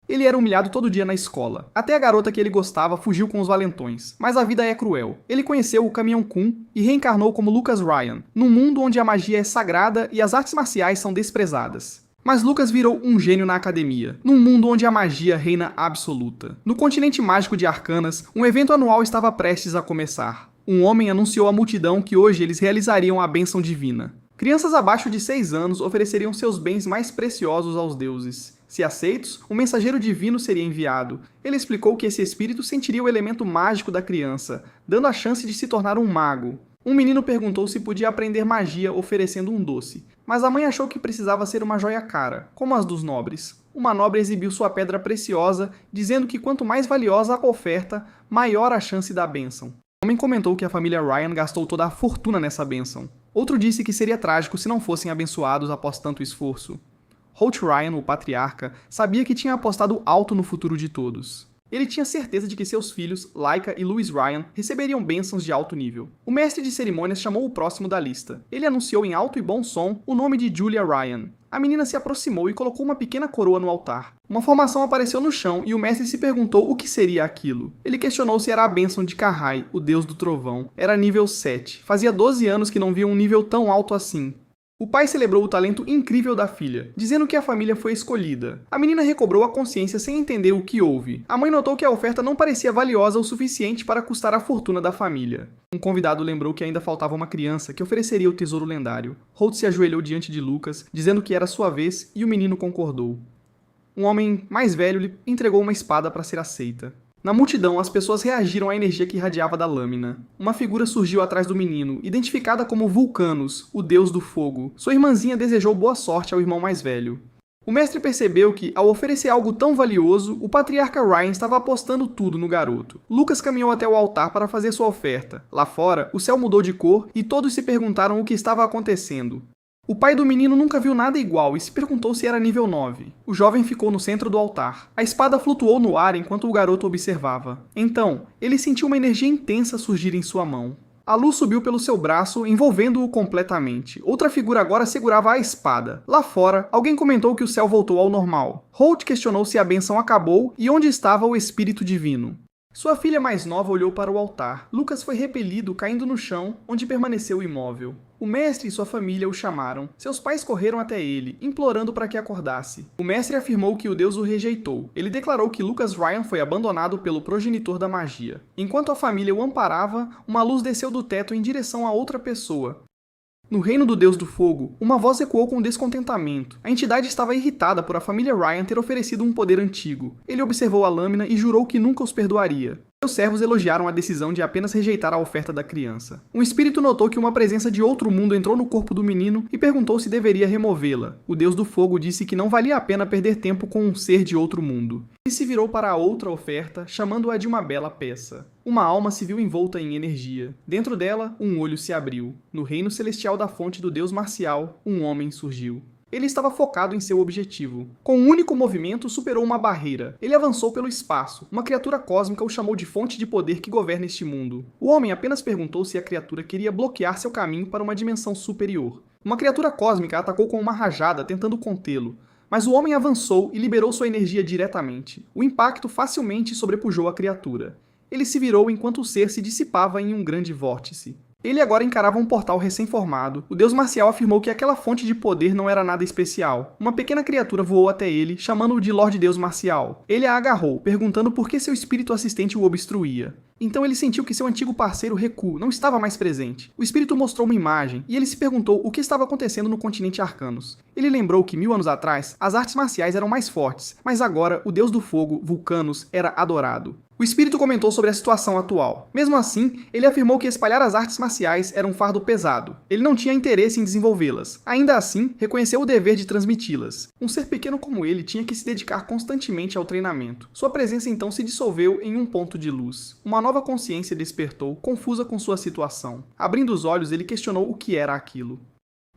Ele era humilhado todo dia na escola. Até a garota que ele gostava fugiu com os valentões. Mas a vida é cruel. Ele conheceu o Caminhão Kun e reencarnou como Lucas Ryan, num mundo onde a magia é sagrada e as artes marciais são desprezadas. Mas Lucas virou um gênio na academia, num mundo onde a magia reina absoluta. No continente mágico de Arcanas, um evento anual estava prestes a começar. Um homem anunciou à multidão que hoje eles realizariam a bênção divina. Crianças abaixo de 6 anos ofereceriam seus bens mais preciosos aos deuses. Se aceitos, um mensageiro divino seria enviado. Ele explicou que esse espírito sentiria o elemento mágico da criança, dando a chance de se tornar um mago. Um menino perguntou se podia aprender magia oferecendo um doce, mas a mãe achou que precisava ser uma joia cara, como as dos nobres. Uma nobre exibiu sua pedra preciosa, dizendo que quanto mais valiosa a oferta, maior a chance da bênção. O homem comentou que a família Ryan gastou toda a fortuna nessa bênção. Outro disse que seria trágico se não fossem abençoados após tanto esforço. Holt Ryan, o patriarca, sabia que tinha apostado alto no futuro de todos. Ele tinha certeza de que seus filhos, Laika e Louis Ryan, receberiam bênçãos de alto nível. O mestre de cerimônias chamou o próximo da lista. Ele anunciou em alto e bom som o nome de Julia Ryan. A menina se aproximou e colocou uma pequena coroa no altar. Uma formação apareceu no chão e o mestre se perguntou o que seria aquilo. Ele questionou se era a bênção de Kahai, o deus do trovão. Era nível 7. Fazia 12 anos que não via um nível tão alto assim. O pai celebrou o talento incrível da filha, dizendo que a família foi escolhida. A menina recobrou a consciência sem entender o que houve. A mãe notou que a oferta não parecia valiosa o suficiente para custar a fortuna da família. Um convidado lembrou que ainda faltava uma criança que ofereceria o tesouro lendário. Holt se ajoelhou diante de Lucas, dizendo que era sua vez, e o menino concordou. Um homem mais velho lhe entregou uma espada para ser aceita. Na multidão, as pessoas reagiram à energia que irradiava da lâmina. Uma figura surgiu atrás do menino, identificada como Vulcanus, o deus do fogo. Sua irmãzinha desejou boa sorte ao irmão mais velho. O mestre percebeu que, ao oferecer algo tão valioso, o patriarca Ryan estava apostando tudo no garoto. Lucas caminhou até o altar para fazer sua oferta. Lá fora, o céu mudou de cor e todos se perguntaram o que estava acontecendo. O pai do menino nunca viu nada igual e se perguntou se era nível 9. O jovem ficou no centro do altar. A espada flutuou no ar enquanto o garoto observava. Então, ele sentiu uma energia intensa surgir em sua mão. A luz subiu pelo seu braço, envolvendo-o completamente. Outra figura agora segurava a espada. Lá fora, alguém comentou que o céu voltou ao normal. Holt questionou se a bênção acabou e onde estava o espírito divino. Sua filha mais nova olhou para o altar. Lucas foi repelido, caindo no chão, onde permaneceu imóvel. O mestre e sua família o chamaram. Seus pais correram até ele, implorando para que acordasse. O mestre afirmou que o deus o rejeitou. Ele declarou que Lucas Ryan foi abandonado pelo progenitor da magia. Enquanto a família o amparava, uma luz desceu do teto em direção a outra pessoa. No reino do Deus do Fogo, uma voz ecoou com descontentamento. A entidade estava irritada por a família Ryan ter oferecido um poder antigo. Ele observou a lâmina e jurou que nunca os perdoaria. Seus servos elogiaram a decisão de apenas rejeitar a oferta da criança. Um espírito notou que uma presença de outro mundo entrou no corpo do menino e perguntou se deveria removê-la. O Deus do Fogo disse que não valia a pena perder tempo com um ser de outro mundo. Ele se virou para a outra oferta, chamando-a de uma bela peça. Uma alma se viu envolta em energia. Dentro dela, um olho se abriu. No reino celestial da fonte do deus marcial, um homem surgiu. Ele estava focado em seu objetivo. Com um único movimento, superou uma barreira. Ele avançou pelo espaço. Uma criatura cósmica o chamou de fonte de poder que governa este mundo. O homem apenas perguntou se a criatura queria bloquear seu caminho para uma dimensão superior. Uma criatura cósmica atacou com uma rajada, tentando contê-lo. Mas o homem avançou e liberou sua energia diretamente. O impacto facilmente sobrepujou a criatura. Ele se virou enquanto o ser se dissipava em um grande vórtice. Ele agora encarava um portal recém-formado. O deus marcial afirmou que aquela fonte de poder não era nada especial. Uma pequena criatura voou até ele, chamando-o de Lorde Deus Marcial. Ele a agarrou, perguntando por que seu espírito assistente o obstruía. Então ele sentiu que seu antigo parceiro Reku não estava mais presente. O espírito mostrou uma imagem, e ele se perguntou o que estava acontecendo no continente Arcanos. Ele lembrou que 1000 anos atrás, as artes marciais eram mais fortes, mas agora o deus do fogo, Vulcanus, era adorado. O espírito comentou sobre a situação atual. Mesmo assim, ele afirmou que espalhar as artes marciais era um fardo pesado. Ele não tinha interesse em desenvolvê-las. Ainda assim, reconheceu o dever de transmiti-las. Um ser pequeno como ele tinha que se dedicar constantemente ao treinamento. Sua presença então se dissolveu em um ponto de luz. Uma nova consciência despertou, confusa com sua situação. Abrindo os olhos, ele questionou o que era aquilo.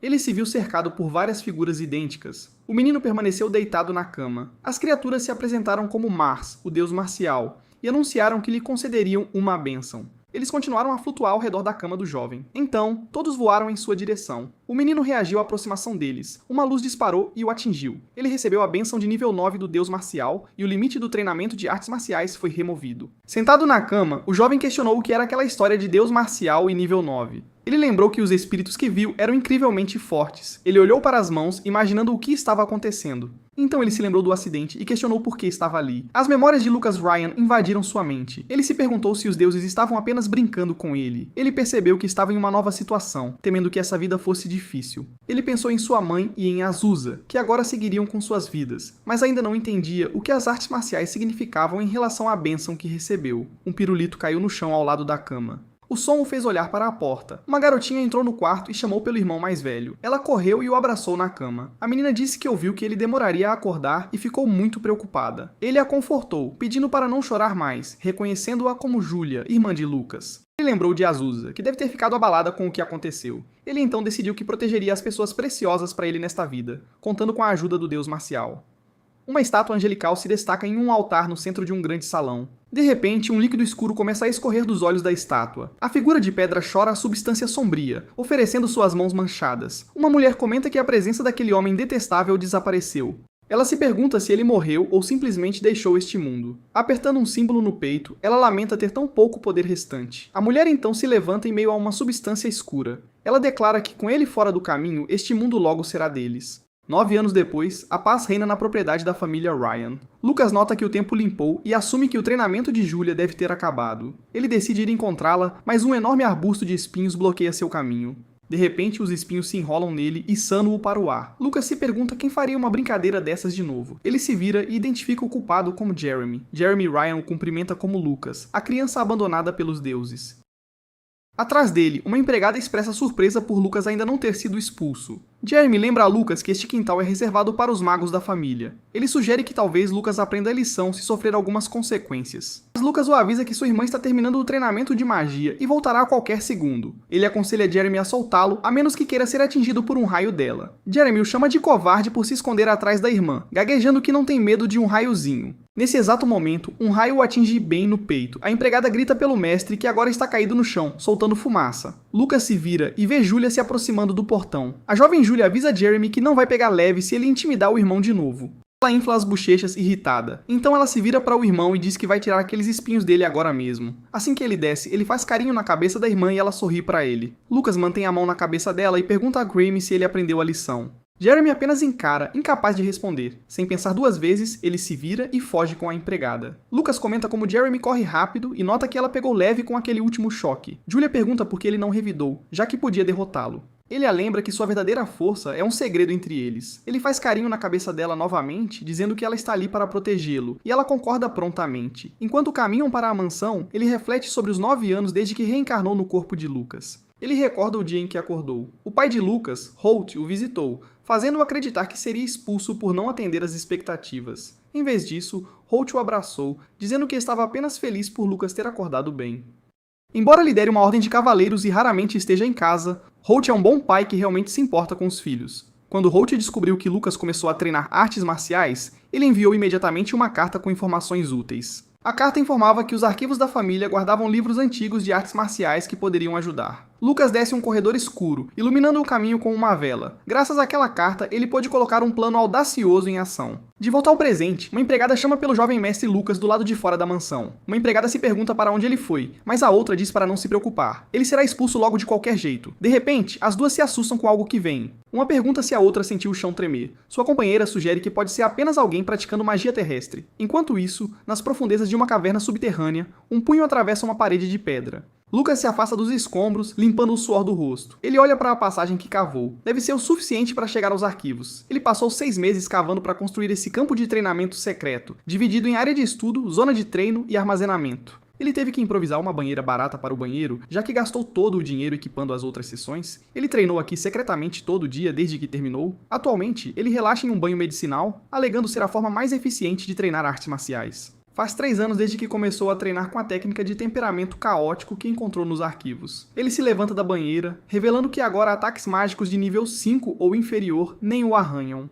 Ele se viu cercado por várias figuras idênticas. O menino permaneceu deitado na cama. As criaturas se apresentaram como Mars, o deus marcial, e anunciaram que lhe concederiam uma bênção. Eles continuaram a flutuar ao redor da cama do jovem. Então, todos voaram em sua direção. O menino reagiu à aproximação deles. Uma luz disparou e o atingiu. Ele recebeu a bênção de nível 9 do deus marcial e o limite do treinamento de artes marciais foi removido. Sentado na cama, o jovem questionou o que era aquela história de deus marcial e nível 9. Ele lembrou que os espíritos que viu eram incrivelmente fortes. Ele olhou para as mãos, imaginando o que estava acontecendo. Então ele se lembrou do acidente e questionou por que estava ali. As memórias de Lucas Ryan invadiram sua mente. Ele se perguntou se os deuses estavam apenas brincando com ele. Ele percebeu que estava em uma nova situação, temendo que essa vida fosse difícil. Ele pensou em sua mãe e em Azusa, que agora seguiriam com suas vidas, mas ainda não entendia o que as artes marciais significavam em relação à bênção que recebeu. Um pirulito caiu no chão ao lado da cama. O som o fez olhar para a porta. Uma garotinha entrou no quarto e chamou pelo irmão mais velho. Ela correu e o abraçou na cama. A menina disse que ouviu que ele demoraria a acordar e ficou muito preocupada. Ele a confortou, pedindo para não chorar mais, reconhecendo-a como Júlia, irmã de Lucas. Ele lembrou de Azusa, que deve ter ficado abalada com o que aconteceu. Ele então decidiu que protegeria as pessoas preciosas para ele nesta vida, contando com a ajuda do deus marcial. Uma estátua angelical se destaca em um altar no centro de um grande salão. De repente, um líquido escuro começa a escorrer dos olhos da estátua. A figura de pedra chora a substância sombria, oferecendo suas mãos manchadas. Uma mulher comenta que a presença daquele homem detestável desapareceu. Ela se pergunta se ele morreu ou simplesmente deixou este mundo. Apertando um símbolo no peito, ela lamenta ter tão pouco poder restante. A mulher então se levanta em meio a uma substância escura. Ela declara que com ele fora do caminho, este mundo logo será deles. 9 anos depois, a paz reina na propriedade da família Ryan. Lucas nota que o tempo limpou e assume que o treinamento de Julia deve ter acabado. Ele decide ir encontrá-la, mas um enorme arbusto de espinhos bloqueia seu caminho. De repente, os espinhos se enrolam nele, içando-o para o ar. Lucas se pergunta quem faria uma brincadeira dessas de novo. Ele se vira e identifica o culpado como Jeremy. Jeremy Ryan o cumprimenta como Lucas, a criança abandonada pelos deuses. Atrás dele, uma empregada expressa surpresa por Lucas ainda não ter sido expulso. Jeremy lembra a Lucas que este quintal é reservado para os magos da família. Ele sugere que talvez Lucas aprenda a lição se sofrer algumas consequências. Mas Lucas o avisa que sua irmã está terminando o treinamento de magia e voltará a qualquer segundo. Ele aconselha Jeremy a soltá-lo, a menos que queira ser atingido por um raio dela. Jeremy o chama de covarde por se esconder atrás da irmã, gaguejando que não tem medo de um raiozinho. Nesse exato momento, um raio o atinge bem no peito. A empregada grita pelo mestre, que agora está caído no chão, soltando fumaça. Lucas se vira e vê Julia se aproximando do portão. A jovem Julia avisa Jeremy que não vai pegar leve se ele intimidar o irmão de novo. Ela infla as bochechas irritada. Então ela se vira para o irmão e diz que vai tirar aqueles espinhos dele agora mesmo. Assim que ele desce, ele faz carinho na cabeça da irmã e ela sorri para ele. Lucas mantém a mão na cabeça dela e pergunta a Graeme se ele aprendeu a lição. Jeremy apenas encara, incapaz de responder. Sem pensar duas vezes, ele se vira e foge com a empregada. Lucas comenta como Jeremy corre rápido e nota que ela pegou leve com aquele último choque. Julia pergunta por que ele não revidou, já que podia derrotá-lo. Ele a lembra que sua verdadeira força é um segredo entre eles. Ele faz carinho na cabeça dela novamente, dizendo que ela está ali para protegê-lo, e ela concorda prontamente. Enquanto caminham para a mansão, ele reflete sobre os 9 anos desde que reencarnou no corpo de Lucas. Ele recorda o dia em que acordou. O pai de Lucas, Holt, o visitou, fazendo-o acreditar que seria expulso por não atender às expectativas. Em vez disso, Holt o abraçou, dizendo que estava apenas feliz por Lucas ter acordado bem. Embora lidere uma ordem de cavaleiros e raramente esteja em casa, Holt é um bom pai que realmente se importa com os filhos. Quando Holt descobriu que Lucas começou a treinar artes marciais, ele enviou imediatamente uma carta com informações úteis. A carta informava que os arquivos da família guardavam livros antigos de artes marciais que poderiam ajudar. Lucas desce um corredor escuro, iluminando o caminho com uma vela. Graças àquela carta, ele pôde colocar um plano audacioso em ação. De volta ao presente, uma empregada chama pelo jovem mestre Lucas do lado de fora da mansão. Uma empregada se pergunta para onde ele foi, mas a outra diz para não se preocupar. Ele será expulso logo de qualquer jeito. De repente, as duas se assustam com algo que vem. Uma pergunta se a outra sentiu o chão tremer. Sua companheira sugere que pode ser apenas alguém praticando magia terrestre. Enquanto isso, nas profundezas de uma caverna subterrânea, um punho atravessa uma parede de pedra. Lucas se afasta dos escombros, limpando o suor do rosto. Ele olha para a passagem que cavou. Deve ser o suficiente para chegar aos arquivos. Ele passou 6 meses cavando para construir esse campo de treinamento secreto, dividido em área de estudo, zona de treino e armazenamento. Ele teve que improvisar uma banheira barata para o banheiro, já que gastou todo o dinheiro equipando as outras sessões. Ele treinou aqui secretamente todo dia desde que terminou. Atualmente, ele relaxa em um banho medicinal, alegando ser a forma mais eficiente de treinar artes marciais. Faz 3 anos desde que começou a treinar com a técnica de temperamento caótico que encontrou nos arquivos. Ele se levanta da banheira, revelando que agora ataques mágicos de nível 5 ou inferior nem o arranham.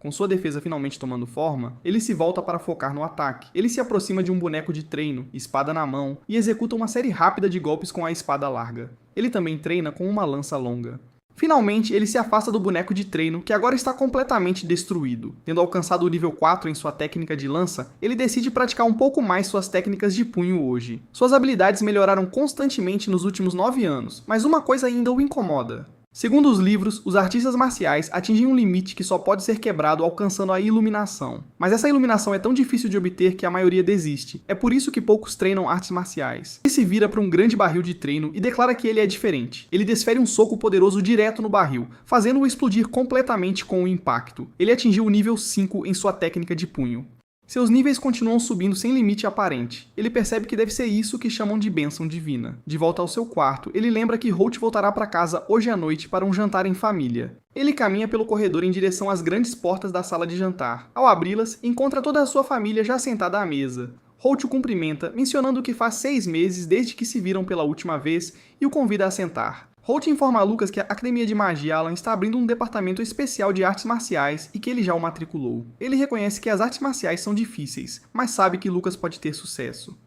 Com sua defesa finalmente tomando forma, ele se volta para focar no ataque. Ele se aproxima de um boneco de treino, espada na mão, e executa uma série rápida de golpes com a espada larga. Ele também treina com uma lança longa. Finalmente, ele se afasta do boneco de treino, que agora está completamente destruído. Tendo alcançado o nível 4 em sua técnica de lança, ele decide praticar um pouco mais suas técnicas de punho hoje. Suas habilidades melhoraram constantemente nos últimos 9 anos, mas uma coisa ainda o incomoda. Segundo os livros, os artistas marciais atingem um limite que só pode ser quebrado alcançando a iluminação. Mas essa iluminação é tão difícil de obter que a maioria desiste. É por isso que poucos treinam artes marciais. Ele se vira para um grande barril de treino e declara que ele é diferente. Ele desfere um soco poderoso direto no barril, fazendo-o explodir completamente com o impacto. Ele atingiu o nível 5 em sua técnica de punho. Seus níveis continuam subindo sem limite aparente. Ele percebe que deve ser isso que chamam de bênção divina. De volta ao seu quarto, ele lembra que Holt voltará para casa hoje à noite para um jantar em família. Ele caminha pelo corredor em direção às grandes portas da sala de jantar. Ao abri-las, encontra toda a sua família já sentada à mesa. Holt o cumprimenta, mencionando que faz 6 meses desde que se viram pela última vez e o convida a sentar. Holt informa a Lucas que a Academia de Magia Alan está abrindo um departamento especial de artes marciais e que ele já o matriculou. Ele reconhece que as artes marciais são difíceis, mas sabe que Lucas pode ter sucesso.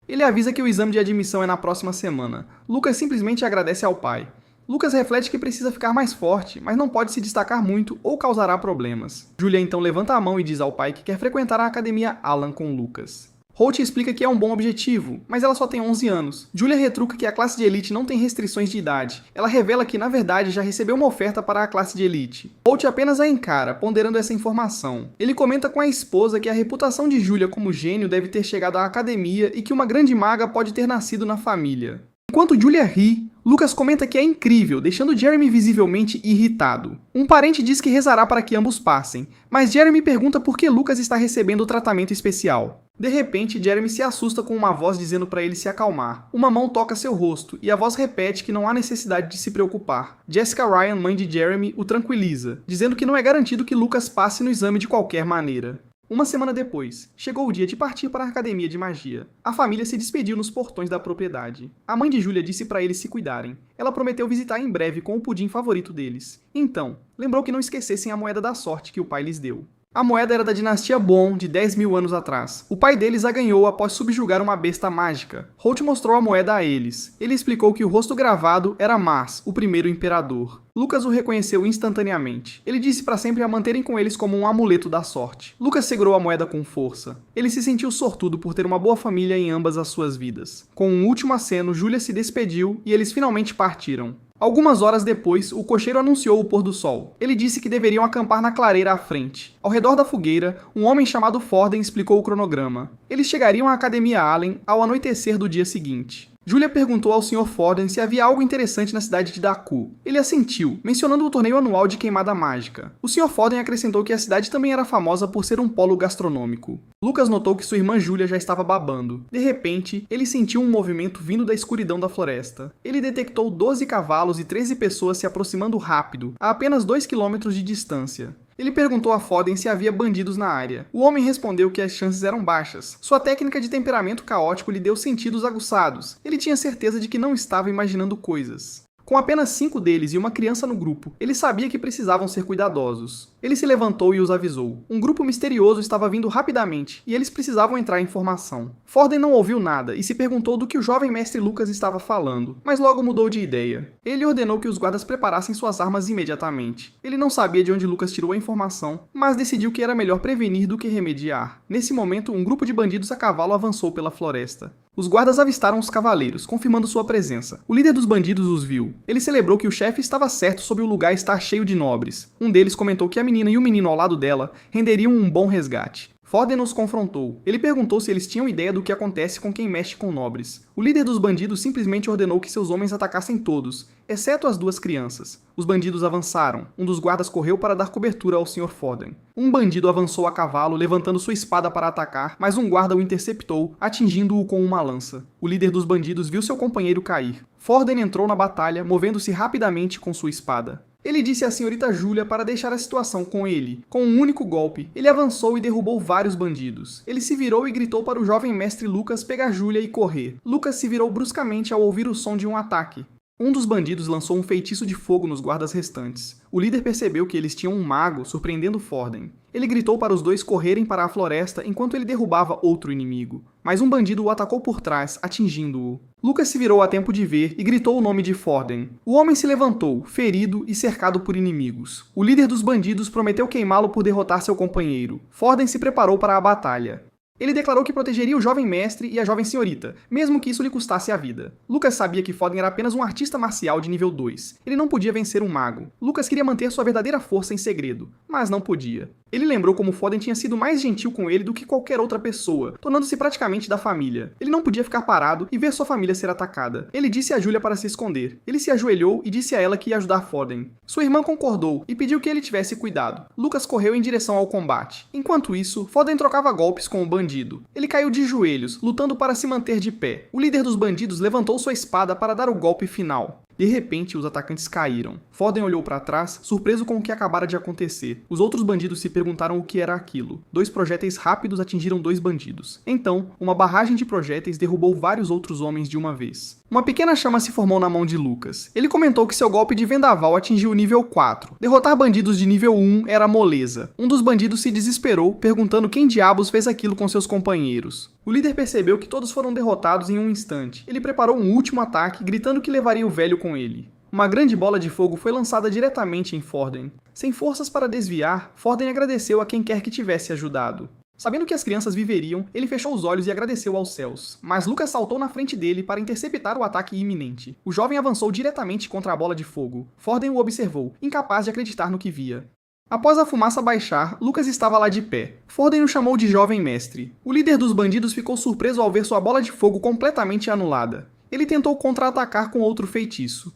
Ele avisa que o exame de admissão é na próxima semana. Lucas simplesmente agradece ao pai. Lucas reflete que precisa ficar mais forte, mas não pode se destacar muito ou causará problemas. Julia então levanta a mão e diz ao pai que quer frequentar a Academia Alan com Lucas. Holt explica que é um bom objetivo, mas ela só tem 11 anos. Julia retruca que a classe de elite não tem restrições de idade. Ela revela que, na verdade, já recebeu uma oferta para a classe de elite. Holt apenas a encara, ponderando essa informação. Ele comenta com a esposa que a reputação de Julia como gênio deve ter chegado à academia e que uma grande maga pode ter nascido na família. Enquanto Julia ri, Lucas comenta que é incrível, deixando Jeremy visivelmente irritado. Um parente diz que rezará para que ambos passem, mas Jeremy pergunta por que Lucas está recebendo o tratamento especial. De repente, Jeremy se assusta com uma voz dizendo para ele se acalmar. Uma mão toca seu rosto, e a voz repete que não há necessidade de se preocupar. Jessica Ryan, mãe de Jeremy, o tranquiliza, dizendo que não é garantido que Lucas passe no exame de qualquer maneira. Uma semana depois, chegou o dia de partir para a Academia de Magia. A família se despediu nos portões da propriedade. A mãe de Julia disse para eles se cuidarem. Ela prometeu visitar em breve com o pudim favorito deles. Então, lembrou que não esquecessem a moeda da sorte que o pai lhes deu. A moeda era da dinastia Bon, de 10 mil anos atrás. O pai deles a ganhou após subjugar uma besta mágica. Holt mostrou a moeda a eles. Ele explicou que o rosto gravado era Mars, o primeiro imperador. Lucas o reconheceu instantaneamente. Ele disse para sempre a manterem com eles como um amuleto da sorte. Lucas segurou a moeda com força. Ele se sentiu sortudo por ter uma boa família em ambas as suas vidas. Com um último aceno, Julia se despediu e eles finalmente partiram. Algumas horas depois, o cocheiro anunciou o pôr do sol. Ele disse que deveriam acampar na clareira à frente. Ao redor da fogueira, um homem chamado Forden explicou o cronograma. Eles chegariam à Academia Allen ao anoitecer do dia seguinte. Julia perguntou ao Sr. Forden se havia algo interessante na cidade de Daku. Ele assentiu, mencionando o torneio anual de queimada mágica. O Sr. Forden acrescentou que a cidade também era famosa por ser um polo gastronômico. Lucas notou que sua irmã Julia já estava babando. De repente, ele sentiu um movimento vindo da escuridão da floresta. Ele detectou 12 cavalos e 13 pessoas se aproximando rápido, a apenas 2 km de distância. Ele perguntou a Forden se havia bandidos na área. O homem respondeu que as chances eram baixas. Sua técnica de temperamento caótico lhe deu sentidos aguçados. Ele tinha certeza de que não estava imaginando coisas. Com apenas 5 deles e uma criança no grupo, ele sabia que precisavam ser cuidadosos. Ele se levantou e os avisou. Um grupo misterioso estava vindo rapidamente, e eles precisavam entrar em formação. Forden não ouviu nada e se perguntou do que o jovem mestre Lucas estava falando, mas logo mudou de ideia. Ele ordenou que os guardas preparassem suas armas imediatamente. Ele não sabia de onde Lucas tirou a informação, mas decidiu que era melhor prevenir do que remediar. Nesse momento, um grupo de bandidos a cavalo avançou pela floresta. Os guardas avistaram os cavaleiros, confirmando sua presença. O líder dos bandidos os viu. Ele celebrou que o chefe estava certo sobre o lugar estar cheio de nobres. Um deles comentou que a menina e o menino ao lado dela renderiam um bom resgate. Forden os confrontou. Ele perguntou se eles tinham ideia do que acontece com quem mexe com nobres. O líder dos bandidos simplesmente ordenou que seus homens atacassem todos, exceto as 2 crianças. Os bandidos avançaram. Um dos guardas correu para dar cobertura ao Sr. Forden. Um bandido avançou a cavalo, levantando sua espada para atacar, mas um guarda o interceptou, atingindo-o com uma lança. O líder dos bandidos viu seu companheiro cair. Forden entrou na batalha, movendo-se rapidamente com sua espada. Ele disse à senhorita Julia para deixar a situação com ele. Com um único golpe, ele avançou e derrubou vários bandidos. Ele se virou e gritou para o jovem mestre Lucas pegar Julia e correr. Lucas se virou bruscamente ao ouvir o som de um ataque. Um dos bandidos lançou um feitiço de fogo nos guardas restantes. O líder percebeu que eles tinham um mago, surpreendendo Forden. Ele gritou para os dois correrem para a floresta enquanto ele derrubava outro inimigo. Mas um bandido o atacou por trás, atingindo-o. Lucas se virou a tempo de ver e gritou o nome de Forden. O homem se levantou, ferido e cercado por inimigos. O líder dos bandidos prometeu queimá-lo por derrotar seu companheiro. Forden se preparou para a batalha. Ele declarou que protegeria o jovem mestre e a jovem senhorita, mesmo que isso lhe custasse a vida. Lucas sabia que Forden era apenas um artista marcial de nível 2. Ele não podia vencer um mago. Lucas queria manter sua verdadeira força em segredo, mas não podia. Ele lembrou como Forden tinha sido mais gentil com ele do que qualquer outra pessoa, tornando-se praticamente da família. Ele não podia ficar parado e ver sua família ser atacada. Ele disse a Julia para se esconder. Ele se ajoelhou e disse a ela que ia ajudar Forden. Sua irmã concordou e pediu que ele tivesse cuidado. Lucas correu em direção ao combate. Enquanto isso, Forden trocava golpes com o bandido. Ele caiu de joelhos, lutando para se manter de pé. O líder dos bandidos levantou sua espada para dar o golpe final. De repente, os atacantes caíram. Forden olhou para trás, surpreso com o que acabara de acontecer. Os outros bandidos se perguntaram o que era aquilo. 2 projéteis rápidos atingiram 2 bandidos. Então, uma barragem de projéteis derrubou vários outros homens de uma vez. Uma pequena chama se formou na mão de Lucas. Ele comentou que seu golpe de vendaval atingiu o nível 4. Derrotar bandidos de nível 1 era moleza. Um dos bandidos se desesperou, perguntando quem diabos fez aquilo com seus companheiros. O líder percebeu que todos foram derrotados em um instante. Ele preparou um último ataque, gritando que levaria o velho com ele. Uma grande bola de fogo foi lançada diretamente em Forden. Sem forças para desviar, Forden agradeceu a quem quer que tivesse ajudado. Sabendo que as crianças viveriam, ele fechou os olhos e agradeceu aos céus. Mas Lucas saltou na frente dele para interceptar o ataque iminente. O jovem avançou diretamente contra a bola de fogo. Forden o observou, incapaz de acreditar no que via. Após a fumaça baixar, Lucas estava lá de pé. Forden o chamou de jovem mestre. O líder dos bandidos ficou surpreso ao ver sua bola de fogo completamente anulada. Ele tentou contra-atacar com outro feitiço.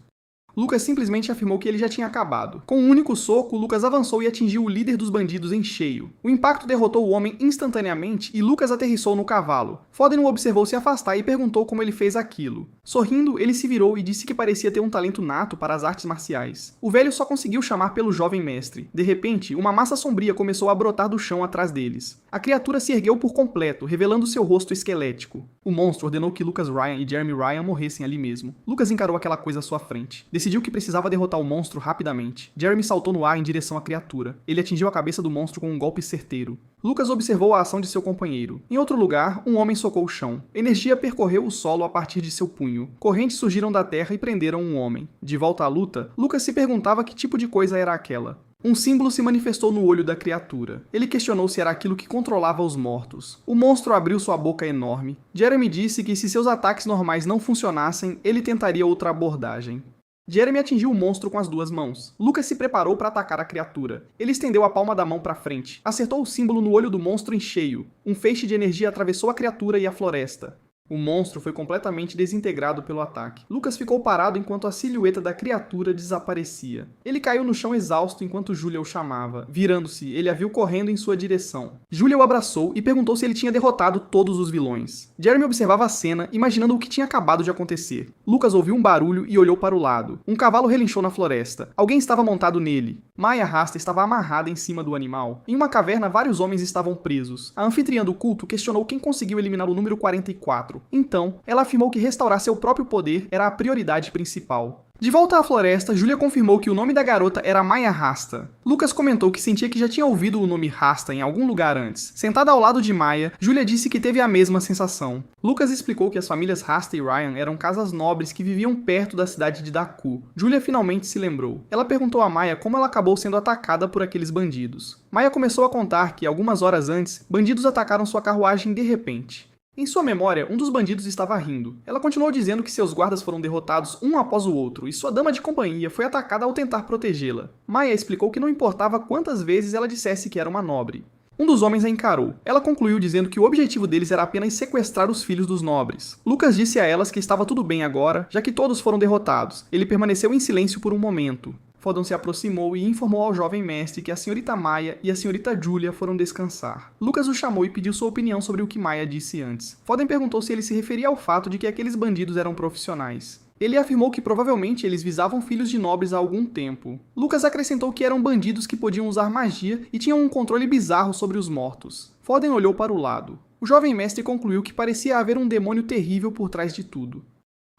Lucas simplesmente afirmou que ele já tinha acabado. Com um único soco, Lucas avançou e atingiu o líder dos bandidos em cheio. O impacto derrotou o homem instantaneamente e Lucas aterrissou no cavalo. Forden o observou se afastar e perguntou como ele fez aquilo. Sorrindo, ele se virou e disse que parecia ter um talento nato para as artes marciais. O velho só conseguiu chamar pelo jovem mestre. De repente, uma massa sombria começou a brotar do chão atrás deles. A criatura se ergueu por completo, revelando seu rosto esquelético. O monstro ordenou que Lucas Ryan e Jeremy Ryan morressem ali mesmo. Lucas encarou aquela coisa à sua frente. Decidiu que precisava derrotar o monstro rapidamente. Jeremy saltou no ar em direção à criatura. Ele atingiu a cabeça do monstro com um golpe certeiro. Lucas observou a ação de seu companheiro. Em outro lugar, um homem socou o chão. Energia percorreu o solo a partir de seu punho. Correntes surgiram da terra e prenderam um homem. De volta à luta, Lucas se perguntava que tipo de coisa era aquela. Um símbolo se manifestou no olho da criatura. Ele questionou se era aquilo que controlava os mortos. O monstro abriu sua boca enorme. Jeremy disse que se seus ataques normais não funcionassem, ele tentaria outra abordagem. Jeremy atingiu o monstro com as 2 mãos. Lucas se preparou para atacar a criatura. Ele estendeu a palma da mão para frente. Acertou o símbolo no olho do monstro em cheio. Um feixe de energia atravessou a criatura e a floresta. O monstro foi completamente desintegrado pelo ataque. Lucas ficou parado enquanto a silhueta da criatura desaparecia. Ele caiu no chão exausto enquanto Julia o chamava. Virando-se, ele a viu correndo em sua direção. Julia o abraçou e perguntou se ele tinha derrotado todos os vilões. Jeremy observava a cena, imaginando o que tinha acabado de acontecer. Lucas ouviu um barulho e olhou para o lado. Um cavalo relinchou na floresta. Alguém estava montado nele. Maya Rasta estava amarrada em cima do animal. Em uma caverna, vários homens estavam presos. A anfitriã do culto questionou quem conseguiu eliminar o número 44. Então, ela afirmou que restaurar seu próprio poder era a prioridade principal. De volta à floresta, Julia confirmou que o nome da garota era Maya Rasta. Lucas comentou que sentia que já tinha ouvido o nome Rasta em algum lugar antes. Sentada ao lado de Maya, Julia disse que teve a mesma sensação. Lucas explicou que as famílias Rasta e Ryan eram casas nobres que viviam perto da cidade de Daku. Julia finalmente se lembrou. Ela perguntou a Maya como ela acabou sendo atacada por aqueles bandidos. Maya começou a contar que, algumas horas antes, bandidos atacaram sua carruagem de repente. Em sua memória, um dos bandidos estava rindo. Ela continuou dizendo que seus guardas foram derrotados um após o outro e sua dama de companhia foi atacada ao tentar protegê-la. Maya explicou que não importava quantas vezes ela dissesse que era uma nobre. Um dos homens a encarou. Ela concluiu dizendo que o objetivo deles era apenas sequestrar os filhos dos nobres. Lucas disse a elas que estava tudo bem agora, já que todos foram derrotados. Ele permaneceu em silêncio por um momento. Forden se aproximou e informou ao jovem mestre que a senhorita Maya e a senhorita Julia foram descansar. Lucas o chamou e pediu sua opinião sobre o que Maya disse antes. Forden perguntou se ele se referia ao fato de que aqueles bandidos eram profissionais. Ele afirmou que provavelmente eles visavam filhos de nobres há algum tempo. Lucas acrescentou que eram bandidos que podiam usar magia e tinham um controle bizarro sobre os mortos. Forden olhou para o lado. O jovem mestre concluiu que parecia haver um demônio terrível por trás de tudo.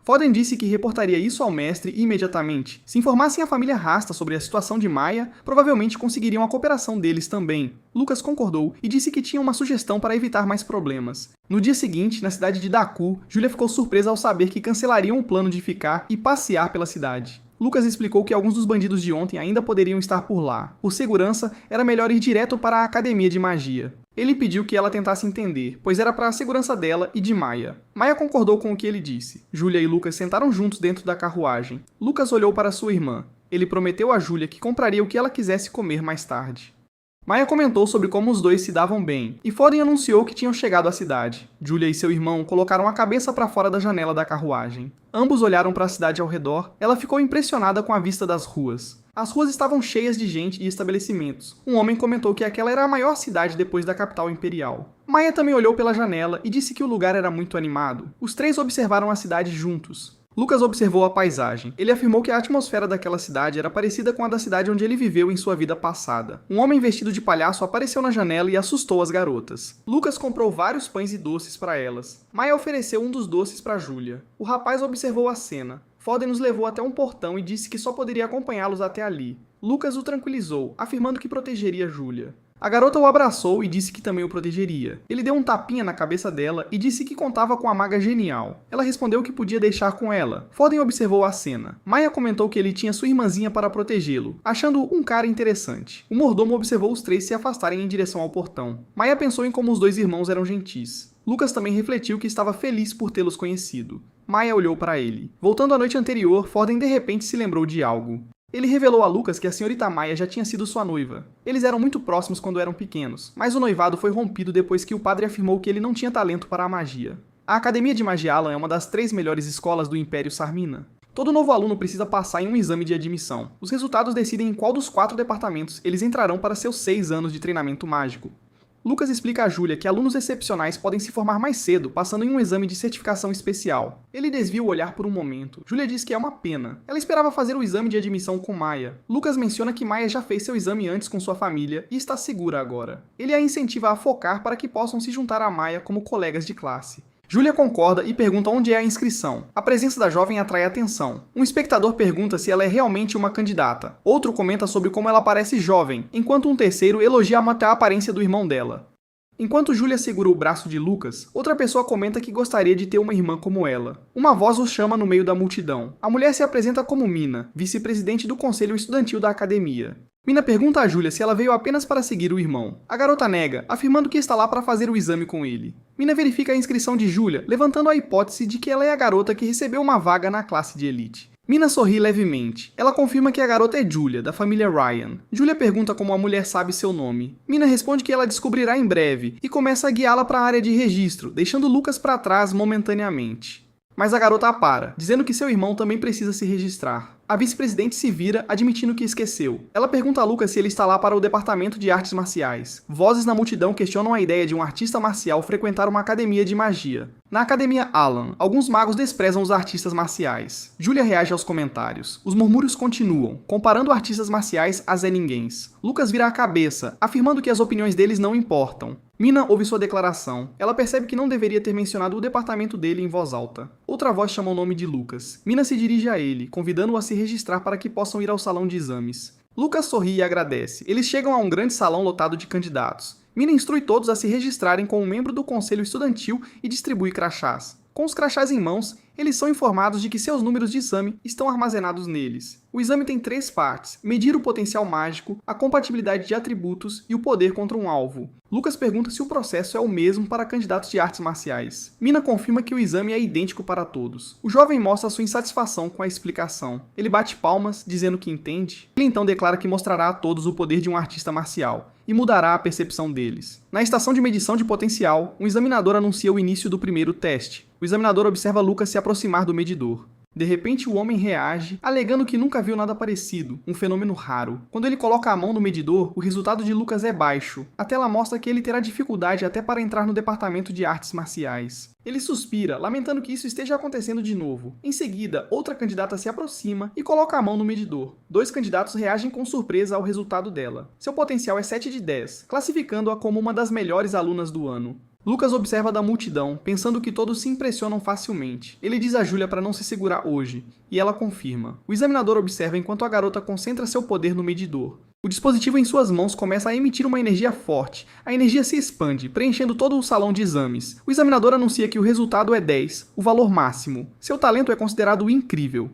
Foden disse que reportaria isso ao mestre imediatamente. Se informassem a família Rasta sobre a situação de Maya, provavelmente conseguiriam a cooperação deles também. Lucas concordou e disse que tinha uma sugestão para evitar mais problemas. No dia seguinte, na cidade de Daku, Julia ficou surpresa ao saber que cancelariam o plano de ficar e passear pela cidade. Lucas explicou que alguns dos bandidos de ontem ainda poderiam estar por lá. Por segurança, era melhor ir direto para a academia de magia. Ele pediu que ela tentasse entender, pois era para a segurança dela e de Maya. Maya concordou com o que ele disse. Julia e Lucas sentaram juntos dentro da carruagem. Lucas olhou para sua irmã. Ele prometeu a Julia que compraria o que ela quisesse comer mais tarde. Maya comentou sobre como os dois se davam bem, e Foden anunciou que tinham chegado à cidade. Julia e seu irmão colocaram a cabeça para fora da janela da carruagem. Ambos olharam para a cidade ao redor. Ela ficou impressionada com a vista das ruas. As ruas estavam cheias de gente e estabelecimentos. Um homem comentou que aquela era a maior cidade depois da capital imperial. Maya também olhou pela janela e disse que o lugar era muito animado. Os três observaram a cidade juntos. Lucas observou a paisagem. Ele afirmou que a atmosfera daquela cidade era parecida com a da cidade onde ele viveu em sua vida passada. Um homem vestido de palhaço apareceu na janela e assustou as garotas. Lucas comprou vários pães e doces para elas. Maya ofereceu um dos doces para Julia. O rapaz observou a cena. Foden os levou até um portão e disse que só poderia acompanhá-los até ali. Lucas o tranquilizou, afirmando que protegeria Julia. A garota o abraçou e disse que também o protegeria. Ele deu um tapinha na cabeça dela e disse que contava com a maga genial. Ela respondeu que podia deixar com ela. Foden observou a cena. Maya comentou que ele tinha sua irmãzinha para protegê-lo, achando um cara interessante. O mordomo observou os três se afastarem em direção ao portão. Maya pensou em como os dois irmãos eram gentis. Lucas também refletiu que estava feliz por tê-los conhecido. Maya olhou para ele. Voltando à noite anterior, Foden de repente se lembrou de algo. Ele revelou a Lucas que a senhorita Maya já tinha sido sua noiva. Eles eram muito próximos quando eram pequenos, mas o noivado foi rompido depois que o padre afirmou que ele não tinha talento para a magia. A Academia de Magia Alan é uma das 3 melhores escolas do Império Sarmina. Todo novo aluno precisa passar em um exame de admissão. Os resultados decidem em qual dos 4 departamentos eles entrarão para seus 6 anos de treinamento mágico. Lucas explica a Julia que alunos excepcionais podem se formar mais cedo, passando em um exame de certificação especial. Ele desvia o olhar por um momento. Julia diz que é uma pena. Ela esperava fazer o exame de admissão com Maya. Lucas menciona que Maya já fez seu exame antes com sua família e está segura agora. Ele a incentiva a focar para que possam se juntar a Maya como colegas de classe. Julia concorda e pergunta onde é a inscrição. A presença da jovem atrai atenção. Um espectador pergunta se ela é realmente uma candidata. Outro comenta sobre como ela parece jovem, enquanto um terceiro elogia até a aparência do irmão dela. Enquanto Julia segura o braço de Lucas, outra pessoa comenta que gostaria de ter uma irmã como ela. Uma voz o chama no meio da multidão. A mulher se apresenta como Mina, vice-presidente do conselho estudantil da academia. Mina pergunta a Julia se ela veio apenas para seguir o irmão. A garota nega, afirmando que está lá para fazer o exame com ele. Mina verifica a inscrição de Julia, levantando a hipótese de que ela é a garota que recebeu uma vaga na classe de elite. Mina sorri levemente. Ela confirma que a garota é Julia, da família Ryan. Julia pergunta como a mulher sabe seu nome. Mina responde que ela descobrirá em breve e começa a guiá-la para a área de registro, deixando Lucas para trás momentaneamente. Mas a garota a para, dizendo que seu irmão também precisa se registrar. A vice-presidente se vira, admitindo que esqueceu. Ela pergunta a Lucas se ele está lá para o departamento de artes marciais. Vozes na multidão questionam a ideia de um artista marcial frequentar uma academia de magia. Na Academia Alan, alguns magos desprezam os artistas marciais. Julia reage aos comentários. Os murmúrios continuam, comparando artistas marciais a Zé Ninguéms. Lucas vira a cabeça, afirmando que as opiniões deles não importam. Mina ouve sua declaração. Ela percebe que não deveria ter mencionado o departamento dele em voz alta. Outra voz chama o nome de Lucas. Mina se dirige a ele, convidando-o a se registrar para que possam ir ao salão de exames. Lucas sorri e agradece. Eles chegam a um grande salão lotado de candidatos. Mina instrui todos a se registrarem como um membro do conselho estudantil e distribui crachás. Com os crachás em mãos, eles são informados de que seus números de exame estão armazenados neles. O exame tem 3 partes: medir o potencial mágico, a compatibilidade de atributos e o poder contra um alvo. Lucas pergunta se o processo é o mesmo para candidatos de artes marciais. Mina confirma que o exame é idêntico para todos. O jovem mostra sua insatisfação com a explicação. Ele bate palmas, dizendo que entende. Ele então declara que mostrará a todos o poder de um artista marcial e mudará a percepção deles. Na estação de medição de potencial, um examinador anuncia o início do primeiro teste. O examinador observa Lucas se aproximar do medidor. De repente, o homem reage, alegando que nunca viu nada parecido, um fenômeno raro. Quando ele coloca a mão no medidor, o resultado de Lucas é baixo. A tela mostra que ele terá dificuldade até para entrar no departamento de artes marciais. Ele suspira, lamentando que isso esteja acontecendo de novo. Em seguida, outra candidata se aproxima e coloca a mão no medidor. 2 candidatos reagem com surpresa ao resultado dela. Seu potencial é 7 de 10, classificando-a como uma das melhores alunas do ano. Lucas observa da multidão, pensando que todos se impressionam facilmente. Ele diz a Julia para não se segurar hoje, e ela confirma. O examinador observa enquanto a garota concentra seu poder no medidor. O dispositivo em suas mãos começa a emitir uma energia forte. A energia se expande, preenchendo todo o salão de exames. O examinador anuncia que o resultado é 10, o valor máximo. Seu talento é considerado incrível.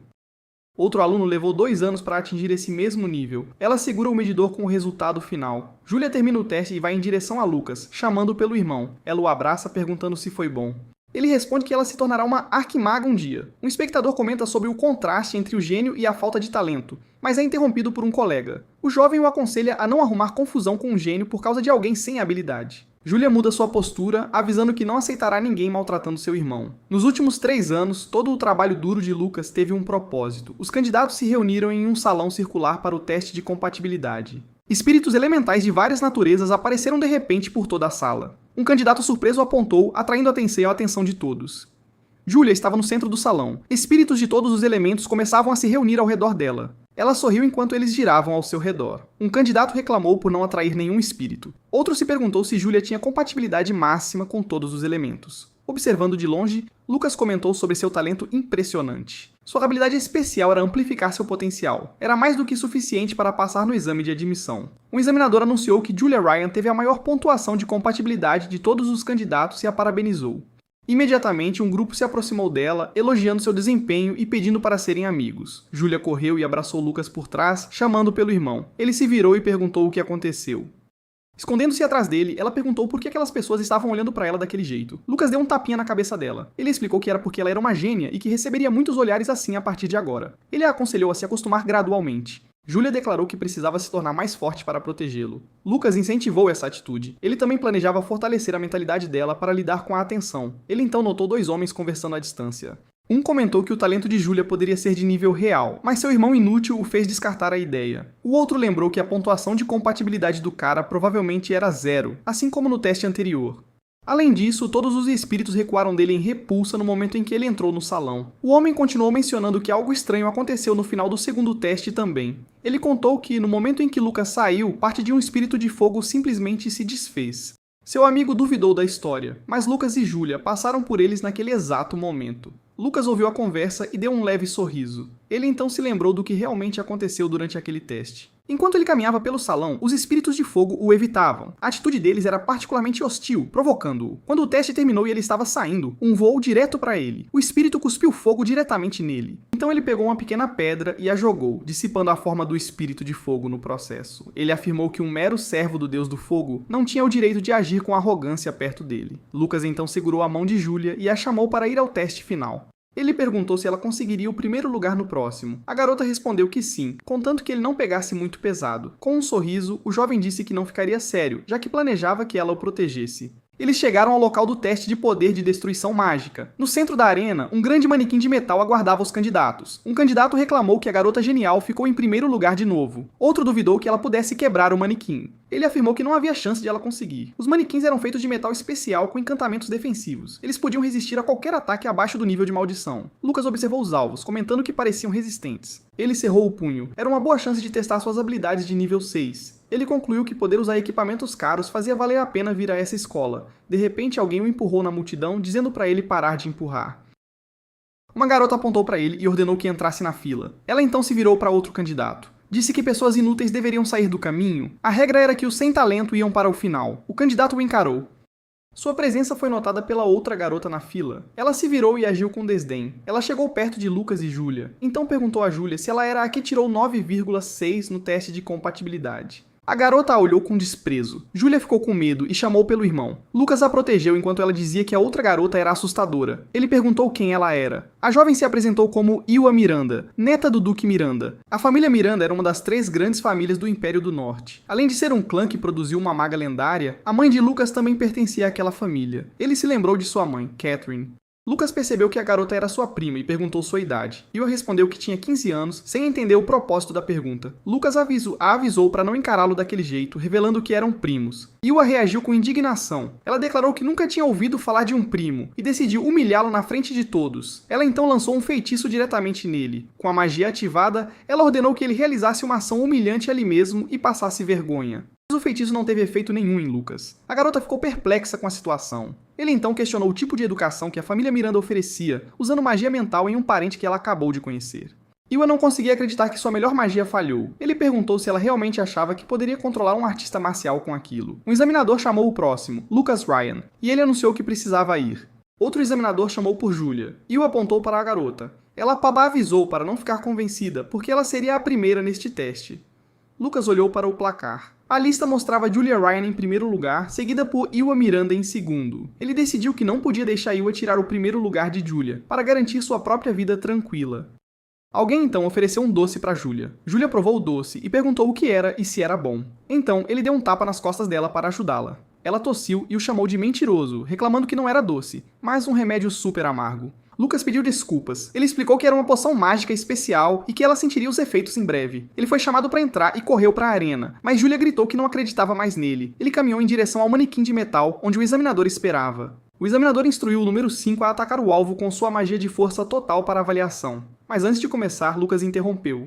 Outro aluno levou 2 anos para atingir esse mesmo nível. Ela segura o medidor com o resultado final. Julia termina o teste e vai em direção a Lucas, chamando pelo irmão. Ela o abraça, perguntando se foi bom. Ele responde que ela se tornará uma arquimaga um dia. Um espectador comenta sobre o contraste entre o gênio e a falta de talento, mas é interrompido por um colega. O jovem o aconselha a não arrumar confusão com o gênio por causa de alguém sem habilidade. Julia muda sua postura, avisando que não aceitará ninguém maltratando seu irmão. Nos últimos 3 anos, todo o trabalho duro de Lucas teve um propósito. Os candidatos se reuniram em um salão circular para o teste de compatibilidade. Espíritos elementais de várias naturezas apareceram de repente por toda a sala. Um candidato surpreso apontou, atraindo a atenção de todos. Julia estava no centro do salão. Espíritos de todos os elementos começavam a se reunir ao redor dela. Ela sorriu enquanto eles giravam ao seu redor. Um candidato reclamou por não atrair nenhum espírito. Outro se perguntou se Julia tinha compatibilidade máxima com todos os elementos. Observando de longe, Lucas comentou sobre seu talento impressionante. Sua habilidade especial era amplificar seu potencial. Era mais do que suficiente para passar no exame de admissão. Um examinador anunciou que Julia Ryan teve a maior pontuação de compatibilidade de todos os candidatos e a parabenizou. Imediatamente, um grupo se aproximou dela, elogiando seu desempenho e pedindo para serem amigos. Julia correu e abraçou Lucas por trás, chamando pelo irmão. Ele se virou e perguntou o que aconteceu. Escondendo-se atrás dele, ela perguntou por que aquelas pessoas estavam olhando para ela daquele jeito. Lucas deu um tapinha na cabeça dela. Ele explicou que era porque ela era uma gênia e que receberia muitos olhares assim a partir de agora. Ele a aconselhou a se acostumar gradualmente. Julia declarou que precisava se tornar mais forte para protegê-lo. Lucas incentivou essa atitude. Ele também planejava fortalecer a mentalidade dela para lidar com a atenção. Ele então notou 2 homens conversando à distância. Um comentou que o talento de Julia poderia ser de nível real, mas seu irmão inútil o fez descartar a ideia. O outro lembrou que a pontuação de compatibilidade do cara provavelmente era 0, assim como no teste anterior. Além disso, todos os espíritos recuaram dele em repulsa no momento em que ele entrou no salão. O homem continuou mencionando que algo estranho aconteceu no final do segundo teste também. Ele contou que, no momento em que Lucas saiu, parte de um espírito de fogo simplesmente se desfez. Seu amigo duvidou da história, mas Lucas e Julia passaram por eles naquele exato momento. Lucas ouviu a conversa e deu um leve sorriso. Ele então se lembrou do que realmente aconteceu durante aquele teste. Enquanto ele caminhava pelo salão, os espíritos de fogo o evitavam. A atitude deles era particularmente hostil, provocando-o. Quando o teste terminou e ele estava saindo, um voou direto para ele. O espírito cuspiu fogo diretamente nele. Então ele pegou uma pequena pedra e a jogou, dissipando a forma do espírito de fogo no processo. Ele afirmou que um mero servo do deus do fogo não tinha o direito de agir com arrogância perto dele. Lucas então segurou a mão de Julia e a chamou para ir ao teste final. Ele perguntou se ela conseguiria o primeiro lugar no próximo. A garota respondeu que sim, contanto que ele não pegasse muito pesado. Com um sorriso, o jovem disse que não ficaria sério, já que planejava que ela o protegesse. Eles chegaram ao local do teste de poder de destruição mágica. No centro da arena, um grande manequim de metal aguardava os candidatos. Um candidato reclamou que a garota genial ficou em primeiro lugar de novo. Outro duvidou que ela pudesse quebrar o manequim. Ele afirmou que não havia chance de ela conseguir. Os manequins eram feitos de metal especial com encantamentos defensivos. Eles podiam resistir a qualquer ataque abaixo do nível de maldição. Lucas observou os alvos, comentando que pareciam resistentes. Ele cerrou o punho. Era uma boa chance de testar suas habilidades de nível 6. Ele concluiu que poder usar equipamentos caros fazia valer a pena vir a essa escola. De repente, alguém o empurrou na multidão, dizendo para ele parar de empurrar. Uma garota apontou para ele e ordenou que entrasse na fila. Ela então se virou para outro candidato. Disse que pessoas inúteis deveriam sair do caminho. A regra era que os sem talento iam para o final. O candidato o encarou. Sua presença foi notada pela outra garota na fila. Ela se virou e agiu com desdém. Ela chegou perto de Lucas e Julia. Então perguntou a Julia se ela era a que tirou 9,6 no teste de compatibilidade. A garota a olhou com desprezo. Julia ficou com medo e chamou pelo irmão. Lucas a protegeu enquanto ela dizia que a outra garota era assustadora. Ele perguntou quem ela era. A jovem se apresentou como Iwa Miranda, neta do Duque Miranda. A família Miranda era uma das 3 grandes famílias do Império do Norte. Além de ser um clã que produziu uma maga lendária, a mãe de Lucas também pertencia àquela família. Ele se lembrou de sua mãe, Catherine. Lucas percebeu que a garota era sua prima e perguntou sua idade. Iwa respondeu que tinha 15 anos, sem entender o propósito da pergunta. Lucas a avisou para não encará-lo daquele jeito, revelando que eram primos. Iwa reagiu com indignação. Ela declarou que nunca tinha ouvido falar de um primo e decidiu humilhá-lo na frente de todos. Ela então lançou um feitiço diretamente nele. Com a magia ativada, ela ordenou que ele realizasse uma ação humilhante ali mesmo e passasse vergonha. Mas o feitiço não teve efeito nenhum em Lucas. A garota ficou perplexa com a situação. Ele então questionou o tipo de educação que a família Miranda oferecia, usando magia mental em um parente que ela acabou de conhecer. Iwa não conseguia acreditar que sua melhor magia falhou. Ele perguntou se ela realmente achava que poderia controlar um artista marcial com aquilo. Um examinador chamou o próximo, Lucas Ryan, e ele anunciou que precisava ir. Outro examinador chamou por Julia. Iwa apontou para a garota. Ela avisou para não ficar convencida, porque ela seria a primeira neste teste. Lucas olhou para o placar. A lista mostrava Julia Ryan em primeiro lugar, seguida por Iwa Miranda em segundo. Ele decidiu que não podia deixar Iwa tirar o primeiro lugar de Julia, para garantir sua própria vida tranquila. Alguém então ofereceu um doce para Julia. Julia provou o doce e perguntou o que era e se era bom. Então, ele deu um tapa nas costas dela para ajudá-la. Ela tossiu e o chamou de mentiroso, reclamando que não era doce, mas um remédio super amargo. Lucas pediu desculpas. Ele explicou que era uma poção mágica especial e que ela sentiria os efeitos em breve. Ele foi chamado para entrar e correu para a arena, mas Julia gritou que não acreditava mais nele. Ele caminhou em direção ao manequim de metal, onde o examinador esperava. O examinador instruiu o número 5 a atacar o alvo com sua magia de força total para avaliação. Mas antes de começar, Lucas interrompeu.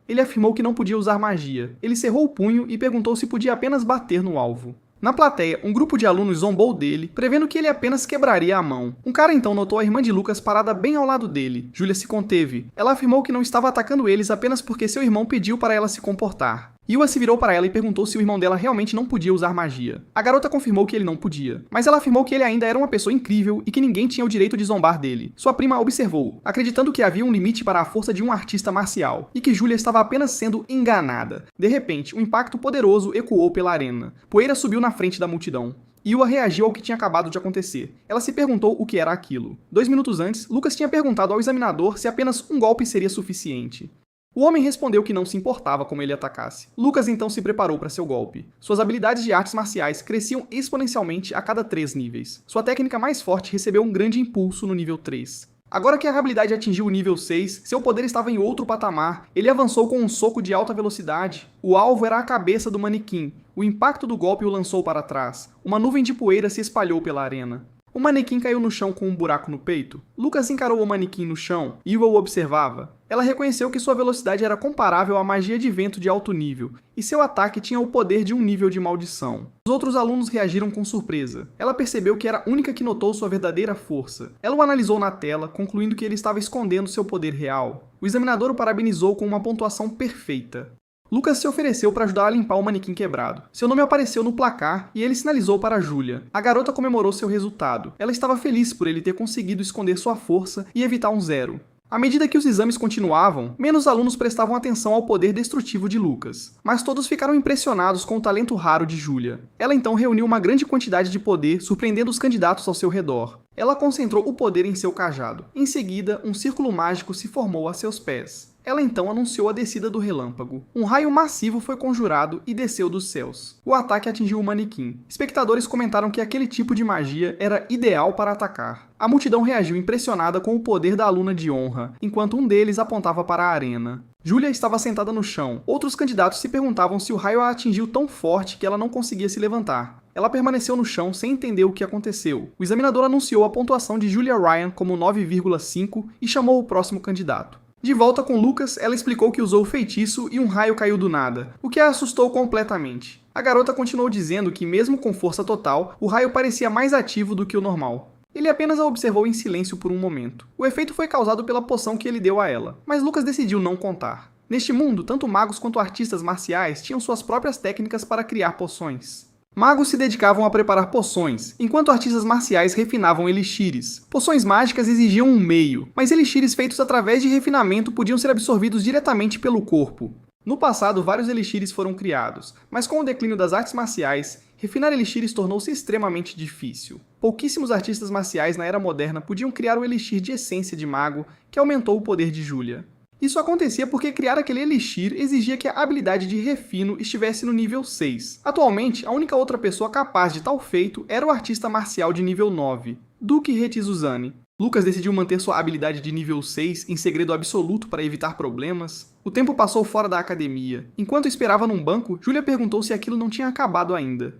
Ele afirmou que não podia usar magia. Ele cerrou o punho e perguntou se podia apenas bater no alvo. Na plateia, um grupo de alunos zombou dele, prevendo que ele apenas quebraria a mão. Um cara então notou a irmã de Lucas parada bem ao lado dele. Julia se conteve. Ela afirmou que não estava atacando eles apenas porque seu irmão pediu para ela se comportar. Iwa se virou para ela e perguntou se o irmão dela realmente não podia usar magia. A garota confirmou que ele não podia, mas ela afirmou que ele ainda era uma pessoa incrível e que ninguém tinha o direito de zombar dele. Sua prima observou, acreditando que havia um limite para a força de um artista marcial, e que Julia estava apenas sendo enganada. De repente, um impacto poderoso ecoou pela arena. Poeira subiu na frente da multidão. Iwa reagiu ao que tinha acabado de acontecer. Ela se perguntou o que era aquilo. 2 minutos antes, Lucas tinha perguntado ao examinador se apenas um golpe seria suficiente. O homem respondeu que não se importava como ele atacasse. Lucas então se preparou para seu golpe. Suas habilidades de artes marciais cresciam exponencialmente a cada 3 níveis. Sua técnica mais forte recebeu um grande impulso no nível 3. Agora que a habilidade atingiu o nível 6, seu poder estava em outro patamar. Ele avançou com um soco de alta velocidade. O alvo era a cabeça do manequim. O impacto do golpe o lançou para trás. Uma nuvem de poeira se espalhou pela arena. O manequim caiu no chão com um buraco no peito. Lucas encarou o manequim no chão e Iwa o observava. Ela reconheceu que sua velocidade era comparável à magia de vento de alto nível, e seu ataque tinha o poder de um nível de maldição. Os outros alunos reagiram com surpresa. Ela percebeu que era a única que notou sua verdadeira força. Ela o analisou na tela, concluindo que ele estava escondendo seu poder real. O examinador o parabenizou com uma pontuação perfeita. Lucas se ofereceu para ajudar a limpar o manequim quebrado. Seu nome apareceu no placar e ele sinalizou para Julia. A garota comemorou seu resultado. Ela estava feliz por ele ter conseguido esconder sua força e evitar um 0. À medida que os exames continuavam, menos alunos prestavam atenção ao poder destrutivo de Lucas. Mas todos ficaram impressionados com o talento raro de Julia. Ela então reuniu uma grande quantidade de poder, surpreendendo os candidatos ao seu redor. Ela concentrou o poder em seu cajado. Em seguida, um círculo mágico se formou a seus pés. Ela então anunciou a descida do relâmpago. Um raio massivo foi conjurado e desceu dos céus. O ataque atingiu o manequim. Espectadores comentaram que aquele tipo de magia era ideal para atacar. A multidão reagiu impressionada com o poder da aluna de honra, enquanto um deles apontava para a arena. Julia estava sentada no chão. Outros candidatos se perguntavam se o raio a atingiu tão forte que ela não conseguia se levantar. Ela permaneceu no chão sem entender o que aconteceu. O examinador anunciou a pontuação de Julia Ryan como 9,5 e chamou o próximo candidato. De volta com Lucas, ela explicou que usou o feitiço e um raio caiu do nada, o que a assustou completamente. A garota continuou dizendo que, mesmo com força total, o raio parecia mais ativo do que o normal. Ele apenas a observou em silêncio por um momento. O efeito foi causado pela poção que ele deu a ela, mas Lucas decidiu não contar. Neste mundo, tanto magos quanto artistas marciais tinham suas próprias técnicas para criar poções. Magos se dedicavam a preparar poções, enquanto artistas marciais refinavam elixires. Poções mágicas exigiam um meio, mas elixires feitos através de refinamento podiam ser absorvidos diretamente pelo corpo. No passado, vários elixires foram criados, mas com o declínio das artes marciais, refinar elixires tornou-se extremamente difícil. Pouquíssimos artistas marciais na Era Moderna podiam criar o elixir de essência de mago, que aumentou o poder de Julia. Isso acontecia porque criar aquele elixir exigia que a habilidade de refino estivesse no nível 6. Atualmente, a única outra pessoa capaz de tal feito era o artista marcial de nível 9, Duke Retizuzani. Lucas decidiu manter sua habilidade de nível 6 em segredo absoluto para evitar problemas. O tempo passou fora da academia. Enquanto esperava num banco, Julia perguntou se aquilo não tinha acabado ainda.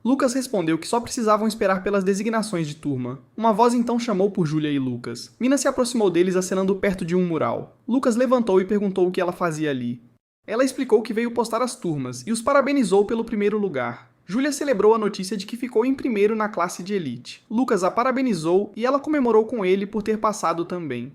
Lucas respondeu que só precisavam esperar pelas designações de turma. Uma voz então chamou por Julia e Lucas. Mina se aproximou deles acenando perto de um mural. Lucas levantou e perguntou o que ela fazia ali. Ela explicou que veio postar as turmas e os parabenizou pelo primeiro lugar. Julia celebrou a notícia de que ficou em primeiro na classe de elite. Lucas a parabenizou e ela comemorou com ele por ter passado também.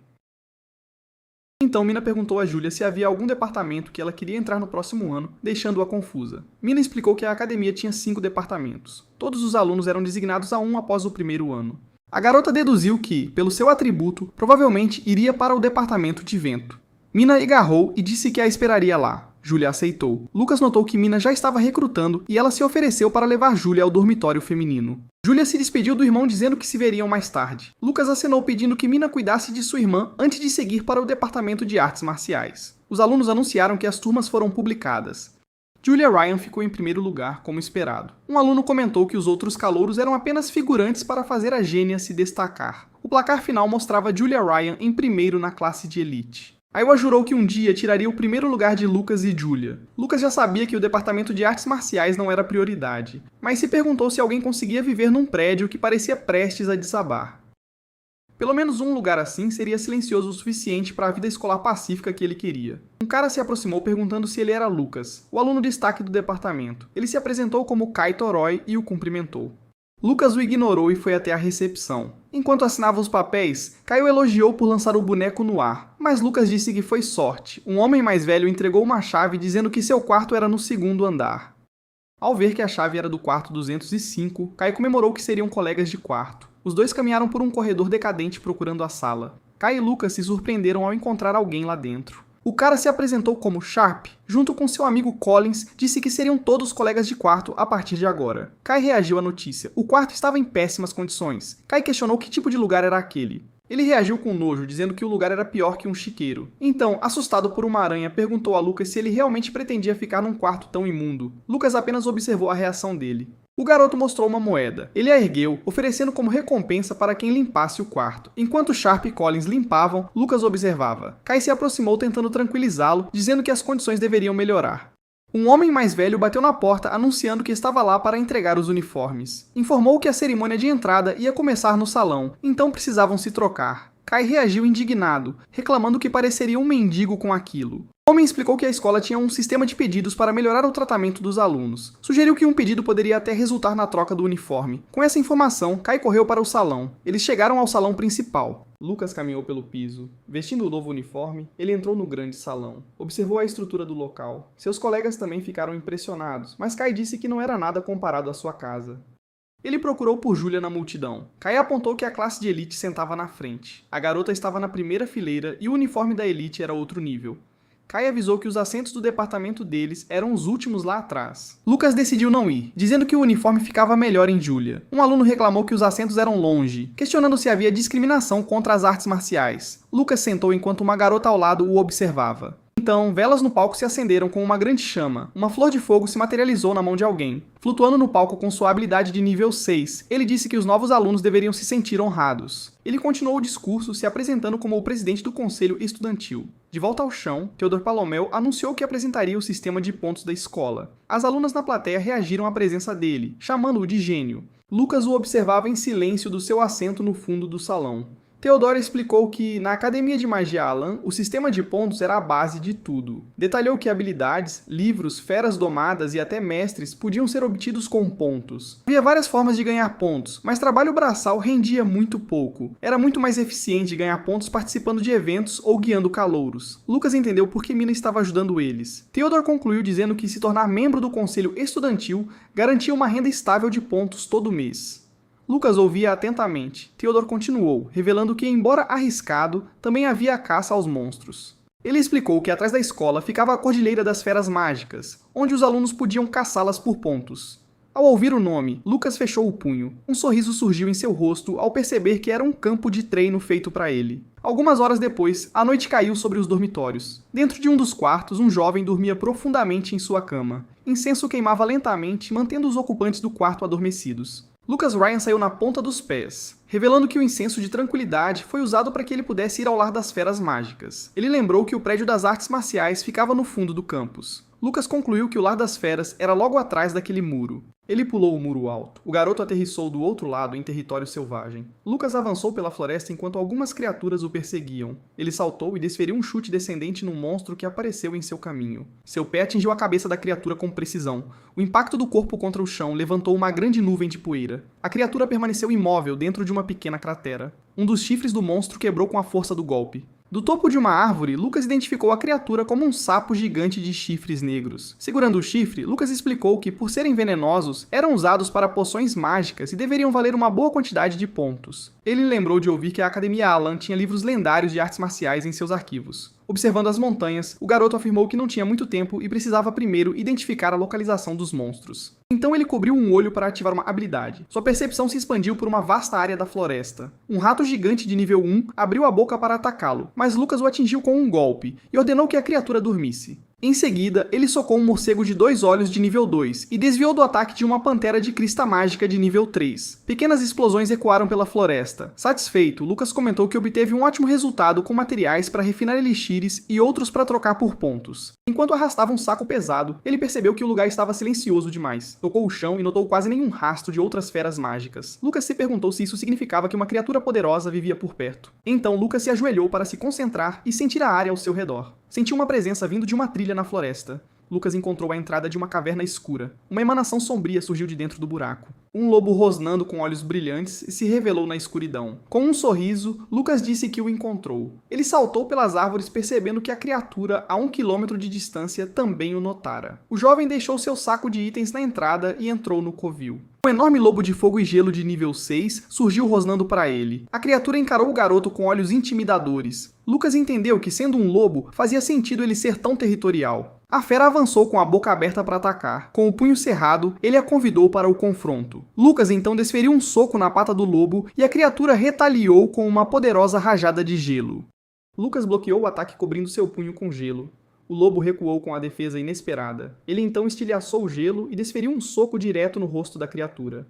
Então Mina perguntou a Julia se havia algum departamento que ela queria entrar no próximo ano, deixando-a confusa. Mina explicou que a academia tinha 5 departamentos. Todos os alunos eram designados a um após o primeiro ano. A garota deduziu que, pelo seu atributo, provavelmente iria para o departamento de vento. Mina agarrou e disse que a esperaria lá. Julia aceitou. Lucas notou que Mina já estava recrutando e ela se ofereceu para levar Julia ao dormitório feminino. Julia se despediu do irmão dizendo que se veriam mais tarde. Lucas acenou pedindo que Mina cuidasse de sua irmã antes de seguir para o departamento de artes marciais. Os alunos anunciaram que as turmas foram publicadas. Julia Ryan ficou em primeiro lugar, como esperado. Um aluno comentou que os outros calouros eram apenas figurantes para fazer a gênia se destacar. O placar final mostrava Julia Ryan em primeiro na classe de elite. Iowa jurou que um dia tiraria o primeiro lugar de Lucas e Julia. Lucas já sabia que o departamento de artes marciais não era prioridade, mas se perguntou se alguém conseguia viver num prédio que parecia prestes a desabar. Pelo menos um lugar assim seria silencioso o suficiente para a vida escolar pacífica que ele queria. Um cara se aproximou perguntando se ele era Lucas, o aluno destaque do departamento. Ele se apresentou como Kai Toroi e o cumprimentou. Lucas o ignorou e foi até a recepção. Enquanto assinava os papéis, Kai o elogiou por lançar o boneco no ar, mas Lucas disse que foi sorte. Um homem mais velho entregou uma chave dizendo que seu quarto era no segundo andar. Ao ver que a chave era do quarto 205, Kai comemorou que seriam colegas de quarto. Os dois caminharam por um corredor decadente procurando a sala. Kai e Lucas se surpreenderam ao encontrar alguém lá dentro. O cara se apresentou como Sharp, junto com seu amigo Collins, disse que seriam todos colegas de quarto a partir de agora. Kai reagiu à notícia. O quarto estava em péssimas condições. Kai questionou que tipo de lugar era aquele. Ele reagiu com nojo, dizendo que o lugar era pior que um chiqueiro. Então, assustado por uma aranha, perguntou a Lucas se ele realmente pretendia ficar num quarto tão imundo. Lucas apenas observou a reação dele. O garoto mostrou uma moeda. Ele a ergueu, oferecendo como recompensa para quem limpasse o quarto. Enquanto Sharp e Collins limpavam, Lucas observava. Kai se aproximou tentando tranquilizá-lo, dizendo que as condições deveriam melhorar. Um homem mais velho bateu na porta anunciando que estava lá para entregar os uniformes. Informou que a cerimônia de entrada ia começar no salão, então precisavam se trocar. Kai reagiu indignado, reclamando que pareceria um mendigo com aquilo. O homem explicou que a escola tinha um sistema de pedidos para melhorar o tratamento dos alunos. Sugeriu que um pedido poderia até resultar na troca do uniforme. Com essa informação, Kai correu para o salão. Eles chegaram ao salão principal. Lucas caminhou pelo piso. Vestindo o novo uniforme, ele entrou no grande salão. Observou a estrutura do local. Seus colegas também ficaram impressionados, mas Kai disse que não era nada comparado à sua casa. Ele procurou por Julia na multidão. Kai apontou que a classe de elite sentava na frente. A garota estava na primeira fileira e o uniforme da elite era outro nível. Kai avisou que os assentos do departamento deles eram os últimos lá atrás. Lucas decidiu não ir, dizendo que o uniforme ficava melhor em Julia. Um aluno reclamou que os assentos eram longe, questionando se havia discriminação contra as artes marciais. Lucas sentou enquanto uma garota ao lado o observava. Então, velas no palco se acenderam com uma grande chama. Uma flor de fogo se materializou na mão de alguém. Flutuando no palco com sua habilidade de nível 6, ele disse que os novos alunos deveriam se sentir honrados. Ele continuou o discurso se apresentando como o presidente do conselho estudantil. De volta ao chão, Theodore Palomel anunciou que apresentaria o sistema de pontos da escola. As alunas na plateia reagiram à presença dele, chamando-o de gênio. Lucas o observava em silêncio do seu assento no fundo do salão. Theodore explicou que, na Academia de Magia Alan, o sistema de pontos era a base de tudo. Detalhou que habilidades, livros, feras domadas e até mestres podiam ser obtidos com pontos. Havia várias formas de ganhar pontos, mas trabalho braçal rendia muito pouco. Era muito mais eficiente ganhar pontos participando de eventos ou guiando calouros. Lucas entendeu por que Mina estava ajudando eles. Theodore concluiu dizendo que se tornar membro do conselho estudantil garantia uma renda estável de pontos todo mês. Lucas ouvia atentamente. Theodore continuou, revelando que, embora arriscado, também havia a caça aos monstros. Ele explicou que atrás da escola ficava a Cordilheira das Feras Mágicas, onde os alunos podiam caçá-las por pontos. Ao ouvir o nome, Lucas fechou o punho. Um sorriso surgiu em seu rosto ao perceber que era um campo de treino feito para ele. Algumas horas depois, a noite caiu sobre os dormitórios. Dentro de um dos quartos, um jovem dormia profundamente em sua cama. Incenso queimava lentamente, mantendo os ocupantes do quarto adormecidos. Lucas Ryan saiu na ponta dos pés, revelando que o incenso de tranquilidade foi usado para que ele pudesse ir ao lar das feras mágicas. Ele lembrou que o prédio das artes marciais ficava no fundo do campus. Lucas concluiu que o lar das feras era logo atrás daquele muro. Ele pulou o muro alto. O garoto aterrissou do outro lado em território selvagem. Lucas avançou pela floresta enquanto algumas criaturas o perseguiam. Ele saltou e desferiu um chute descendente num monstro que apareceu em seu caminho. Seu pé atingiu a cabeça da criatura com precisão. O impacto do corpo contra o chão levantou uma grande nuvem de poeira. A criatura permaneceu imóvel dentro de uma pequena cratera. Um dos chifres do monstro quebrou com a força do golpe. Do topo de uma árvore, Lucas identificou a criatura como um sapo gigante de chifres negros. Segurando o chifre, Lucas explicou que, por serem venenosos, eram usados para poções mágicas e deveriam valer uma boa quantidade de pontos. Ele lembrou de ouvir que a Academia Alan tinha livros lendários de artes marciais em seus arquivos. Observando as montanhas, o garoto afirmou que não tinha muito tempo e precisava primeiro identificar a localização dos monstros. Então ele cobriu um olho para ativar uma habilidade. Sua percepção se expandiu por uma vasta área da floresta. Um rato gigante de nível 1 abriu a boca para atacá-lo, mas Lucas o atingiu com um golpe e ordenou que a criatura dormisse. Em seguida, ele socou um morcego de 2 olhos de nível 2 e desviou do ataque de uma pantera de crista mágica de nível 3. Pequenas explosões ecoaram pela floresta. Satisfeito, Lucas comentou que obteve um ótimo resultado com materiais para refinar elixires e outros para trocar por pontos. Enquanto arrastava um saco pesado, ele percebeu que o lugar estava silencioso demais. Tocou o chão e notou quase nenhum rastro de outras feras mágicas. Lucas se perguntou se isso significava que uma criatura poderosa vivia por perto. Então Lucas se ajoelhou para se concentrar e sentir a área ao seu redor. Sentiu uma presença vindo de uma trilha na floresta. Lucas encontrou a entrada de uma caverna escura. Uma emanação sombria surgiu de dentro do buraco. Um lobo rosnando com olhos brilhantes se revelou na escuridão. Com um sorriso, Lucas disse que o encontrou. Ele saltou pelas árvores percebendo que a criatura, a 1 quilômetro de distância, também o notara. O jovem deixou seu saco de itens na entrada e entrou no covil. Um enorme lobo de fogo e gelo de nível 6 surgiu rosnando para ele. A criatura encarou o garoto com olhos intimidadores. Lucas entendeu que, sendo um lobo, fazia sentido ele ser tão territorial. A fera avançou com a boca aberta para atacar. Com o punho cerrado, ele a convidou para o confronto. Lucas então desferiu um soco na pata do lobo e a criatura retaliou com uma poderosa rajada de gelo. Lucas bloqueou o ataque cobrindo seu punho com gelo. O lobo recuou com a defesa inesperada. Ele então estilhaçou o gelo e desferiu um soco direto no rosto da criatura.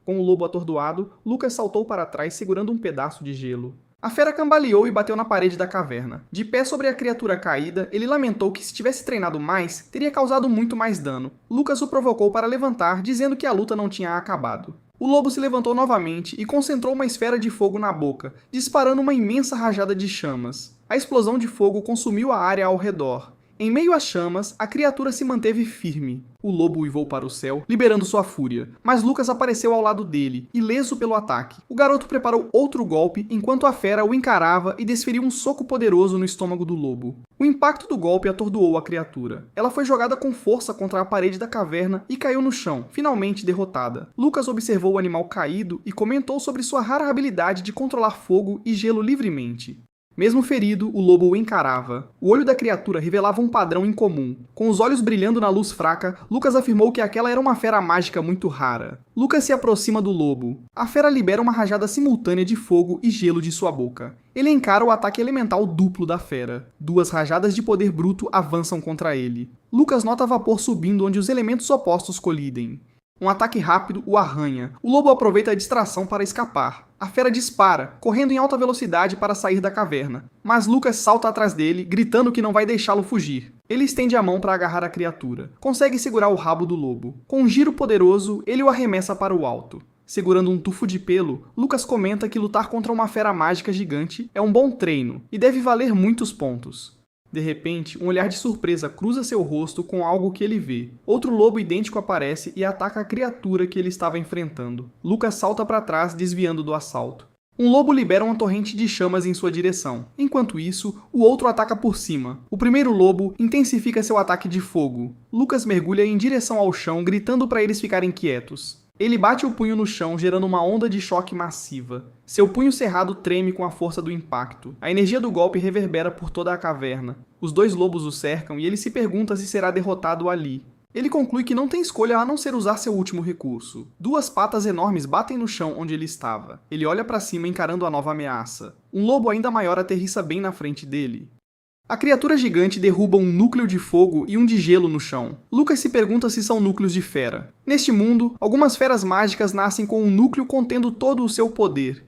Com o lobo atordoado, Lucas saltou para trás segurando um pedaço de gelo. A fera cambaleou e bateu na parede da caverna. De pé sobre a criatura caída, ele lamentou que se tivesse treinado mais, teria causado muito mais dano. Lucas o provocou para levantar, dizendo que a luta não tinha acabado. O lobo se levantou novamente e concentrou uma esfera de fogo na boca, disparando uma imensa rajada de chamas. A explosão de fogo consumiu a área ao redor. Em meio às chamas, a criatura se manteve firme. O lobo uivou para o céu, liberando sua fúria, mas Lucas apareceu ao lado dele, ileso pelo ataque. O garoto preparou outro golpe enquanto a fera o encarava e desferiu um soco poderoso no estômago do lobo. O impacto do golpe atordoou a criatura. Ela foi jogada com força contra a parede da caverna e caiu no chão, finalmente derrotada. Lucas observou o animal caído e comentou sobre sua rara habilidade de controlar fogo e gelo livremente. Mesmo ferido, o lobo o encarava. O olho da criatura revelava um padrão incomum. Com os olhos brilhando na luz fraca, Lucas afirmou que aquela era uma fera mágica muito rara. Lucas se aproxima do lobo. A fera libera uma rajada simultânea de fogo e gelo de sua boca. Ele encara o ataque elemental duplo da fera. 2 rajadas de poder bruto avançam contra ele. Lucas nota vapor subindo onde os elementos opostos colidem. Um ataque rápido o arranha. O lobo aproveita a distração para escapar. A fera dispara, correndo em alta velocidade para sair da caverna. Mas Lucas salta atrás dele, gritando que não vai deixá-lo fugir. Ele estende a mão para agarrar a criatura. Consegue segurar o rabo do lobo. Com um giro poderoso, ele o arremessa para o alto. Segurando um tufo de pelo, Lucas comenta que lutar contra uma fera mágica gigante é um bom treino e deve valer muitos pontos. De repente, um olhar de surpresa cruza seu rosto com algo que ele vê. Outro lobo idêntico aparece e ataca a criatura que ele estava enfrentando. Lucas salta para trás, desviando do assalto. Um lobo libera uma torrente de chamas em sua direção. Enquanto isso, o outro ataca por cima. O primeiro lobo intensifica seu ataque de fogo. Lucas mergulha em direção ao chão, gritando para eles ficarem quietos. Ele bate o punho no chão, gerando uma onda de choque massiva. Seu punho cerrado treme com a força do impacto. A energia do golpe reverbera por toda a caverna. Os 2 lobos o cercam e ele se pergunta se será derrotado ali. Ele conclui que não tem escolha a não ser usar seu último recurso. 2 patas enormes batem no chão onde ele estava. Ele olha para cima encarando a nova ameaça. Um lobo ainda maior aterrissa bem na frente dele. A criatura gigante derruba um núcleo de fogo e um de gelo no chão. Lucas se pergunta se são núcleos de fera. Neste mundo, algumas feras mágicas nascem com um núcleo contendo todo o seu poder.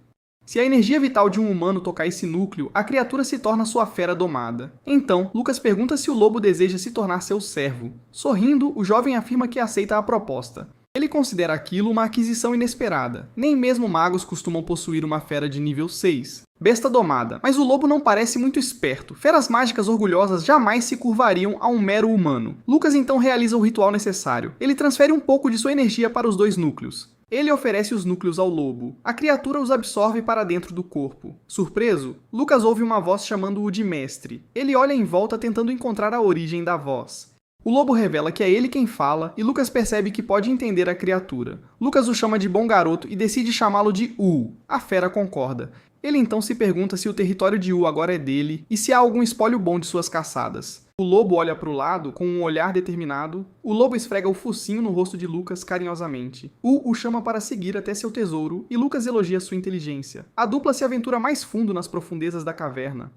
Se a energia vital de um humano tocar esse núcleo, a criatura se torna sua fera domada. Então, Lucas pergunta se o lobo deseja se tornar seu servo. Sorrindo, o jovem afirma que aceita a proposta. Ele considera aquilo uma aquisição inesperada. Nem mesmo magos costumam possuir uma fera de nível 6. Besta domada, mas o lobo não parece muito esperto. Feras mágicas orgulhosas jamais se curvariam a um mero humano. Lucas então realiza o ritual necessário. Ele transfere um pouco de sua energia para os dois núcleos. Ele oferece os núcleos ao lobo. A criatura os absorve para dentro do corpo. Surpreso, Lucas ouve uma voz chamando-o de mestre. Ele olha em volta tentando encontrar a origem da voz. O lobo revela que é ele quem fala e Lucas percebe que pode entender a criatura. Lucas o chama de bom garoto e decide chamá-lo de U. A fera concorda. Ele então se pergunta se o território de U agora é dele e se há algum espólio bom de suas caçadas. O lobo olha para o lado com um olhar determinado. O lobo esfrega o focinho no rosto de Lucas carinhosamente. U o chama para seguir até seu tesouro e Lucas elogia sua inteligência. A dupla se aventura mais fundo nas profundezas da caverna.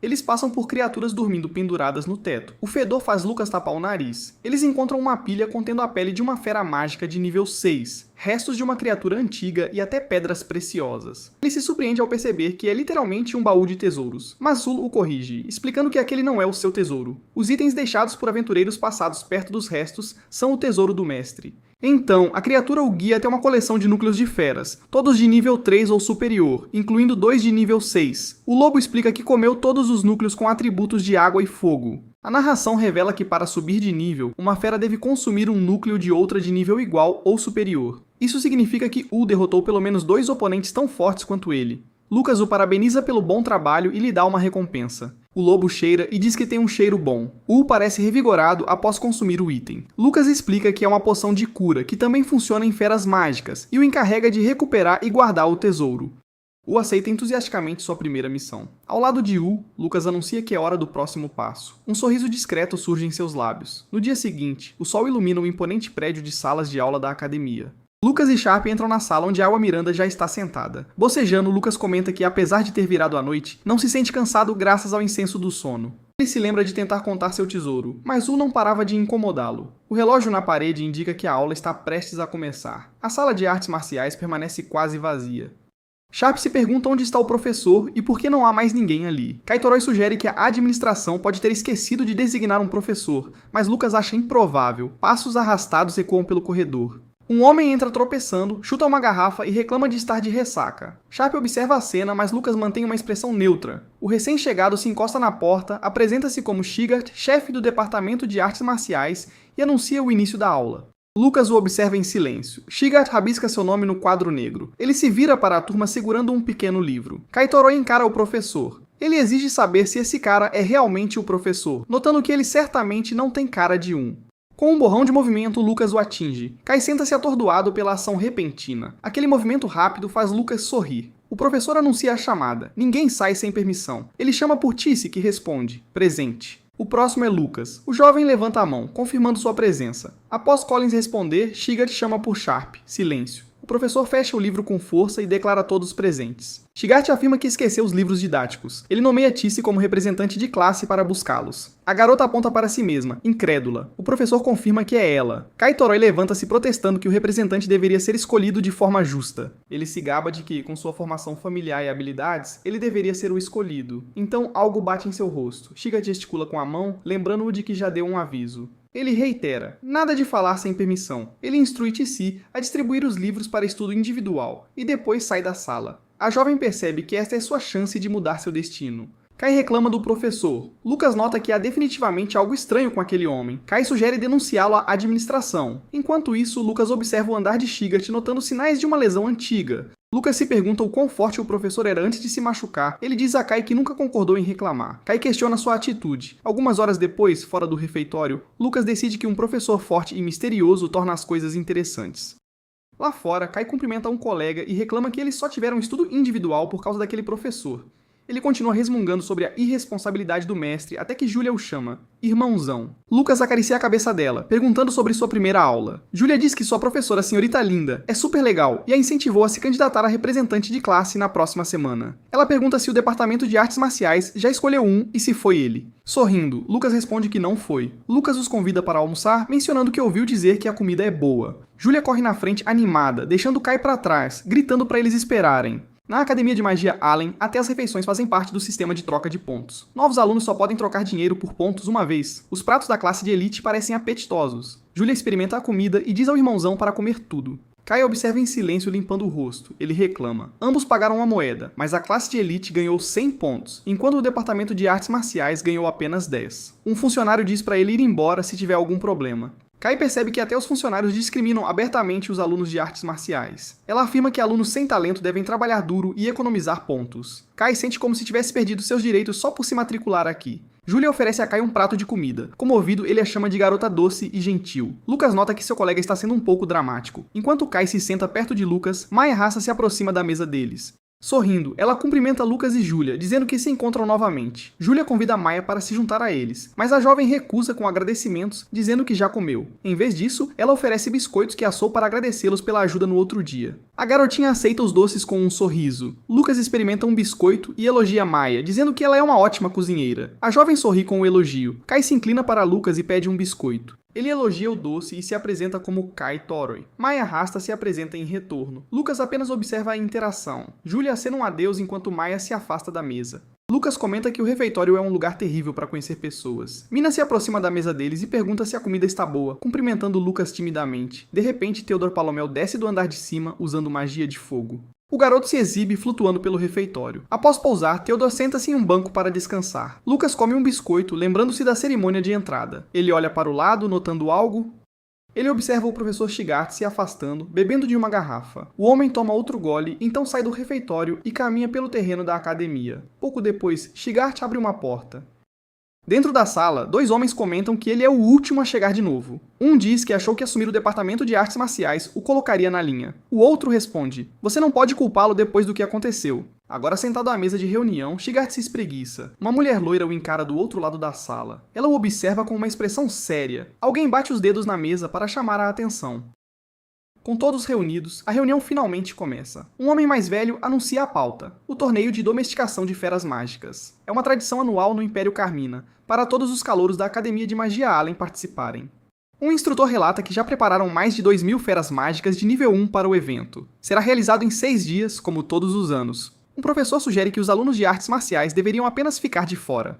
Eles passam por criaturas dormindo penduradas no teto. O fedor faz Lucas tapar o nariz. Eles encontram uma pilha contendo a pele de uma fera mágica de nível 6, restos de uma criatura antiga e até pedras preciosas. Ele se surpreende ao perceber que é literalmente um baú de tesouros, mas Zul o corrige, explicando que aquele não é o seu tesouro. Os itens deixados por aventureiros passados perto dos restos são o tesouro do mestre. Então, a criatura o guia até uma coleção de núcleos de feras, todos de nível 3 ou superior, incluindo 2 de nível 6. O lobo explica que comeu todos os núcleos com atributos de água e fogo. A narração revela que para subir de nível, uma fera deve consumir um núcleo de outra de nível igual ou superior. Isso significa que U derrotou pelo menos 2 oponentes tão fortes quanto ele. Lucas o parabeniza pelo bom trabalho e lhe dá uma recompensa. O lobo cheira e diz que tem um cheiro bom. U parece revigorado após consumir o item. Lucas explica que é uma poção de cura, que também funciona em feras mágicas, e o encarrega de recuperar e guardar o tesouro. U aceita entusiasticamente sua primeira missão. Ao lado de U, Lucas anuncia que é hora do próximo passo. Um sorriso discreto surge em seus lábios. No dia seguinte, o sol ilumina o imponente prédio de salas de aula da academia. Lucas e Sharp entram na sala onde Awa Miranda já está sentada. Bocejando, Lucas comenta que, apesar de ter virado a noite, não se sente cansado graças ao incenso do sono. Ele se lembra de tentar contar seu tesouro, mas U não parava de incomodá-lo. O relógio na parede indica que a aula está prestes a começar. A sala de artes marciais permanece quase vazia. Sharp se pergunta onde está o professor e por que não há mais ninguém ali. Kaitorói sugere que a administração pode ter esquecido de designar um professor, mas Lucas acha improvável. Passos arrastados ecoam pelo corredor. Um homem entra tropeçando, chuta uma garrafa e reclama de estar de ressaca. Sharp observa a cena, mas Lucas mantém uma expressão neutra. O recém-chegado se encosta na porta, apresenta-se como Shigart, chefe do departamento de artes marciais, e anuncia o início da aula. Lucas o observa em silêncio. Shigart rabisca seu nome no quadro negro. Ele se vira para a turma segurando um pequeno livro. Kaitorói encara o professor. Ele exige saber se esse cara é realmente o professor, notando que ele certamente não tem cara de um. Com um borrão de movimento, Lucas o atinge. Kai senta-se atordoado pela ação repentina. Aquele movimento rápido faz Lucas sorrir. O professor anuncia a chamada. Ninguém sai sem permissão. Ele chama por Tice, que responde. Presente. O próximo é Lucas. O jovem levanta a mão, confirmando sua presença. Após Collins responder, Shigart chama por Sharp. Silêncio. O professor fecha o livro com força e declara todos presentes. Shigart afirma que esqueceu os livros didáticos. Ele nomeia Tice como representante de classe para buscá-los. A garota aponta para si mesma, incrédula. O professor confirma que é ela. Kaitorói levanta-se protestando que o representante deveria ser escolhido de forma justa. Ele se gaba de que, com sua formação familiar e habilidades, ele deveria ser o escolhido. Então algo bate em seu rosto. Shigart gesticula com a mão, lembrando-o de que já deu um aviso. Ele reitera, nada de falar sem permissão. Ele instrui Tice a distribuir os livros para estudo individual, e depois sai da sala. A jovem percebe que esta é sua chance de mudar seu destino. Kai reclama do professor. Lucas nota que há definitivamente algo estranho com aquele homem. Kai sugere denunciá-lo à administração. Enquanto isso, Lucas observa o andar de Shigart notando sinais de uma lesão antiga. Lucas se pergunta o quão forte o professor era antes de se machucar. Ele diz a Kai que nunca concordou em reclamar. Kai questiona sua atitude. Algumas horas depois, fora do refeitório, Lucas decide que um professor forte e misterioso torna as coisas interessantes. Lá fora, Kai cumprimenta um colega e reclama que eles só tiveram estudo individual por causa daquele professor. Ele continua resmungando sobre a irresponsabilidade do mestre até que Julia o chama. Irmãozão. Lucas acaricia a cabeça dela, perguntando sobre sua primeira aula. Julia diz que sua professora, senhorita Linda, é super legal e a incentivou a se candidatar a representante de classe na próxima semana. Ela pergunta se o departamento de artes marciais já escolheu um e se foi ele. Sorrindo, Lucas responde que não foi. Lucas os convida para almoçar, mencionando que ouviu dizer que a comida é boa. Julia corre na frente animada, deixando Kai para trás, gritando para eles esperarem. Na Academia de Magia Allen, até as refeições fazem parte do sistema de troca de pontos. Novos alunos só podem trocar dinheiro por pontos uma vez. Os pratos da classe de elite parecem apetitosos. Julia experimenta a comida e diz ao irmãozão para comer tudo. Kai observa em silêncio limpando o rosto. Ele reclama. Ambos pagaram uma moeda, mas a classe de elite ganhou 100 pontos, enquanto o departamento de artes marciais ganhou apenas 10. Um funcionário diz para ele ir embora se tiver algum problema. Kai percebe que até os funcionários discriminam abertamente os alunos de artes marciais. Ela afirma que alunos sem talento devem trabalhar duro e economizar pontos. Kai sente como se tivesse perdido seus direitos só por se matricular aqui. Julia oferece a Kai um prato de comida. Comovido, ele a chama de garota doce e gentil. Lucas nota que seu colega está sendo um pouco dramático. Enquanto Kai se senta perto de Lucas, Maya Rassa se aproxima da mesa deles. Sorrindo, ela cumprimenta Lucas e Julia, dizendo que se encontram novamente. Julia convida Maya para se juntar a eles, mas a jovem recusa com agradecimentos, dizendo que já comeu. Em vez disso, ela oferece biscoitos que assou para agradecê-los pela ajuda no outro dia. A garotinha aceita os doces com um sorriso. Lucas experimenta um biscoito e elogia Maya, dizendo que ela é uma ótima cozinheira. A jovem sorri com o elogio. Kai se inclina para Lucas e pede um biscoito. Ele elogia o doce e se apresenta como Kai Toroi. Maya Rasta se apresenta em retorno. Lucas apenas observa a interação. Julia acena um adeus enquanto Maya se afasta da mesa. Lucas comenta que o refeitório é um lugar terrível para conhecer pessoas. Mina se aproxima da mesa deles e pergunta se a comida está boa, cumprimentando Lucas timidamente. De repente, Theodore Palomel desce do andar de cima usando magia de fogo. O garoto se exibe flutuando pelo refeitório. Após pousar, Theodore senta-se em um banco para descansar. Lucas come um biscoito, lembrando-se da cerimônia de entrada. Ele olha para o lado, notando algo. Ele observa o professor Shigart se afastando, bebendo de uma garrafa. O homem toma outro gole, então sai do refeitório e caminha pelo terreno da academia. Pouco depois, Shigart abre uma porta. Dentro da sala, dois homens comentam que ele é o último a chegar de novo. Um diz que achou que assumir o departamento de artes marciais o colocaria na linha. O outro responde: "Você não pode culpá-lo depois do que aconteceu." Agora sentado à mesa de reunião, Shigart se espreguiça. Uma mulher loira o encara do outro lado da sala. Ela o observa com uma expressão séria. Alguém bate os dedos na mesa para chamar a atenção. Com todos reunidos, a reunião finalmente começa. Um homem mais velho anuncia a pauta: o torneio de domesticação de feras mágicas. É uma tradição anual no Império Carmina, para todos os calouros da Academia de Magia Allen participarem. Um instrutor relata que já prepararam mais de 2.000 feras mágicas de nível 1 para o evento. Será realizado em 6 dias, como todos os anos. Um professor sugere que os alunos de artes marciais deveriam apenas ficar de fora.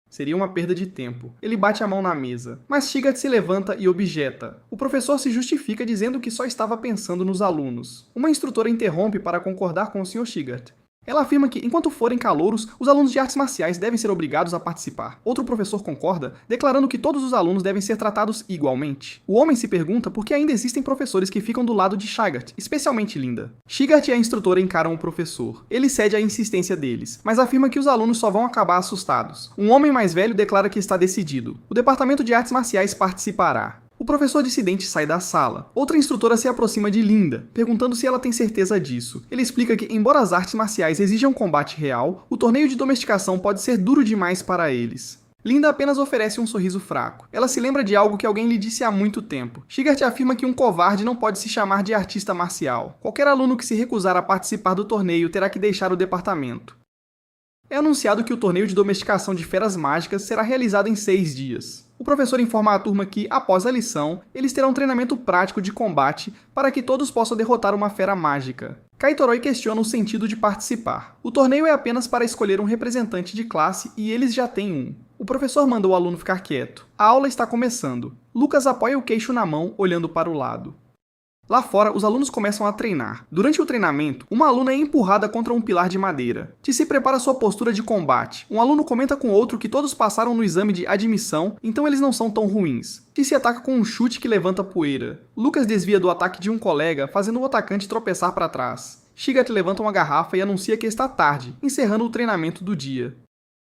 Seria uma perda de tempo. Ele bate a mão na mesa. Mas Shigart se levanta e objeta. O professor se justifica dizendo que só estava pensando nos alunos. Uma instrutora interrompe para concordar com o Sr. Shigart. Ela afirma que, enquanto forem calouros, os alunos de artes marciais devem ser obrigados a participar. Outro professor concorda, declarando que todos os alunos devem ser tratados igualmente. O homem se pergunta por que ainda existem professores que ficam do lado de Shigart, especialmente Linda. Shigart e a instrutora encaram o professor. Ele cede à insistência deles, mas afirma que os alunos só vão acabar assustados. Um homem mais velho declara que está decidido. O departamento de artes marciais participará. O professor dissidente sai da sala. Outra instrutora se aproxima de Linda, perguntando se ela tem certeza disso. Ele explica que, embora as artes marciais exijam um combate real, o torneio de domesticação pode ser duro demais para eles. Linda apenas oferece um sorriso fraco. Ela se lembra de algo que alguém lhe disse há muito tempo. Shigart afirma que um covarde não pode se chamar de artista marcial. Qualquer aluno que se recusar a participar do torneio terá que deixar o departamento. É anunciado que o torneio de domesticação de feras mágicas será realizado em 6 dias. O professor informa a turma que, após a lição, eles terão um treinamento prático de combate para que todos possam derrotar uma fera mágica. Kai Toroi questiona o sentido de participar. O torneio é apenas para escolher um representante de classe e eles já têm um. O professor manda o aluno ficar quieto. A aula está começando. Lucas apoia o queixo na mão, olhando para o lado. Lá fora, os alunos começam a treinar. Durante o treinamento, uma aluna é empurrada contra um pilar de madeira. Ti prepara sua postura de combate. Um aluno comenta com outro que todos passaram no exame de admissão, então eles não são tão ruins. Ti ataca com um chute que levanta poeira. Lucas desvia do ataque de um colega, fazendo o atacante tropeçar para trás. Shigart levanta uma garrafa e anuncia que está tarde, encerrando o treinamento do dia.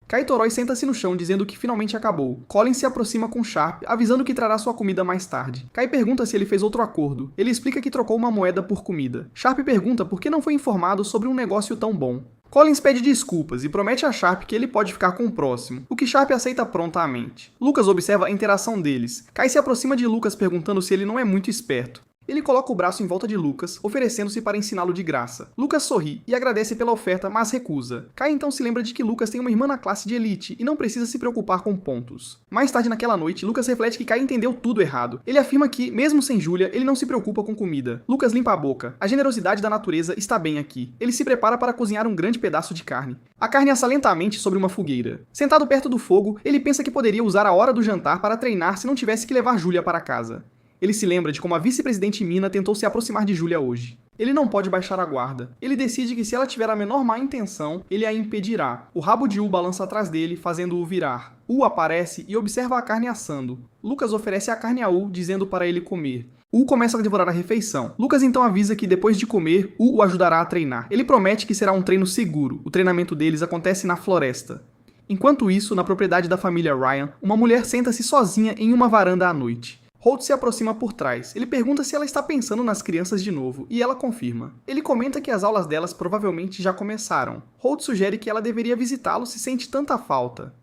Kai Toroi senta-se no chão dizendo que finalmente acabou. Colin se aproxima com Sharp, avisando que trará sua comida mais tarde. Kai pergunta se ele fez outro acordo. Ele explica que trocou uma moeda por comida. Sharp pergunta por que não foi informado sobre um negócio tão bom. Collins pede desculpas e promete a Sharp que ele pode ficar com o próximo, o que Sharp aceita prontamente. Lucas observa a interação deles. Kai se aproxima de Lucas perguntando se ele não é muito esperto. Ele coloca o braço em volta de Lucas, oferecendo-se para ensiná-lo de graça. Lucas sorri e agradece pela oferta, mas recusa. Kai então se lembra de que Lucas tem uma irmã na classe de elite e não precisa se preocupar com pontos. Mais tarde naquela noite, Lucas reflete que Kai entendeu tudo errado. Ele afirma que, mesmo sem Julia, ele não se preocupa com comida. Lucas limpa a boca. A generosidade da natureza está bem aqui. Ele se prepara para cozinhar um grande pedaço de carne. A carne assa lentamente sobre uma fogueira. Sentado perto do fogo, ele pensa que poderia usar a hora do jantar para treinar se não tivesse que levar Julia para casa. Ele se lembra de como a vice-presidente Mina tentou se aproximar de Julia hoje. Ele não pode baixar a guarda. Ele decide que se ela tiver a menor má intenção, ele a impedirá. O rabo de U balança atrás dele, fazendo-o virar. U aparece e observa a carne assando. Lucas oferece a carne a U, dizendo para ele comer. U começa a devorar a refeição. Lucas então avisa que depois de comer, U o ajudará a treinar. Ele promete que será um treino seguro. O treinamento deles acontece na floresta. Enquanto isso, na propriedade da família Ryan, uma mulher senta-se sozinha em uma varanda à noite. Holt se aproxima por trás. Ele pergunta se ela está pensando nas crianças de novo, e ela confirma. Ele comenta que as aulas delas provavelmente já começaram. Holt sugere que ela deveria visitá-lo se sente tanta falta.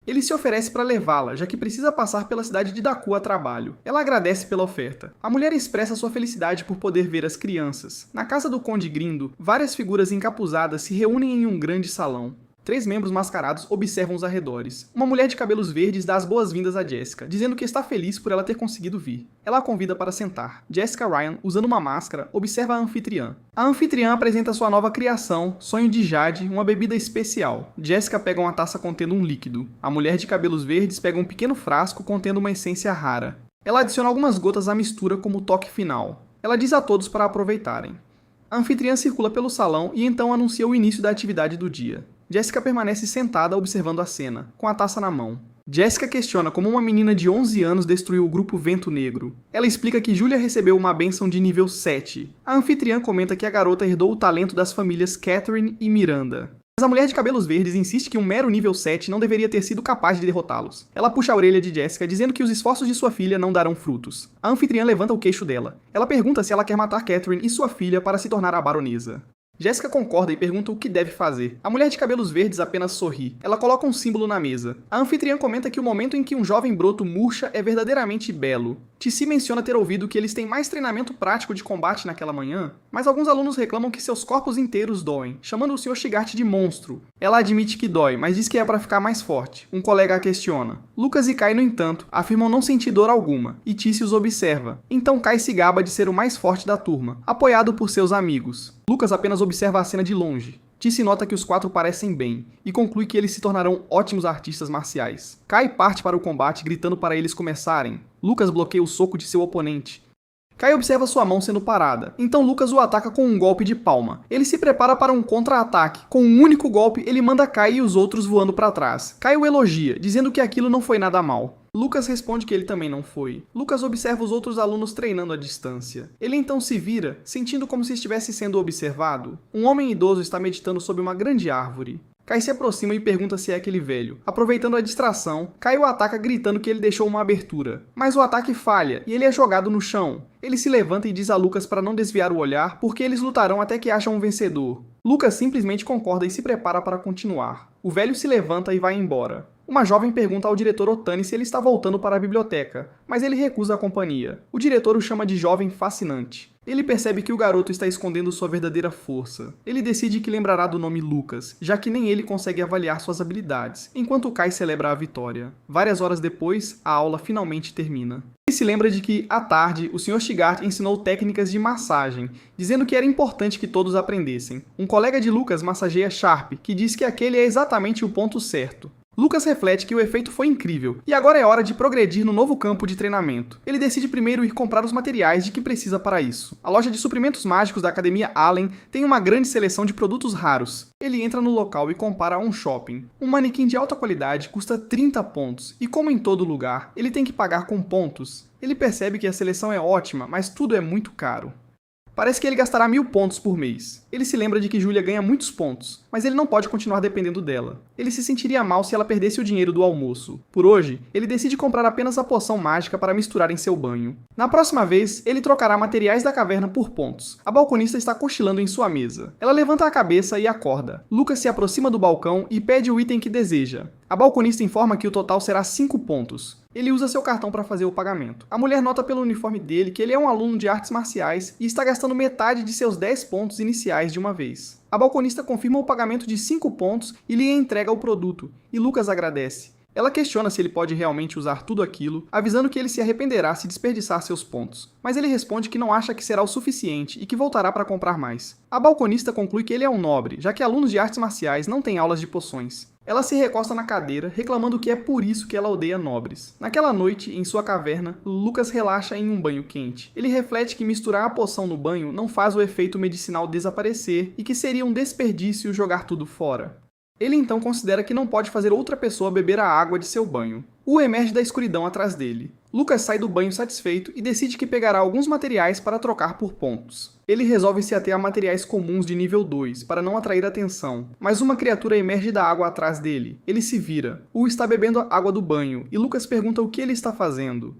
Ele se oferece para levá-la, já que precisa passar pela cidade de Daku a trabalho. Ela agradece pela oferta. A mulher expressa sua felicidade por poder ver as crianças. Na casa do Conde Grindo, várias figuras encapuzadas se reúnem em um grande salão. 3 membros mascarados observam os arredores. Uma mulher de cabelos verdes dá as boas-vindas a Jessica, dizendo que está feliz por ela ter conseguido vir. Ela a convida para sentar. Jessica Ryan, usando uma máscara, observa a anfitriã. A anfitriã apresenta sua nova criação, Sonho de Jade, uma bebida especial. Jessica pega uma taça contendo um líquido. A mulher de cabelos verdes pega um pequeno frasco contendo uma essência rara. Ela adiciona algumas gotas à mistura como toque final. Ela diz a todos para aproveitarem. A anfitriã circula pelo salão e então anuncia o início da atividade do dia. Jessica permanece sentada observando a cena, com a taça na mão. Jessica questiona como uma menina de 11 anos destruiu o grupo Vento Negro. Ela explica que Julia recebeu uma bênção de nível 7. A anfitriã comenta que a garota herdou o talento das famílias Catherine e Miranda. Mas a mulher de cabelos verdes insiste que um mero nível 7 não deveria ter sido capaz de derrotá-los. Ela puxa a orelha de Jessica, dizendo que os esforços de sua filha não darão frutos. A anfitriã levanta o queixo dela. Ela pergunta se ela quer matar Catherine e sua filha para se tornar a baronesa. Jessica concorda e pergunta o que deve fazer. A mulher de cabelos verdes apenas sorri. Ela coloca um símbolo na mesa. A anfitriã comenta que o momento em que um jovem broto murcha é verdadeiramente belo. Tissi menciona ter ouvido que eles têm mais treinamento prático de combate naquela manhã, mas alguns alunos reclamam que seus corpos inteiros doem, chamando o Sr. Shigart de monstro. Ela admite que dói, mas diz que é para ficar mais forte. Um colega a questiona. Lucas e Kai, no entanto, afirmam não sentir dor alguma, e Tissi os observa. Então Kai se gaba de ser o mais forte da turma, apoiado por seus amigos. Lucas apenas observa a cena de longe. Tissi nota que os 4 parecem bem, e conclui que eles se tornarão ótimos artistas marciais. Kai parte para o combate gritando para eles começarem. Lucas bloqueia o soco de seu oponente. Kai observa sua mão sendo parada, então Lucas o ataca com um golpe de palma. Ele se prepara para um contra-ataque. Com um único golpe, ele manda Kai e os outros voando para trás. Kai o elogia, dizendo que aquilo não foi nada mal. Lucas responde que ele também não foi. Lucas observa os outros alunos treinando à distância. Ele então se vira, sentindo como se estivesse sendo observado. Um homem idoso está meditando sob uma grande árvore. Kai se aproxima e pergunta se é aquele velho. Aproveitando a distração, Kai o ataca gritando que ele deixou uma abertura. Mas o ataque falha e ele é jogado no chão. Ele se levanta e diz a Lucas para não desviar o olhar, porque eles lutarão até que acham um vencedor. Lucas simplesmente concorda e se prepara para continuar. O velho se levanta e vai embora. Uma jovem pergunta ao diretor Otani se ele está voltando para a biblioteca, mas ele recusa a companhia. O diretor o chama de jovem fascinante. Ele percebe que o garoto está escondendo sua verdadeira força. Ele decide que lembrará do nome Lucas, já que nem ele consegue avaliar suas habilidades, enquanto Kai celebra a vitória. Várias horas depois, a aula finalmente termina. Ele se lembra de que, à tarde, o Sr. Shigart ensinou técnicas de massagem, dizendo que era importante que todos aprendessem. Um colega de Lucas massageia Sharp, que diz que aquele é exatamente o ponto certo. Lucas reflete que o efeito foi incrível, e agora é hora de progredir no novo campo de treinamento. Ele decide primeiro ir comprar os materiais de que precisa para isso. A loja de suprimentos mágicos da Academia Allen tem uma grande seleção de produtos raros. Ele entra no local e compara a um shopping. Um manequim de alta qualidade custa 30 pontos, e como em todo lugar, ele tem que pagar com pontos. Ele percebe que a seleção é ótima, mas tudo é muito caro. Parece que ele gastará 1000 pontos por mês. Ele se lembra de que Julia ganha muitos pontos, mas ele não pode continuar dependendo dela. Ele se sentiria mal se ela perdesse o dinheiro do almoço. Por hoje, ele decide comprar apenas a poção mágica para misturar em seu banho. Na próxima vez, ele trocará materiais da caverna por pontos. A balconista está cochilando em sua mesa. Ela levanta a cabeça e acorda. Lucas se aproxima do balcão e pede o item que deseja. A balconista informa que o total será 5 pontos. Ele usa seu cartão para fazer o pagamento. A mulher nota pelo uniforme dele que ele é um aluno de artes marciais e está gastando metade de seus 10 pontos iniciais de uma vez. A balconista confirma o pagamento de 5 pontos e lhe entrega o produto, e Lucas agradece. Ela questiona se ele pode realmente usar tudo aquilo, avisando que ele se arrependerá se desperdiçar seus pontos. Mas ele responde que não acha que será o suficiente e que voltará para comprar mais. A balconista conclui que ele é um nobre, já que alunos de artes marciais não têm aulas de poções. Ela se recosta na cadeira, reclamando que é por isso que ela odeia nobres. Naquela noite, em sua caverna, Lucas relaxa em um banho quente. Ele reflete que misturar a poção no banho não faz o efeito medicinal desaparecer e que seria um desperdício jogar tudo fora. Ele então considera que não pode fazer outra pessoa beber a água de seu banho. Wu emerge da escuridão atrás dele. Lucas sai do banho satisfeito e decide que pegará alguns materiais para trocar por pontos. Ele resolve se ater a materiais comuns de nível 2, para não atrair atenção, mas uma criatura emerge da água atrás dele. Ele se vira. Wu está bebendo a água do banho, e Lucas pergunta o que ele está fazendo.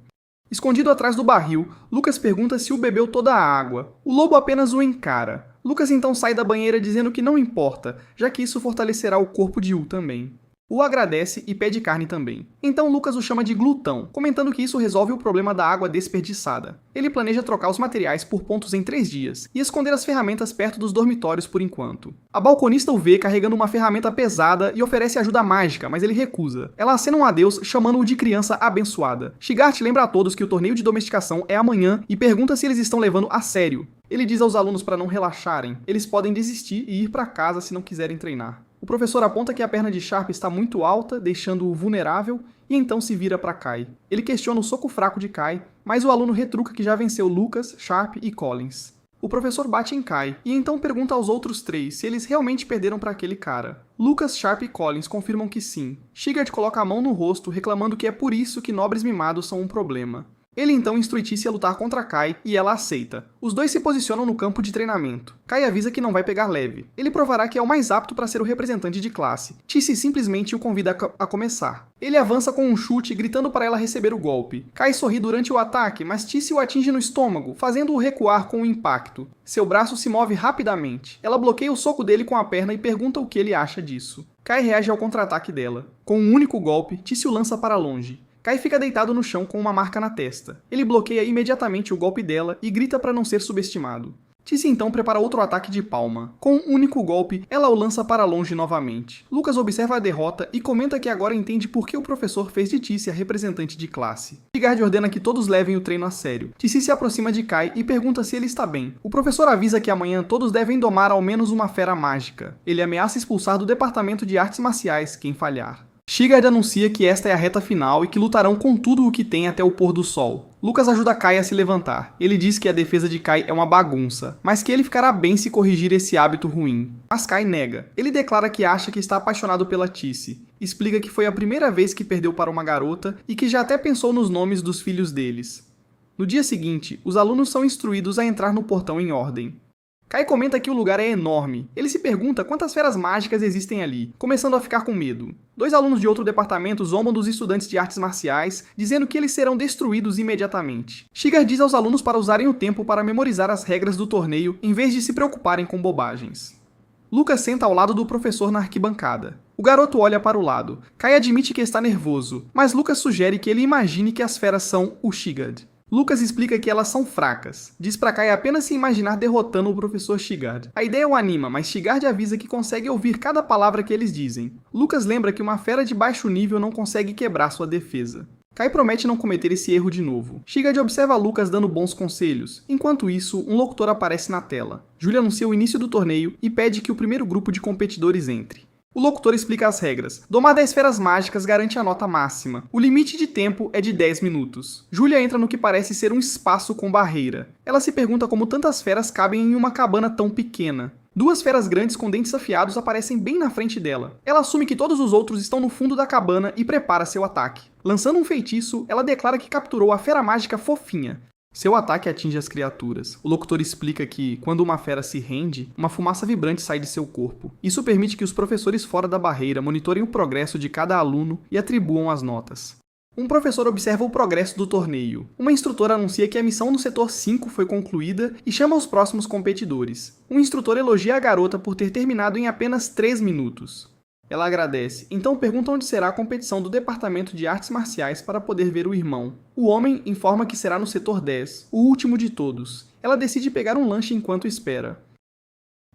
Escondido atrás do barril, Lucas pergunta se Wu bebeu toda a água. O lobo apenas o encara. Lucas então sai da banheira dizendo que não importa, já que isso fortalecerá o corpo de Wu também. Wu agradece e pede carne também. Então Lucas o chama de glutão, comentando que isso resolve o problema da água desperdiçada. Ele planeja trocar os materiais por pontos em 3 dias, e esconder as ferramentas perto dos dormitórios por enquanto. A balconista o vê carregando uma ferramenta pesada e oferece ajuda mágica, mas ele recusa. Ela acena um adeus chamando-o de criança abençoada. Shigart lembra a todos que o torneio de domesticação é amanhã e pergunta se eles estão levando a sério. Ele diz aos alunos para não relaxarem. Eles podem desistir e ir para casa se não quiserem treinar. O professor aponta que a perna de Sharp está muito alta, deixando-o vulnerável, e então se vira para Kai. Ele questiona o soco fraco de Kai, mas o aluno retruca que já venceu Lucas, Sharp e Collins. O professor bate em Kai, e então pergunta aos outros 3 se eles realmente perderam para aquele cara. Lucas, Sharp e Collins confirmam que sim. Shigart coloca a mão no rosto, reclamando que é por isso que nobres mimados são um problema. Ele então instrui Tissi a lutar contra Kai e ela aceita. Os dois se posicionam no campo de treinamento. Kai avisa que não vai pegar leve. Ele provará que é o mais apto para ser o representante de classe. Tissi simplesmente o convida a começar. Ele avança com um chute, gritando para ela receber o golpe. Kai sorri durante o ataque, mas Tissi o atinge no estômago, fazendo-o recuar com o impacto. Seu braço se move rapidamente. Ela bloqueia o soco dele com a perna e pergunta o que ele acha disso. Kai reage ao contra-ataque dela. Com um único golpe, Tissi o lança para longe. Kai fica deitado no chão com uma marca na testa. Ele bloqueia imediatamente o golpe dela e grita para não ser subestimado. Tissi então prepara outro ataque de palma. Com um único golpe, ela o lança para longe novamente. Lucas observa a derrota e comenta que agora entende por que o professor fez de Tissi a representante de classe. Shigart ordena que todos levem o treino a sério. Tissi se aproxima de Kai e pergunta se ele está bem. O professor avisa que amanhã todos devem domar ao menos uma fera mágica. Ele ameaça expulsar do departamento de artes marciais quem falhar. Shigart anuncia que esta é a reta final e que lutarão com tudo o que tem até o pôr do sol. Lucas ajuda Kai a se levantar. Ele diz que a defesa de Kai é uma bagunça, mas que ele ficará bem se corrigir esse hábito ruim. Mas Kai nega. Ele declara que acha que está apaixonado pela Tissi. Explica que foi a primeira vez que perdeu para uma garota e que já até pensou nos nomes dos filhos deles. No dia seguinte, os alunos são instruídos a entrar no portão em ordem. Kai comenta que o lugar é enorme. Ele se pergunta quantas feras mágicas existem ali, começando a ficar com medo. 2 alunos de outro departamento zombam dos estudantes de artes marciais, dizendo que eles serão destruídos imediatamente. Shigart diz aos alunos para usarem o tempo para memorizar as regras do torneio, em vez de se preocuparem com bobagens. Lucas senta ao lado do professor na arquibancada. O garoto olha para o lado. Kai admite que está nervoso, mas Lucas sugere que ele imagine que as feras são o Shigart. Lucas explica que elas são fracas. Diz pra Kai apenas se imaginar derrotando o professor Shigart. A ideia o anima, mas Shigart avisa que consegue ouvir cada palavra que eles dizem. Lucas lembra que uma fera de baixo nível não consegue quebrar sua defesa. Kai promete não cometer esse erro de novo. Shigart observa Lucas dando bons conselhos. Enquanto isso, um locutor aparece na tela. Julia anuncia o início do torneio e pede que o primeiro grupo de competidores entre. O locutor explica as regras. Domar 10 feras mágicas garante a nota máxima. O limite de tempo é de 10 minutos. Julia entra no que parece ser um espaço com barreira. Ela se pergunta como tantas feras cabem em uma cabana tão pequena. 2 feras grandes com dentes afiados aparecem bem na frente dela. Ela assume que todos os outros estão no fundo da cabana e prepara seu ataque. Lançando um feitiço, ela declara que capturou a fera mágica Fofinha. Seu ataque atinge as criaturas. O locutor explica que, quando uma fera se rende, uma fumaça vibrante sai de seu corpo. Isso permite que os professores fora da barreira monitorem o progresso de cada aluno e atribuam as notas. Um professor observa o progresso do torneio. Uma instrutora anuncia que a missão no setor 5 foi concluída e chama os próximos competidores. Um instrutor elogia a garota por ter terminado em apenas 3 minutos. Ela agradece, então pergunta onde será a competição do Departamento de Artes Marciais para poder ver o irmão. O homem informa que será no setor 10, o último de todos. Ela decide pegar um lanche enquanto espera.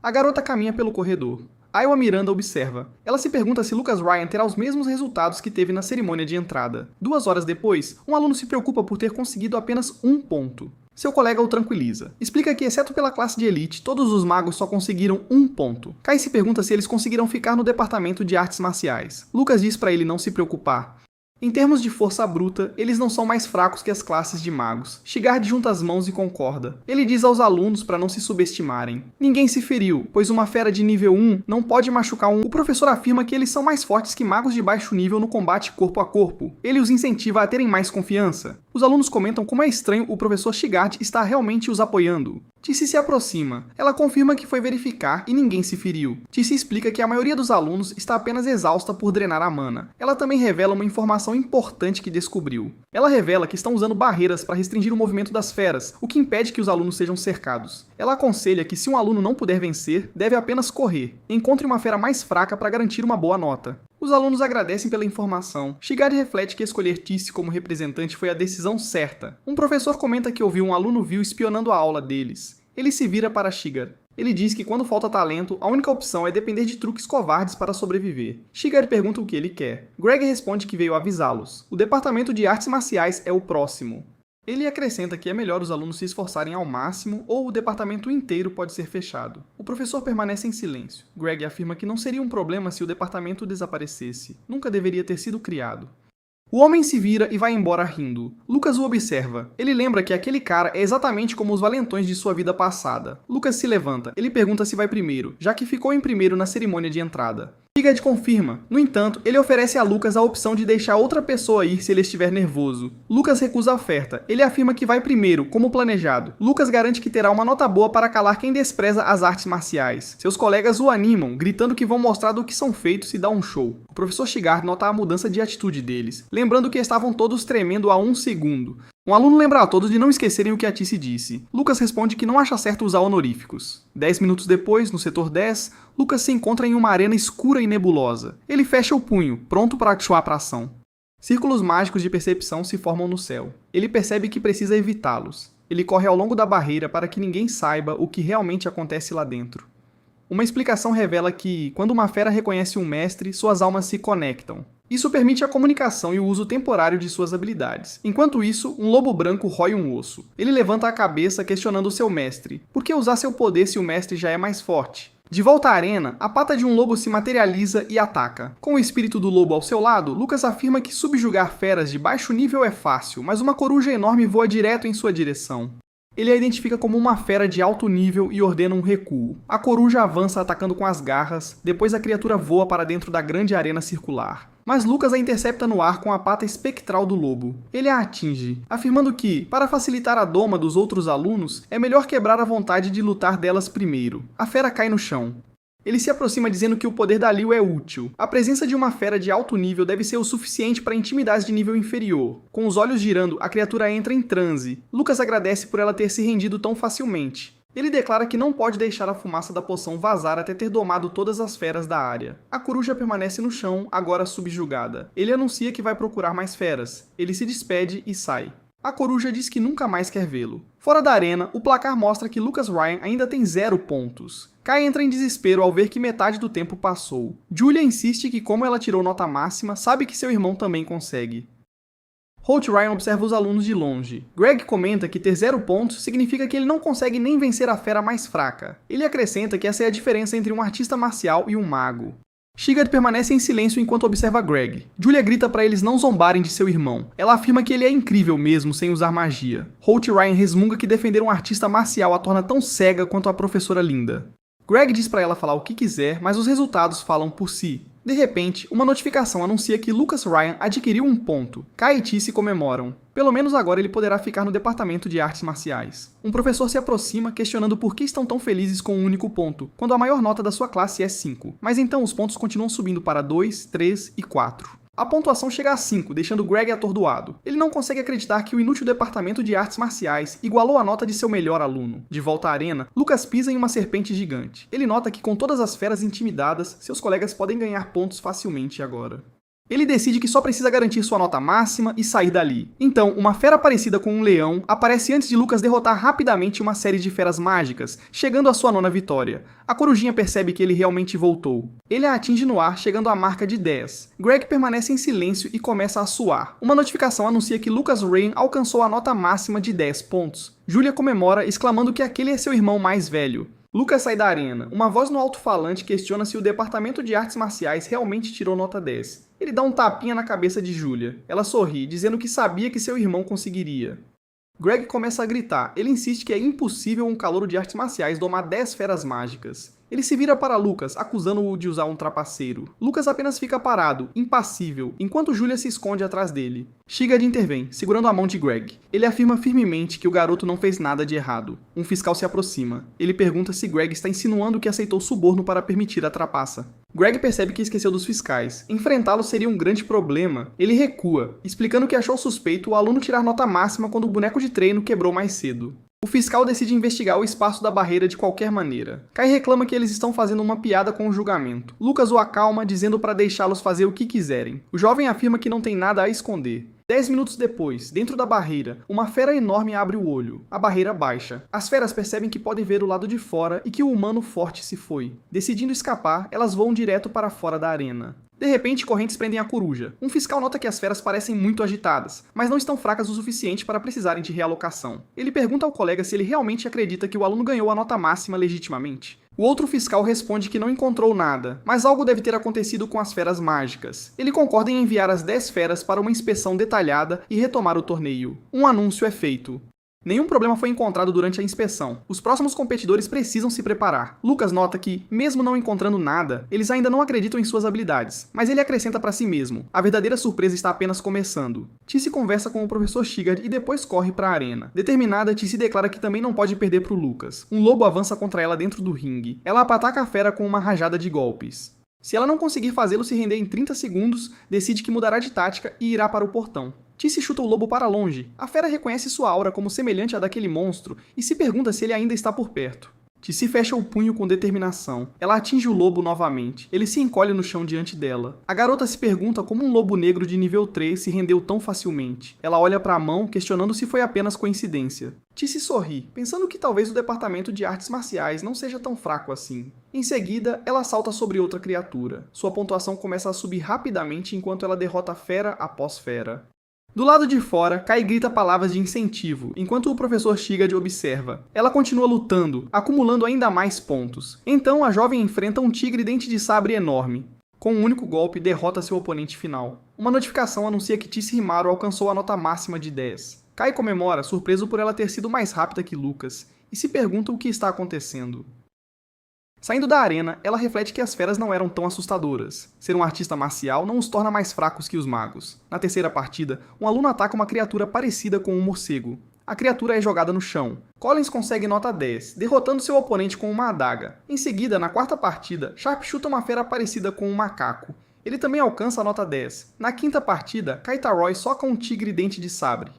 A garota caminha pelo corredor. Iowa Miranda observa. Ela se pergunta se Lucas Ryan terá os mesmos resultados que teve na cerimônia de entrada. 2 horas depois, um aluno se preocupa por ter conseguido apenas 1 ponto. Seu colega o tranquiliza. Explica que, exceto pela classe de elite, todos os magos só conseguiram 1 ponto. Kai se pergunta se eles conseguirão ficar no departamento de artes marciais. Lucas diz para ele não se preocupar. Em termos de força bruta, eles não são mais fracos que as classes de magos. Shigard junta as mãos e concorda. Ele diz aos alunos para não se subestimarem. Ninguém se feriu, pois uma fera de nível 1 não pode machucar um. O professor afirma que eles são mais fortes que magos de baixo nível no combate corpo a corpo. Ele os incentiva a terem mais confiança. Os alunos comentam como é estranho o professor Shigard estar realmente os apoiando. Tissi se aproxima. Ela confirma que foi verificar e ninguém se feriu. Tissi explica que a maioria dos alunos está apenas exausta por drenar a mana. Ela também revela uma informação importante que descobriu. Ela revela que estão usando barreiras para restringir o movimento das feras, o que impede que os alunos sejam cercados. Ela aconselha que se um aluno não puder vencer, deve apenas correr. Encontre uma fera mais fraca para garantir uma boa nota. Os alunos agradecem pela informação. Shigard reflete que escolher Tissi como representante foi a decisão certa. Um professor comenta que ouviu um aluno vil espionando a aula deles. Ele se vira para Shigard. Ele diz que quando falta talento, a única opção é depender de truques covardes para sobreviver. Shigard pergunta o que ele quer. Greg responde que veio avisá-los. O departamento de artes marciais é o próximo. Ele acrescenta que é melhor os alunos se esforçarem ao máximo ou o departamento inteiro pode ser fechado. O professor permanece em silêncio. Greg afirma que não seria um problema se o departamento desaparecesse. Nunca deveria ter sido criado. O homem se vira e vai embora rindo. Lucas o observa. Ele lembra que aquele cara é exatamente como os valentões de sua vida passada. Lucas se levanta. Ele pergunta se vai primeiro, já que ficou em primeiro na cerimônia de entrada. Shigard confirma. No entanto, ele oferece a Lucas a opção de deixar outra pessoa ir se ele estiver nervoso. Lucas recusa a oferta. Ele afirma que vai primeiro, como planejado. Lucas garante que terá uma nota boa para calar quem despreza as artes marciais. Seus colegas o animam, gritando que vão mostrar do que são feitos e dar um show. O professor Shigard nota a mudança de atitude deles, lembrando que estavam todos tremendo a 1 segundo. Um aluno lembra a todos de não esquecerem o que a Tissi disse. Lucas responde que não acha certo usar honoríficos. 10 minutos depois, no setor 10, Lucas se encontra em uma arena escura e nebulosa. Ele fecha o punho, pronto para atuar para a ação. Círculos mágicos de percepção se formam no céu. Ele percebe que precisa evitá-los. Ele corre ao longo da barreira para que ninguém saiba o que realmente acontece lá dentro. Uma explicação revela que, quando uma fera reconhece um mestre, suas almas se conectam. Isso permite a comunicação e o uso temporário de suas habilidades. Enquanto isso, um lobo branco rói um osso. Ele levanta a cabeça questionando seu mestre. Por que usar seu poder se o mestre já é mais forte? De volta à arena, a pata de um lobo se materializa e ataca. Com o espírito do lobo ao seu lado, Lucas afirma que subjugar feras de baixo nível é fácil, mas uma coruja enorme voa direto em sua direção. Ele a identifica como uma fera de alto nível e ordena um recuo. A coruja avança atacando com as garras, depois a criatura voa para dentro da grande arena circular. Mas Lucas a intercepta no ar com a pata espectral do lobo. Ele a atinge, afirmando que, para facilitar a doma dos outros alunos, é melhor quebrar a vontade de lutar delas primeiro. A fera cai no chão. Ele se aproxima dizendo que o poder da Liu é útil. A presença de uma fera de alto nível deve ser o suficiente para intimidar as de nível inferior. Com os olhos girando, a criatura entra em transe. Lucas agradece por ela ter se rendido tão facilmente. Ele declara que não pode deixar a fumaça da poção vazar até ter domado todas as feras da área. A coruja permanece no chão, agora subjugada. Ele anuncia que vai procurar mais feras. Ele se despede e sai. A coruja diz que nunca mais quer vê-lo. Fora da arena, o placar mostra que Lucas Ryan ainda tem 0 pontos. Kai entra em desespero ao ver que metade do tempo passou. Julia insiste que, como ela tirou nota máxima, sabe que seu irmão também consegue. Holt Ryan observa os alunos de longe. Greg comenta que ter 0 pontos significa que ele não consegue nem vencer a fera mais fraca. Ele acrescenta que essa é a diferença entre um artista marcial e um mago. Shigard permanece em silêncio enquanto observa Greg. Julia grita para eles não zombarem de seu irmão. Ela afirma que ele é incrível mesmo sem usar magia. Holt Ryan resmunga que defender um artista marcial a torna tão cega quanto a professora Linda. Greg diz para ela falar o que quiser, mas os resultados falam por si. De repente, uma notificação anuncia que Lucas Ryan adquiriu um ponto. Kai e T se comemoram. Pelo menos agora ele poderá ficar no departamento de artes marciais. Um professor se aproxima, questionando por que estão tão felizes com um único ponto, quando a maior nota da sua classe é 5. Mas então os pontos continuam subindo para 2, 3 e 4. A pontuação chega a 5, deixando Greg atordoado. Ele não consegue acreditar que o inútil departamento de artes marciais igualou a nota de seu melhor aluno. De volta à arena, Lucas pisa em uma serpente gigante. Ele nota que com todas as feras intimidadas, seus colegas podem ganhar pontos facilmente agora. Ele decide que só precisa garantir sua nota máxima e sair dali. Então, uma fera parecida com um leão aparece antes de Lucas derrotar rapidamente uma série de feras mágicas, chegando à sua 9ª vitória. A corujinha percebe que ele realmente voltou. Ele a atinge no ar, chegando à marca de 10. Greg permanece em silêncio e começa a suar. Uma notificação anuncia que Lucas Ryan alcançou a nota máxima de 10 pontos. Julia comemora, exclamando que aquele é seu irmão mais velho. Lucas sai da arena. Uma voz no alto-falante questiona se o departamento de artes marciais realmente tirou nota 10. Ele dá um tapinha na cabeça de Julia. Ela sorri, dizendo que sabia que seu irmão conseguiria. Greg começa a gritar. Ele insiste que é impossível um calouro de artes marciais domar 10 feras mágicas. Ele se vira para Lucas, acusando-o de usar um trapaceiro. Lucas apenas fica parado, impassível, enquanto Julia se esconde atrás dele. Shigard intervém, segurando a mão de Greg. Ele afirma firmemente que o garoto não fez nada de errado. Um fiscal se aproxima. Ele pergunta se Greg está insinuando que aceitou suborno para permitir a trapaça. Greg percebe que esqueceu dos fiscais. Enfrentá-lo seria um grande problema. Ele recua, explicando que achou suspeito o aluno tirar nota máxima quando o boneco de treino quebrou mais cedo. O fiscal decide investigar o espaço da barreira de qualquer maneira. Kai reclama que eles estão fazendo uma piada com o julgamento. Lucas o acalma, dizendo para deixá-los fazer o que quiserem. O jovem afirma que não tem nada a esconder. 10 minutos depois, dentro da barreira, uma fera enorme abre o olho. A barreira baixa. As feras percebem que podem ver o lado de fora e que o humano forte se foi. Decidindo escapar, elas voam direto para fora da arena. De repente, correntes prendem a coruja. Um fiscal nota que as feras parecem muito agitadas, mas não estão fracas o suficiente para precisarem de realocação. Ele pergunta ao colega se ele realmente acredita que o aluno ganhou a nota máxima legitimamente. O outro fiscal responde que não encontrou nada, mas algo deve ter acontecido com as feras mágicas. Ele concorda em enviar as 10 feras para uma inspeção detalhada e retomar o torneio. Um anúncio é feito. Nenhum problema foi encontrado durante a inspeção. Os próximos competidores precisam se preparar. Lucas nota que, mesmo não encontrando nada, eles ainda não acreditam em suas habilidades, mas ele acrescenta para si mesmo. A verdadeira surpresa está apenas começando. Tissi conversa com o professor Shigard e depois corre para a arena. Determinada, Tissi declara que também não pode perder para o Lucas. Um lobo avança contra ela dentro do ringue. Ela ataca a fera com uma rajada de golpes. Se ela não conseguir fazê-lo se render em 30 segundos, decide que mudará de tática e irá para o portão. Tissi chuta o lobo para longe. A fera reconhece sua aura como semelhante à daquele monstro e se pergunta se ele ainda está por perto. Tissi fecha o punho com determinação. Ela atinge o lobo novamente. Ele se encolhe no chão diante dela. A garota se pergunta como um lobo negro de nível 3 se rendeu tão facilmente. Ela olha para a mão, questionando se foi apenas coincidência. Tissi sorri, pensando que talvez o departamento de artes marciais não seja tão fraco assim. Em seguida, ela salta sobre outra criatura. Sua pontuação começa a subir rapidamente enquanto ela derrota fera após fera. Do lado de fora, Kai grita palavras de incentivo, enquanto o professor Shigard observa. Ela continua lutando, acumulando ainda mais pontos. Então, a jovem enfrenta um tigre dente de sabre enorme. Com um único golpe, derrota seu oponente final. Uma notificação anuncia que Tissi Himaru alcançou a nota máxima de 10. Kai comemora, surpreso por ela ter sido mais rápida que Lucas, e se pergunta o que está acontecendo. Saindo da arena, ela reflete que as feras não eram tão assustadoras. Ser um artista marcial não os torna mais fracos que os magos. Na terceira partida, um aluno ataca uma criatura parecida com um morcego. A criatura é jogada no chão. Collins consegue nota 10, derrotando seu oponente com uma adaga. Em seguida, na quarta partida, Sharp chuta uma fera parecida com um macaco. Ele também alcança a nota 10. Na quinta partida, Kaita Roy soca um tigre dente de sabre.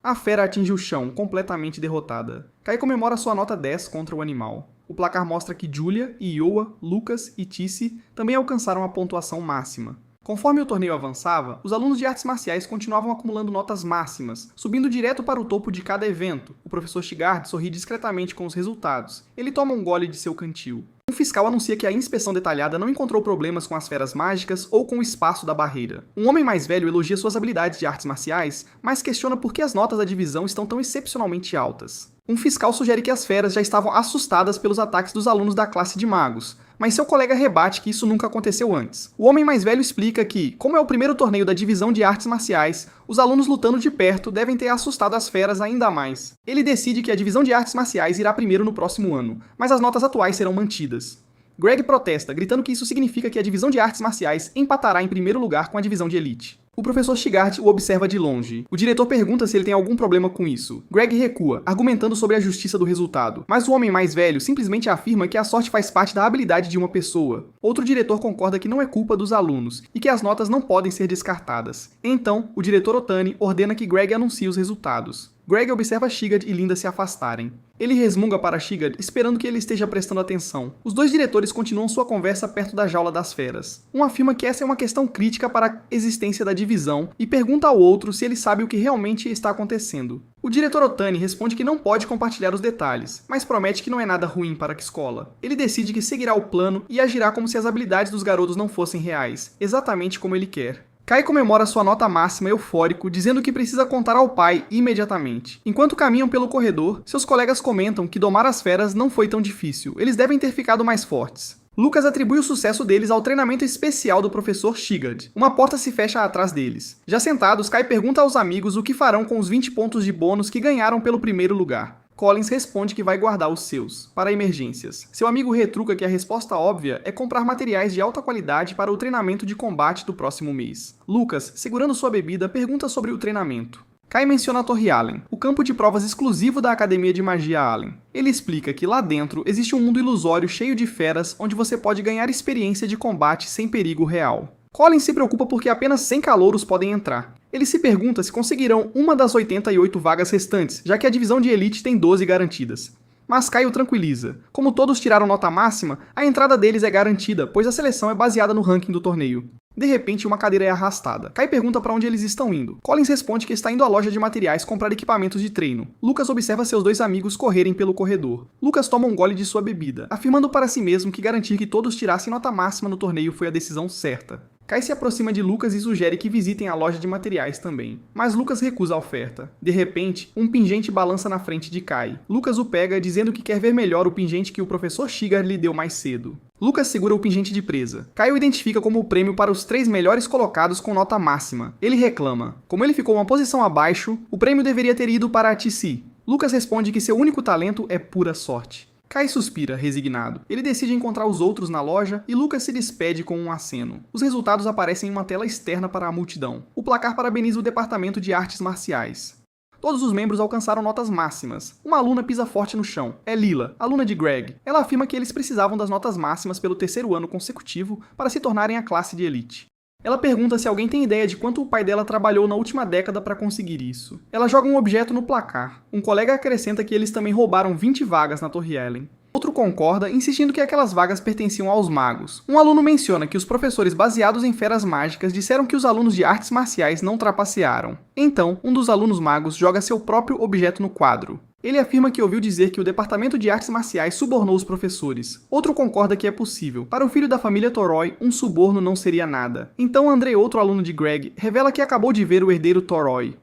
A fera atinge o chão, completamente derrotada. Kai comemora sua nota 10 contra o animal. O placar mostra que Julia, Iowa, Lucas e Tissi também alcançaram a pontuação máxima. Conforme o torneio avançava, os alunos de artes marciais continuavam acumulando notas máximas, subindo direto para o topo de cada evento. O professor Shigard sorri discretamente com os resultados. Ele toma um gole de seu cantil. Um fiscal anuncia que a inspeção detalhada não encontrou problemas com as feras mágicas ou com o espaço da barreira. Um homem mais velho elogia suas habilidades de artes marciais, mas questiona por que as notas da divisão estão tão excepcionalmente altas. Um fiscal sugere que as feras já estavam assustadas pelos ataques dos alunos da classe de magos, mas seu colega rebate que isso nunca aconteceu antes. O homem mais velho explica que, como é o primeiro torneio da divisão de artes marciais, os alunos lutando de perto devem ter assustado as feras ainda mais. Ele decide que a divisão de artes marciais irá primeiro no próximo ano, mas as notas atuais serão mantidas. Greg protesta, gritando que isso significa que a divisão de artes marciais empatará em primeiro lugar com a divisão de elite. O professor Shigart o observa de longe. O diretor pergunta se ele tem algum problema com isso. Greg recua, argumentando sobre a justiça do resultado. Mas o homem mais velho simplesmente afirma que a sorte faz parte da habilidade de uma pessoa. Outro diretor concorda que não é culpa dos alunos e que as notas não podem ser descartadas. Então, o diretor Otani ordena que Greg anuncie os resultados. Greg observa Shigart e Linda se afastarem. Ele resmunga para Shigart, esperando que ele esteja prestando atenção. Os dois diretores continuam sua conversa perto da jaula das feras. Um afirma que essa é uma questão crítica para a existência da divisão e pergunta ao outro se ele sabe o que realmente está acontecendo. O diretor Otani responde que não pode compartilhar os detalhes, mas promete que não é nada ruim para a escola. Ele decide que seguirá o plano e agirá como se as habilidades dos garotos não fossem reais, exatamente como ele quer. Kai comemora sua nota máxima eufórico, dizendo que precisa contar ao pai imediatamente. Enquanto caminham pelo corredor, seus colegas comentam que domar as feras não foi tão difícil, eles devem ter ficado mais fortes. Lucas atribui o sucesso deles ao treinamento especial do professor Shigart. Uma porta se fecha atrás deles. Já sentados, Kai pergunta aos amigos o que farão com os 20 pontos de bônus que ganharam pelo primeiro lugar. Collins responde que vai guardar os seus, para emergências. Seu amigo retruca que a resposta óbvia é comprar materiais de alta qualidade para o treinamento de combate do próximo mês. Lucas, segurando sua bebida, pergunta sobre o treinamento. Kai menciona a Torre Allen, o campo de provas exclusivo da Academia de Magia Allen. Ele explica que lá dentro existe um mundo ilusório cheio de feras onde você pode ganhar experiência de combate sem perigo real. Collins se preocupa porque apenas 100 calouros podem entrar. Ele se pergunta se conseguirão uma das 88 vagas restantes, já que a divisão de elite tem 12 garantidas. Mas Kai o tranquiliza. Como todos tiraram nota máxima, a entrada deles é garantida, pois a seleção é baseada no ranking do torneio. De repente, uma cadeira é arrastada. Kai pergunta para onde eles estão indo. Collins responde que está indo à loja de materiais comprar equipamentos de treino. Lucas observa seus dois amigos correrem pelo corredor. Lucas toma um gole de sua bebida, afirmando para si mesmo que garantir que todos tirassem nota máxima no torneio foi a decisão certa. Kai se aproxima de Lucas e sugere que visitem a loja de materiais também, mas Lucas recusa a oferta. De repente, um pingente balança na frente de Kai. Lucas o pega, dizendo que quer ver melhor o pingente que o professor Shigart lhe deu mais cedo. Lucas segura o pingente de presa. Kai o identifica como o prêmio para os 3 melhores colocados com nota máxima. Ele reclama. Como ele ficou uma posição abaixo, o prêmio deveria ter ido para a TC. Lucas responde que seu único talento é pura sorte. Kai suspira, resignado. Ele decide encontrar os outros na loja e Lucas se despede com um aceno. Os resultados aparecem em uma tela externa para a multidão. O placar parabeniza o departamento de artes marciais. Todos os membros alcançaram notas máximas. Uma aluna pisa forte no chão. É Lila, aluna de Greg. Ela afirma que eles precisavam das notas máximas pelo 3º ano consecutivo para se tornarem a classe de elite. Ela pergunta se alguém tem ideia de quanto o pai dela trabalhou na última década para conseguir isso. Ela joga um objeto no placar. Um colega acrescenta que eles também roubaram 20 vagas na Torre Allen. Outro concorda, insistindo que aquelas vagas pertenciam aos magos. Um aluno menciona que os professores baseados em feras mágicas disseram que os alunos de artes marciais não trapacearam. Então, um dos alunos magos joga seu próprio objeto no quadro. Ele afirma que ouviu dizer que o departamento de artes marciais subornou os professores. Outro concorda que é possível. Para o filho da família Toroi, um suborno não seria nada. Então Andrei, outro aluno de Greg, revela que acabou de ver o herdeiro Toroi.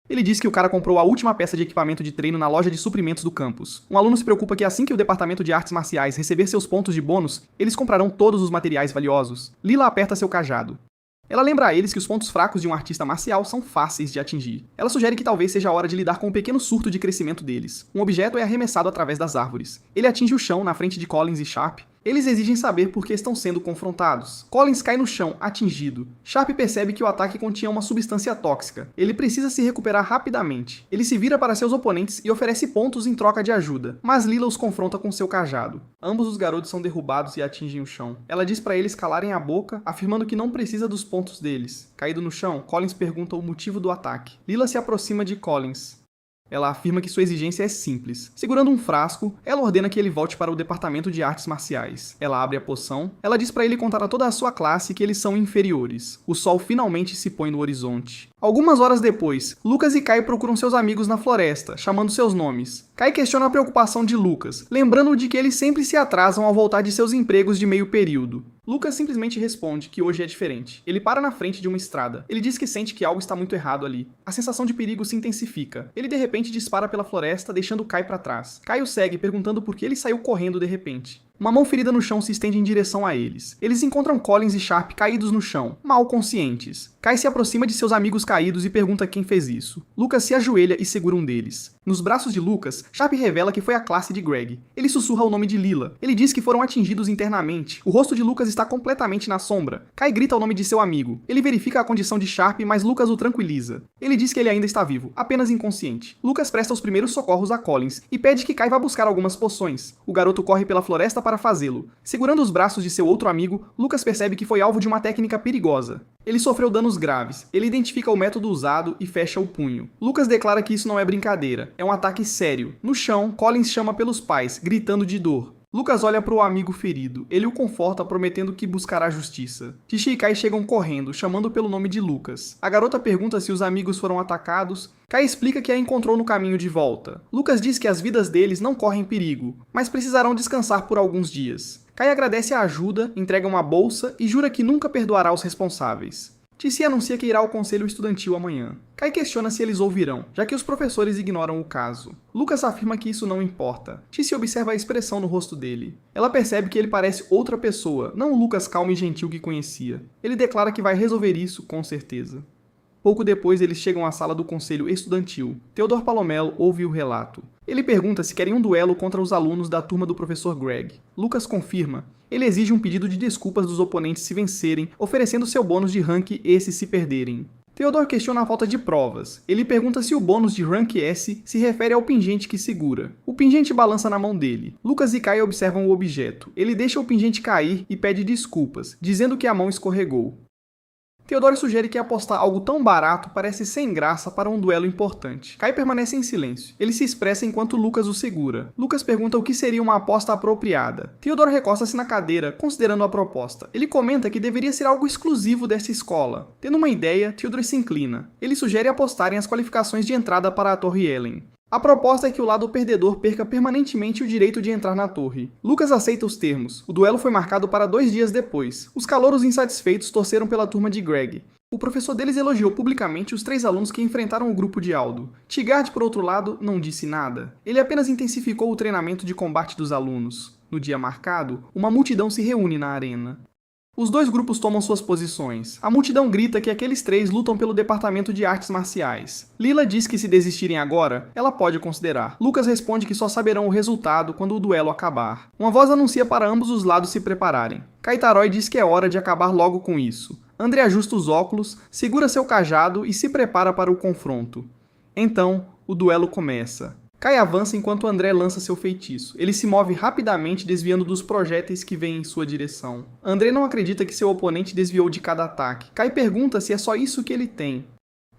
Ele diz que o cara comprou a última peça de equipamento de treino na loja de suprimentos do campus. Um aluno se preocupa que assim que o departamento de artes marciais receber seus pontos de bônus, eles comprarão todos os materiais valiosos. Lila aperta seu cajado. Ela lembra a eles que os pontos fracos de um artista marcial são fáceis de atingir. Ela sugere que talvez seja a hora de lidar com um pequeno surto de crescimento deles. Um objeto é arremessado através das árvores. Ele atinge o chão na frente de Collins e Sharp. Eles exigem saber por que estão sendo confrontados. Collins cai no chão, atingido. Sharp percebe que o ataque continha uma substância tóxica. Ele precisa se recuperar rapidamente. Ele se vira para seus oponentes e oferece pontos em troca de ajuda, mas Lila os confronta com seu cajado. Ambos os garotos são derrubados e atingem o chão. Ela diz para eles calarem a boca, afirmando que não precisa dos pontos deles. Caído no chão, Collins pergunta o motivo do ataque. Lila se aproxima de Collins. Ela afirma que sua exigência é simples. Segurando um frasco, ela ordena que ele volte para o departamento de artes marciais. Ela abre a poção. Ela diz para ele contar a toda a sua classe que eles são inferiores. O sol finalmente se põe no horizonte. Algumas horas depois, Lucas e Kai procuram seus amigos na floresta, chamando seus nomes. Kai questiona a preocupação de Lucas, lembrando-o de que eles sempre se atrasam ao voltar de seus empregos de meio período. Lucas simplesmente responde que hoje é diferente. Ele para na frente de uma estrada. Ele diz que sente que algo está muito errado ali. A sensação de perigo se intensifica. Ele de repente dispara pela floresta, deixando Kai para trás. Kai o segue, perguntando por que ele saiu correndo de repente. Uma mão ferida no chão se estende em direção a eles. Eles encontram Collins e Sharp caídos no chão, mal conscientes. Kai se aproxima de seus amigos caídos e pergunta quem fez isso. Lucas se ajoelha e segura um deles. Nos braços de Lucas, Sharp revela que foi a classe de Greg. Ele sussurra o nome de Lila. Ele diz que foram atingidos internamente. O rosto de Lucas está completamente na sombra. Kai grita o nome de seu amigo. Ele verifica a condição de Sharp, mas Lucas o tranquiliza. Ele diz que ele ainda está vivo, apenas inconsciente. Lucas presta os primeiros socorros a Collins e pede que Kai vá buscar algumas poções. O garoto corre pela floresta para fazê-lo. Segurando os braços de seu outro amigo, Lucas percebe que foi alvo de uma técnica perigosa. Ele sofreu danos graves. Ele identifica o método usado e fecha o punho. Lucas declara que isso não é brincadeira, é um ataque sério. No chão, Collins chama pelos pais, gritando de dor. Lucas olha para o amigo ferido. Ele o conforta, prometendo que buscará justiça. Tishi e Kai chegam correndo, chamando pelo nome de Lucas. A garota pergunta se os amigos foram atacados. Kai explica que a encontrou no caminho de volta. Lucas diz que as vidas deles não correm perigo, mas precisarão descansar por alguns dias. Kai agradece a ajuda, entrega uma bolsa e jura que nunca perdoará os responsáveis. Tissi anuncia que irá ao conselho estudantil amanhã. Kai questiona se eles ouvirão, já que os professores ignoram o caso. Lucas afirma que isso não importa. Tissi observa a expressão no rosto dele. Ela percebe que ele parece outra pessoa, não o Lucas calmo e gentil que conhecia. Ele declara que vai resolver isso com certeza. Pouco depois, eles chegam à sala do conselho estudantil. Theodore Palomelo ouve o relato. Ele pergunta se querem um duelo contra os alunos da turma do professor Greg. Lucas confirma. Ele exige um pedido de desculpas dos oponentes se vencerem, oferecendo seu bônus de rank esses se perderem. Theodore questiona a falta de provas. Ele pergunta se o bônus de rank S se refere ao pingente que segura. O pingente balança na mão dele. Lucas e Kai observam o objeto. Ele deixa o pingente cair e pede desculpas, dizendo que a mão escorregou. Theodore sugere que apostar algo tão barato parece sem graça para um duelo importante. Kai permanece em silêncio. Ele se expressa enquanto Lucas o segura. Lucas pergunta o que seria uma aposta apropriada. Theodore recosta-se na cadeira, considerando a proposta. Ele comenta que deveria ser algo exclusivo dessa escola. Tendo uma ideia, Theodore se inclina. Ele sugere apostarem as qualificações de entrada para a Torre Ellen. A proposta é que o lado perdedor perca permanentemente o direito de entrar na torre. Lucas aceita os termos. O duelo foi marcado para 2 dias depois. Os calouros insatisfeitos torceram pela turma de Greg. O professor deles elogiou publicamente os 3 alunos que enfrentaram o grupo de Aldo. Tigard, por outro lado, não disse nada. Ele apenas intensificou o treinamento de combate dos alunos. No dia marcado, uma multidão se reúne na arena. Os 2 grupos tomam suas posições. A multidão grita que aqueles 3 lutam pelo departamento de artes marciais. Lila diz que se desistirem agora, ela pode considerar. Lucas responde que só saberão o resultado quando o duelo acabar. Uma voz anuncia para ambos os lados se prepararem. Kaitaroy diz que é hora de acabar logo com isso. André ajusta os óculos, segura seu cajado e se prepara para o confronto. Então, o duelo começa. Kai avança enquanto André lança seu feitiço. Ele se move rapidamente, desviando dos projéteis que vêm em sua direção. André não acredita que seu oponente desviou de cada ataque. Kai pergunta se é só isso que ele tem.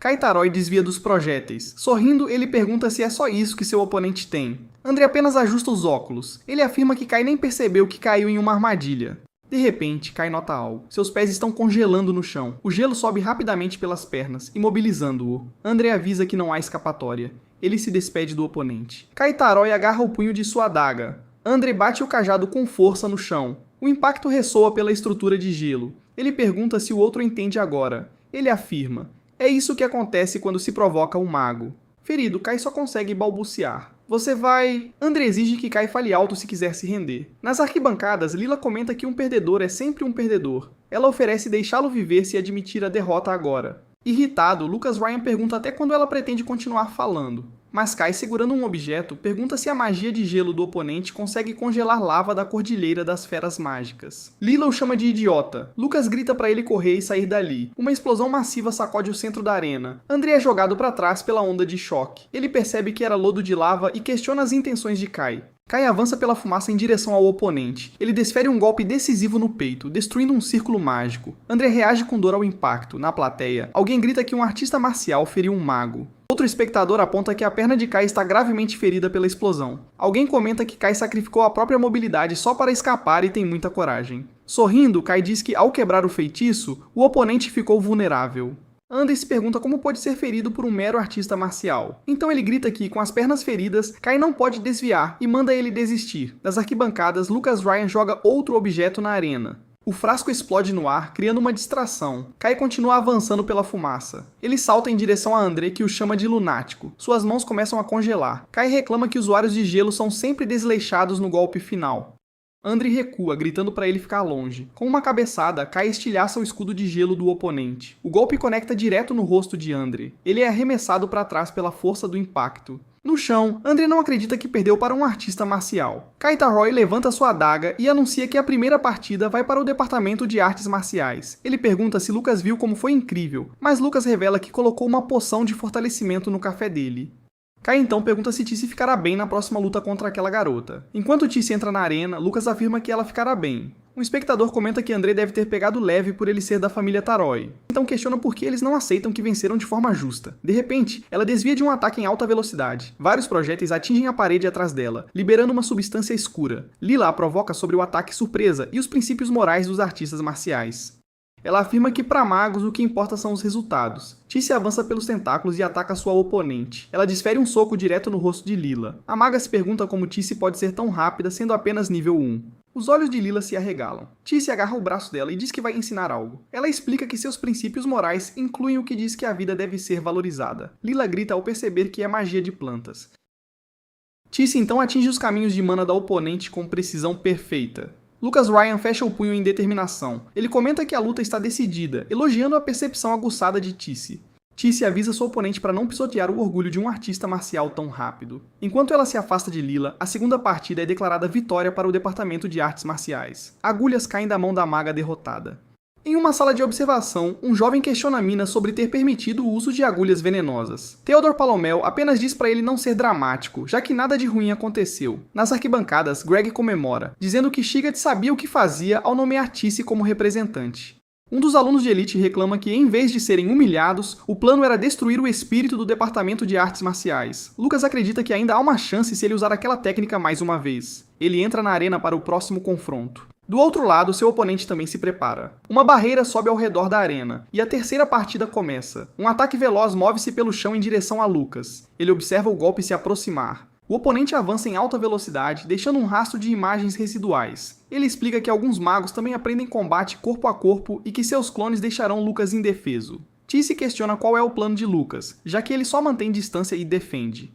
Kaitaroy desvia dos projéteis. Sorrindo, ele pergunta se é só isso que seu oponente tem. André apenas ajusta os óculos. Ele afirma que Kai nem percebeu que caiu em uma armadilha. De repente, Kai nota algo. Seus pés estão congelando no chão. O gelo sobe rapidamente pelas pernas, imobilizando-o. André avisa que não há escapatória. Ele se despede do oponente. Kaitaroy agarra o punho de sua adaga. André bate o cajado com força no chão. O impacto ressoa pela estrutura de gelo. Ele pergunta se o outro entende agora. Ele afirma. É isso que acontece quando se provoca um mago. Ferido, Kai só consegue balbuciar. Você vai... André exige que Kai fale alto se quiser se render. Nas arquibancadas, Lila comenta que um perdedor é sempre um perdedor. Ela oferece deixá-lo viver se admitir a derrota agora. Irritado, Lucas Ryan pergunta até quando ela pretende continuar falando. Mas Kai, segurando um objeto, pergunta se a magia de gelo do oponente consegue congelar lava da cordilheira das feras mágicas. Lila o chama de idiota. Lucas grita para ele correr e sair dali. Uma explosão massiva sacode o centro da arena. André é jogado para trás pela onda de choque. Ele percebe que era lodo de lava e questiona as intenções de Kai. Kai avança pela fumaça em direção ao oponente. Ele desfere um golpe decisivo no peito, destruindo um círculo mágico. André reage com dor ao impacto. Na plateia, alguém grita que um artista marcial feriu um mago. Outro espectador aponta que a perna de Kai está gravemente ferida pela explosão. Alguém comenta que Kai sacrificou a própria mobilidade só para escapar e tem muita coragem. Sorrindo, Kai diz que ao quebrar o feitiço, o oponente ficou vulnerável. André se pergunta como pode ser ferido por um mero artista marcial. Então ele grita que, com as pernas feridas, Kai não pode desviar e manda ele desistir. Das arquibancadas, Lucas Ryan joga outro objeto na arena. O frasco explode no ar, criando uma distração. Kai continua avançando pela fumaça. Ele salta em direção a André, que o chama de lunático. Suas mãos começam a congelar. Kai reclama que usuários de gelo são sempre desleixados no golpe final. Andre recua, gritando para ele ficar longe. Com uma cabeçada, Kai estilhaça o escudo de gelo do oponente. O golpe conecta direto no rosto de Andre. Ele é arremessado para trás pela força do impacto. No chão, Andre não acredita que perdeu para um artista marcial. Kaita Roy levanta sua adaga e anuncia que a primeira partida vai para o departamento de artes marciais. Ele pergunta se Lucas viu como foi incrível, mas Lucas revela que colocou uma poção de fortalecimento no café dele. Kai então pergunta se Tice ficará bem na próxima luta contra aquela garota. Enquanto Tice entra na arena, Lucas afirma que ela ficará bem. Um espectador comenta que André deve ter pegado leve por ele ser da família Taroi. Então questiona por que eles não aceitam que venceram de forma justa. De repente, ela desvia de um ataque em alta velocidade. Vários projéteis atingem a parede atrás dela, liberando uma substância escura. Lila a provoca sobre o ataque surpresa e os princípios morais dos artistas marciais. Ela afirma que para magos o que importa são os resultados. Tice avança pelos tentáculos e ataca sua oponente. Ela desfere um soco direto no rosto de Lila. A maga se pergunta como Tice pode ser tão rápida sendo apenas nível 1. Os olhos de Lila se arregalam. Tice agarra o braço dela e diz que vai ensinar algo. Ela explica que seus princípios morais incluem o que diz que a vida deve ser valorizada. Lila grita ao perceber que é magia de plantas. Tice então atinge os caminhos de mana da oponente com precisão perfeita. Lucas Ryan fecha o punho em determinação. Ele comenta que a luta está decidida, elogiando a percepção aguçada de Tice. Tice avisa sua oponente para não pisotear o orgulho de um artista marcial tão rápido. Enquanto ela se afasta de Lila, a segunda partida é declarada vitória para o departamento de artes marciais. Agulhas caem da mão da maga derrotada. Em uma sala de observação, um jovem questiona Mina sobre ter permitido o uso de agulhas venenosas. Theodore Palomel apenas diz para ele não ser dramático, já que nada de ruim aconteceu. Nas arquibancadas, Greg comemora, dizendo que Shigat sabia o que fazia ao nomear Tice como representante. Um dos alunos de elite reclama que, em vez de serem humilhados, o plano era destruir o espírito do departamento de artes marciais. Lucas acredita que ainda há uma chance se ele usar aquela técnica mais uma vez. Ele entra na arena para o próximo confronto. Do outro lado, seu oponente também se prepara. Uma barreira sobe ao redor da arena, e a terceira partida começa. Um ataque veloz move-se pelo chão em direção a Lucas. Ele observa o golpe se aproximar. O oponente avança em alta velocidade, deixando um rastro de imagens residuais. Ele explica que alguns magos também aprendem combate corpo a corpo e que seus clones deixarão Lucas indefeso. Tice questiona qual é o plano de Lucas, já que ele só mantém distância e defende.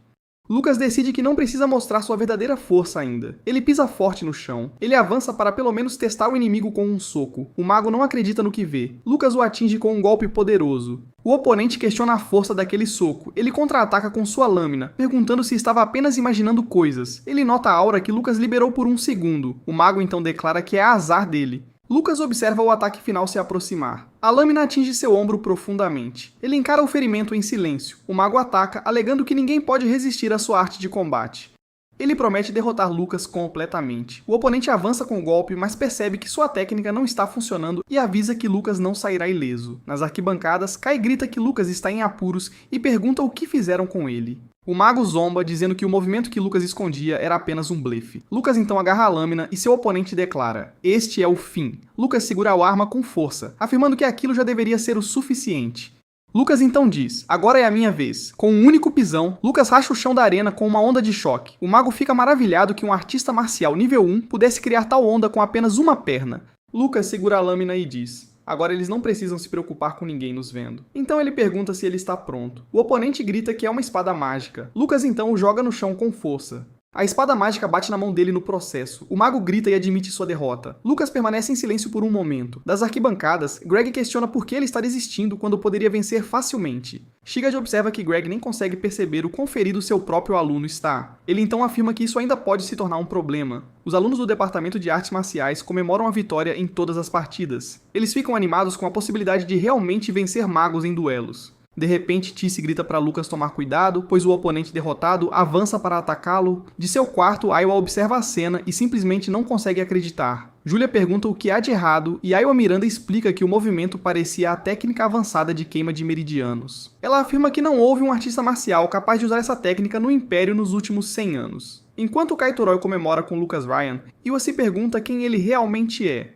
Lucas decide que não precisa mostrar sua verdadeira força ainda. Ele pisa forte no chão. Ele avança para pelo menos testar o inimigo com um soco. O mago não acredita no que vê. Lucas o atinge com um golpe poderoso. O oponente questiona a força daquele soco. Ele contra-ataca com sua lâmina, perguntando se estava apenas imaginando coisas. Ele nota a aura que Lucas liberou por um segundo. O mago então declara que é azar dele. Lucas observa o ataque final se aproximar. A lâmina atinge seu ombro profundamente. Ele encara o ferimento em silêncio. O mago ataca, alegando que ninguém pode resistir à sua arte de combate. Ele promete derrotar Lucas completamente. O oponente avança com o golpe, mas percebe que sua técnica não está funcionando e avisa que Lucas não sairá ileso. Nas arquibancadas, Kai grita que Lucas está em apuros e pergunta o que fizeram com ele. O mago zomba, dizendo que o movimento que Lucas escondia era apenas um blefe. Lucas então agarra a lâmina e seu oponente declara: "Este é o fim." Lucas segura a arma com força, afirmando que aquilo já deveria ser o suficiente. Lucas então diz: "Agora é a minha vez." Com um único pisão, Lucas racha o chão da arena com uma onda de choque. O mago fica maravilhado que um artista marcial nível 1 pudesse criar tal onda com apenas uma perna. Lucas segura a lâmina e diz: "Agora eles não precisam se preocupar com ninguém nos vendo." Então ele pergunta se ele está pronto. O oponente grita que é uma espada mágica. Lucas então o joga no chão com força. A espada mágica bate na mão dele no processo. O mago grita e admite sua derrota. Lucas permanece em silêncio por um momento. Das arquibancadas, Greg questiona por que ele está desistindo quando poderia vencer facilmente. Shigat observa que Greg nem consegue perceber o quão ferido seu próprio aluno está. Ele então afirma que isso ainda pode se tornar um problema. Os alunos do departamento de artes marciais comemoram a vitória em todas as partidas. Eles ficam animados com a possibilidade de realmente vencer magos em duelos. De repente, Tice grita para Lucas tomar cuidado, pois o oponente derrotado avança para atacá-lo. De seu quarto, Aiwa observa a cena e simplesmente não consegue acreditar. Julia pergunta o que há de errado e Aiwa Miranda explica que o movimento parecia a técnica avançada de queima de meridianos. Ela afirma que não houve um artista marcial capaz de usar essa técnica no Império nos últimos 100 anos. Enquanto Kaito Roy comemora com Lucas Ryan, Iwa se pergunta quem ele realmente é.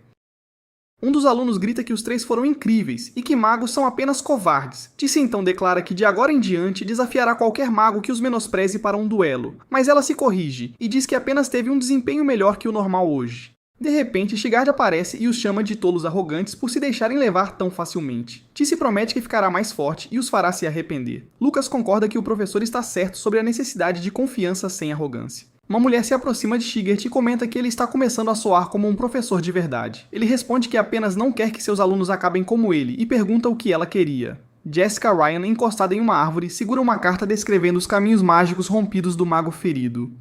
Um dos alunos grita que os três foram incríveis e que magos são apenas covardes. Tice então declara que de agora em diante desafiará qualquer mago que os menospreze para um duelo, mas ela se corrige e diz que apenas teve um desempenho melhor que o normal hoje. De repente, Sigard aparece e os chama de tolos arrogantes por se deixarem levar tão facilmente. Tice promete que ficará mais forte e os fará se arrepender. Lucas concorda que o professor está certo sobre a necessidade de confiança sem arrogância. Uma mulher se aproxima de Sigurd e comenta que ele está começando a soar como um professor de verdade. Ele responde que apenas não quer que seus alunos acabem como ele e pergunta o que ela queria. Jessica Ryan, encostada em uma árvore, segura uma carta descrevendo os caminhos mágicos rompidos do mago ferido.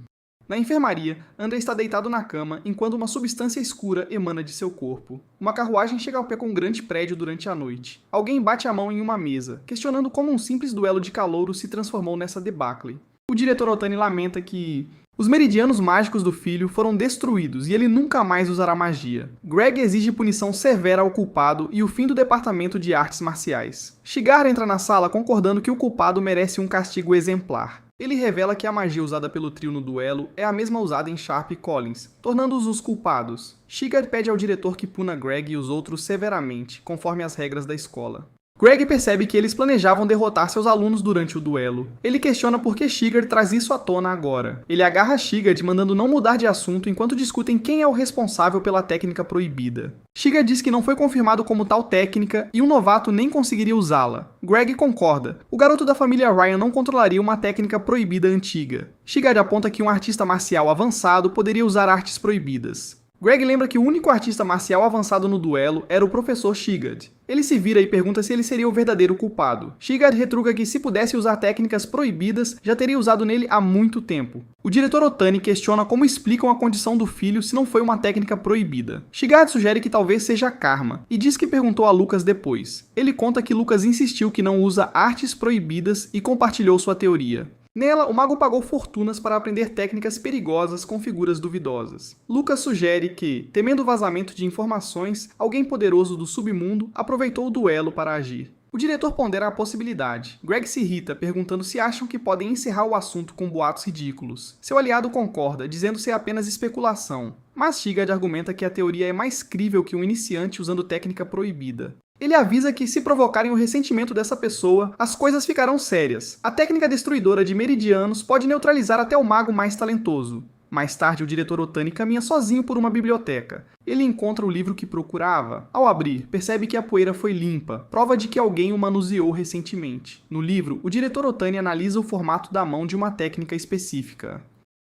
Na enfermaria, André está deitado na cama enquanto uma substância escura emana de seu corpo. Uma carruagem chega ao pé com um grande prédio durante a noite. Alguém bate a mão em uma mesa, questionando como um simples duelo de calouros se transformou nessa debacle. O diretor Otani lamenta que os meridianos mágicos do filho foram destruídos e ele nunca mais usará magia. Greg exige punição severa ao culpado e o fim do departamento de artes marciais. Shigar entra na sala concordando que o culpado merece um castigo exemplar. Ele revela que a magia usada pelo trio no duelo é a mesma usada em Sharp e Collins, tornando-os os culpados. Shigar pede ao diretor que puna Greg e os outros severamente, conforme as regras da escola. Greg percebe que eles planejavam derrotar seus alunos durante o duelo. Ele questiona por que Sigurd traz isso à tona agora. Ele agarra Sigurd, mandando não mudar de assunto enquanto discutem quem é o responsável pela técnica proibida. Sigurd diz que não foi confirmado como tal técnica e um novato nem conseguiria usá-la. Greg concorda. O garoto da família Ryan não controlaria uma técnica proibida antiga. Sigurd aponta que um artista marcial avançado poderia usar artes proibidas. Greg lembra que o único artista marcial avançado no duelo era o professor Sigurd. Ele se vira e pergunta se ele seria o verdadeiro culpado. Sigurd retruca que se pudesse usar técnicas proibidas, já teria usado nele há muito tempo. O diretor Otani questiona como explicam a condição do filho se não foi uma técnica proibida. Sigurd sugere que talvez seja karma, e diz que perguntou a Lucas depois. Ele conta que Lucas insistiu que não usa artes proibidas e compartilhou sua teoria. Nela, o mago pagou fortunas para aprender técnicas perigosas com figuras duvidosas. Lucas sugere que, temendo o vazamento de informações, alguém poderoso do submundo aproveitou o duelo para agir. O diretor pondera a possibilidade. Greg se irrita, perguntando se acham que podem encerrar o assunto com boatos ridículos. Seu aliado concorda, dizendo ser apenas especulação. Mas Sigurd argumenta que a teoria é mais crível que um iniciante usando técnica proibida. Ele avisa que, se provocarem o ressentimento dessa pessoa, as coisas ficarão sérias. A técnica destruidora de meridianos pode neutralizar até o mago mais talentoso. Mais tarde, o diretor Otani caminha sozinho por uma biblioteca. Ele encontra o livro que procurava. Ao abrir, percebe que a poeira foi limpa, prova de que alguém o manuseou recentemente. No livro, o diretor Otani analisa o formato da mão de uma técnica específica.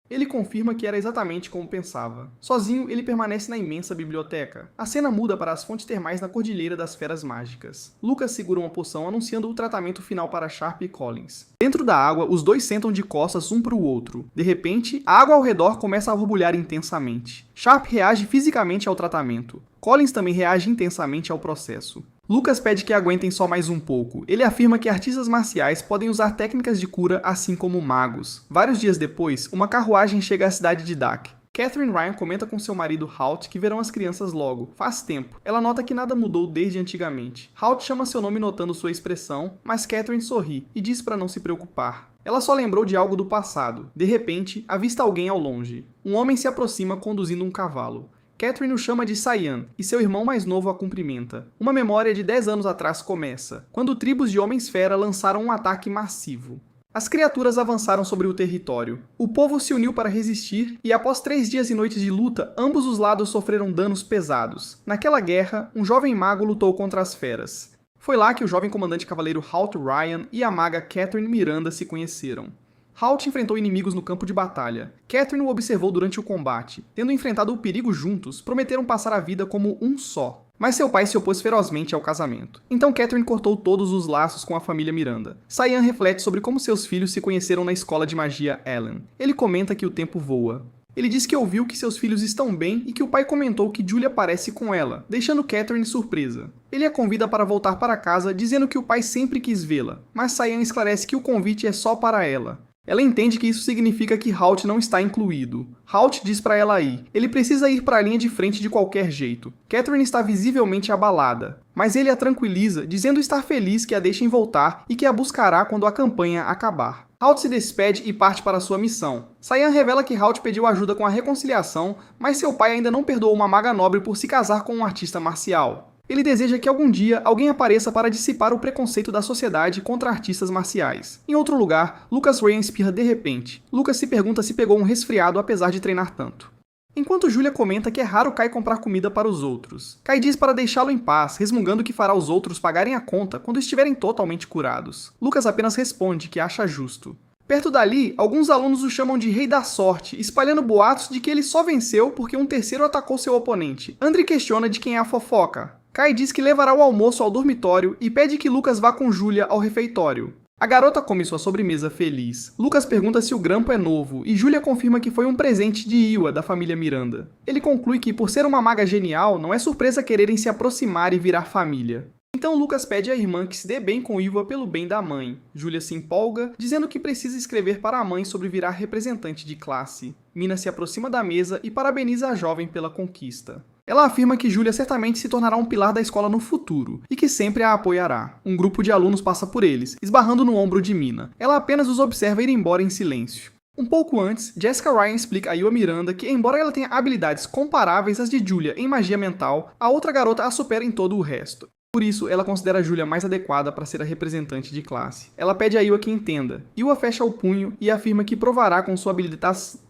Ele confirma que era exatamente como pensava. Sozinho, ele permanece na imensa biblioteca. A cena muda para as fontes termais na Cordilheira das Feras Mágicas. Lucas segura uma poção anunciando o tratamento final para Sharp e Collins. Dentro da água, os dois sentam de costas um para o outro. De repente, a água ao redor começa a borbulhar intensamente. Sharp reage fisicamente ao tratamento. Collins também reage intensamente ao processo. Lucas pede que aguentem só mais um pouco. Ele afirma que artistas marciais podem usar técnicas de cura assim como magos. Vários dias depois, uma carruagem chega à cidade de Dak. Catherine Ryan comenta com seu marido Halt que verão as crianças logo. Faz tempo. Ela nota que nada mudou desde antigamente. Halt chama seu nome notando sua expressão, mas Catherine sorri e diz para não se preocupar. Ela só lembrou de algo do passado. De repente, avista alguém ao longe. Um homem se aproxima conduzindo um cavalo. Catherine o chama de Cyan, e seu irmão mais novo a cumprimenta. Uma memória de 10 anos atrás começa, quando tribos de homens-fera lançaram um ataque massivo. As criaturas avançaram sobre o território. O povo se uniu para resistir, e após 3 dias e noites de luta, ambos os lados sofreram danos pesados. Naquela guerra, um jovem mago lutou contra as feras. Foi lá que o jovem comandante cavaleiro Halt Ryan e a maga Catherine Miranda se conheceram. Halt enfrentou inimigos no campo de batalha. Catherine o observou durante o combate. Tendo enfrentado o perigo juntos, prometeram passar a vida como um só. Mas seu pai se opôs ferozmente ao casamento. Então Catherine cortou todos os laços com a família Miranda. Cyan reflete sobre como seus filhos se conheceram na escola de magia Ellen. Ele comenta que o tempo voa. Ele diz que ouviu que seus filhos estão bem e que o pai comentou que Julia parece com ela, deixando Catherine surpresa. Ele a convida para voltar para casa, dizendo que o pai sempre quis vê-la, mas Cyan esclarece que o convite é só para ela. Ela entende que isso significa que Halt não está incluído. Halt diz para ela ir. Ele precisa ir para a linha de frente de qualquer jeito. Catherine está visivelmente abalada, mas ele a tranquiliza, dizendo estar feliz que a deixem voltar e que a buscará quando a campanha acabar. Halt se despede e parte para sua missão. Cyan revela que Halt pediu ajuda com a reconciliação, mas seu pai ainda não perdoou uma maga nobre por se casar com um artista marcial. Ele deseja que algum dia alguém apareça para dissipar o preconceito da sociedade contra artistas marciais. Em outro lugar, Lucas Ryan espirra de repente. Lucas se pergunta se pegou um resfriado apesar de treinar tanto. Enquanto Julia comenta que é raro Kai comprar comida para os outros. Kai diz para deixá-lo em paz, resmungando que fará os outros pagarem a conta quando estiverem totalmente curados. Lucas apenas responde que acha justo. Perto dali, alguns alunos o chamam de Rei da Sorte, espalhando boatos de que ele só venceu porque um terceiro atacou seu oponente. Andre questiona de quem é a fofoca. Kai diz que levará o almoço ao dormitório e pede que Lucas vá com Julia ao refeitório. A garota come sua sobremesa feliz. Lucas pergunta se o grampo é novo e Julia confirma que foi um presente de Iwa, da família Miranda. Ele conclui que, por ser uma maga genial, não é surpresa quererem se aproximar e virar família. Então Lucas pede à irmã que se dê bem com Iwa pelo bem da mãe. Julia se empolga, dizendo que precisa escrever para a mãe sobre virar representante de classe. Mina se aproxima da mesa e parabeniza a jovem pela conquista. Ela afirma que Julia certamente se tornará um pilar da escola no futuro, e que sempre a apoiará. Um grupo de alunos passa por eles, esbarrando no ombro de Mina. Ela apenas os observa ir embora em silêncio. Um pouco antes, Jessica Ryan explica a Iwa Miranda que, embora ela tenha habilidades comparáveis às de Julia em magia mental, a outra garota a supera em todo o resto. Por isso, ela considera Julia mais adequada para ser a representante de classe. Ela pede a Iwa que entenda. Iwa fecha o punho e afirma que provará com sua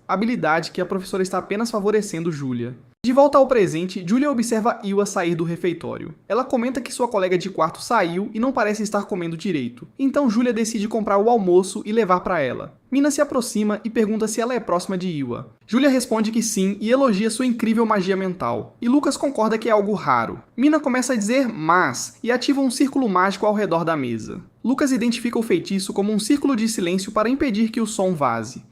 habilidade que a professora está apenas favorecendo Julia. De volta ao presente, Julia observa Iwa sair do refeitório. Ela comenta que sua colega de quarto saiu e não parece estar comendo direito. Então Julia decide comprar o almoço e levar para ela. Mina se aproxima e pergunta se ela é próxima de Iwa. Julia responde que sim e elogia sua incrível magia mental. E Lucas concorda que é algo raro. Mina começa a dizer mas e ativa um círculo mágico ao redor da mesa. Lucas identifica o feitiço como um círculo de silêncio para impedir que o som vaze.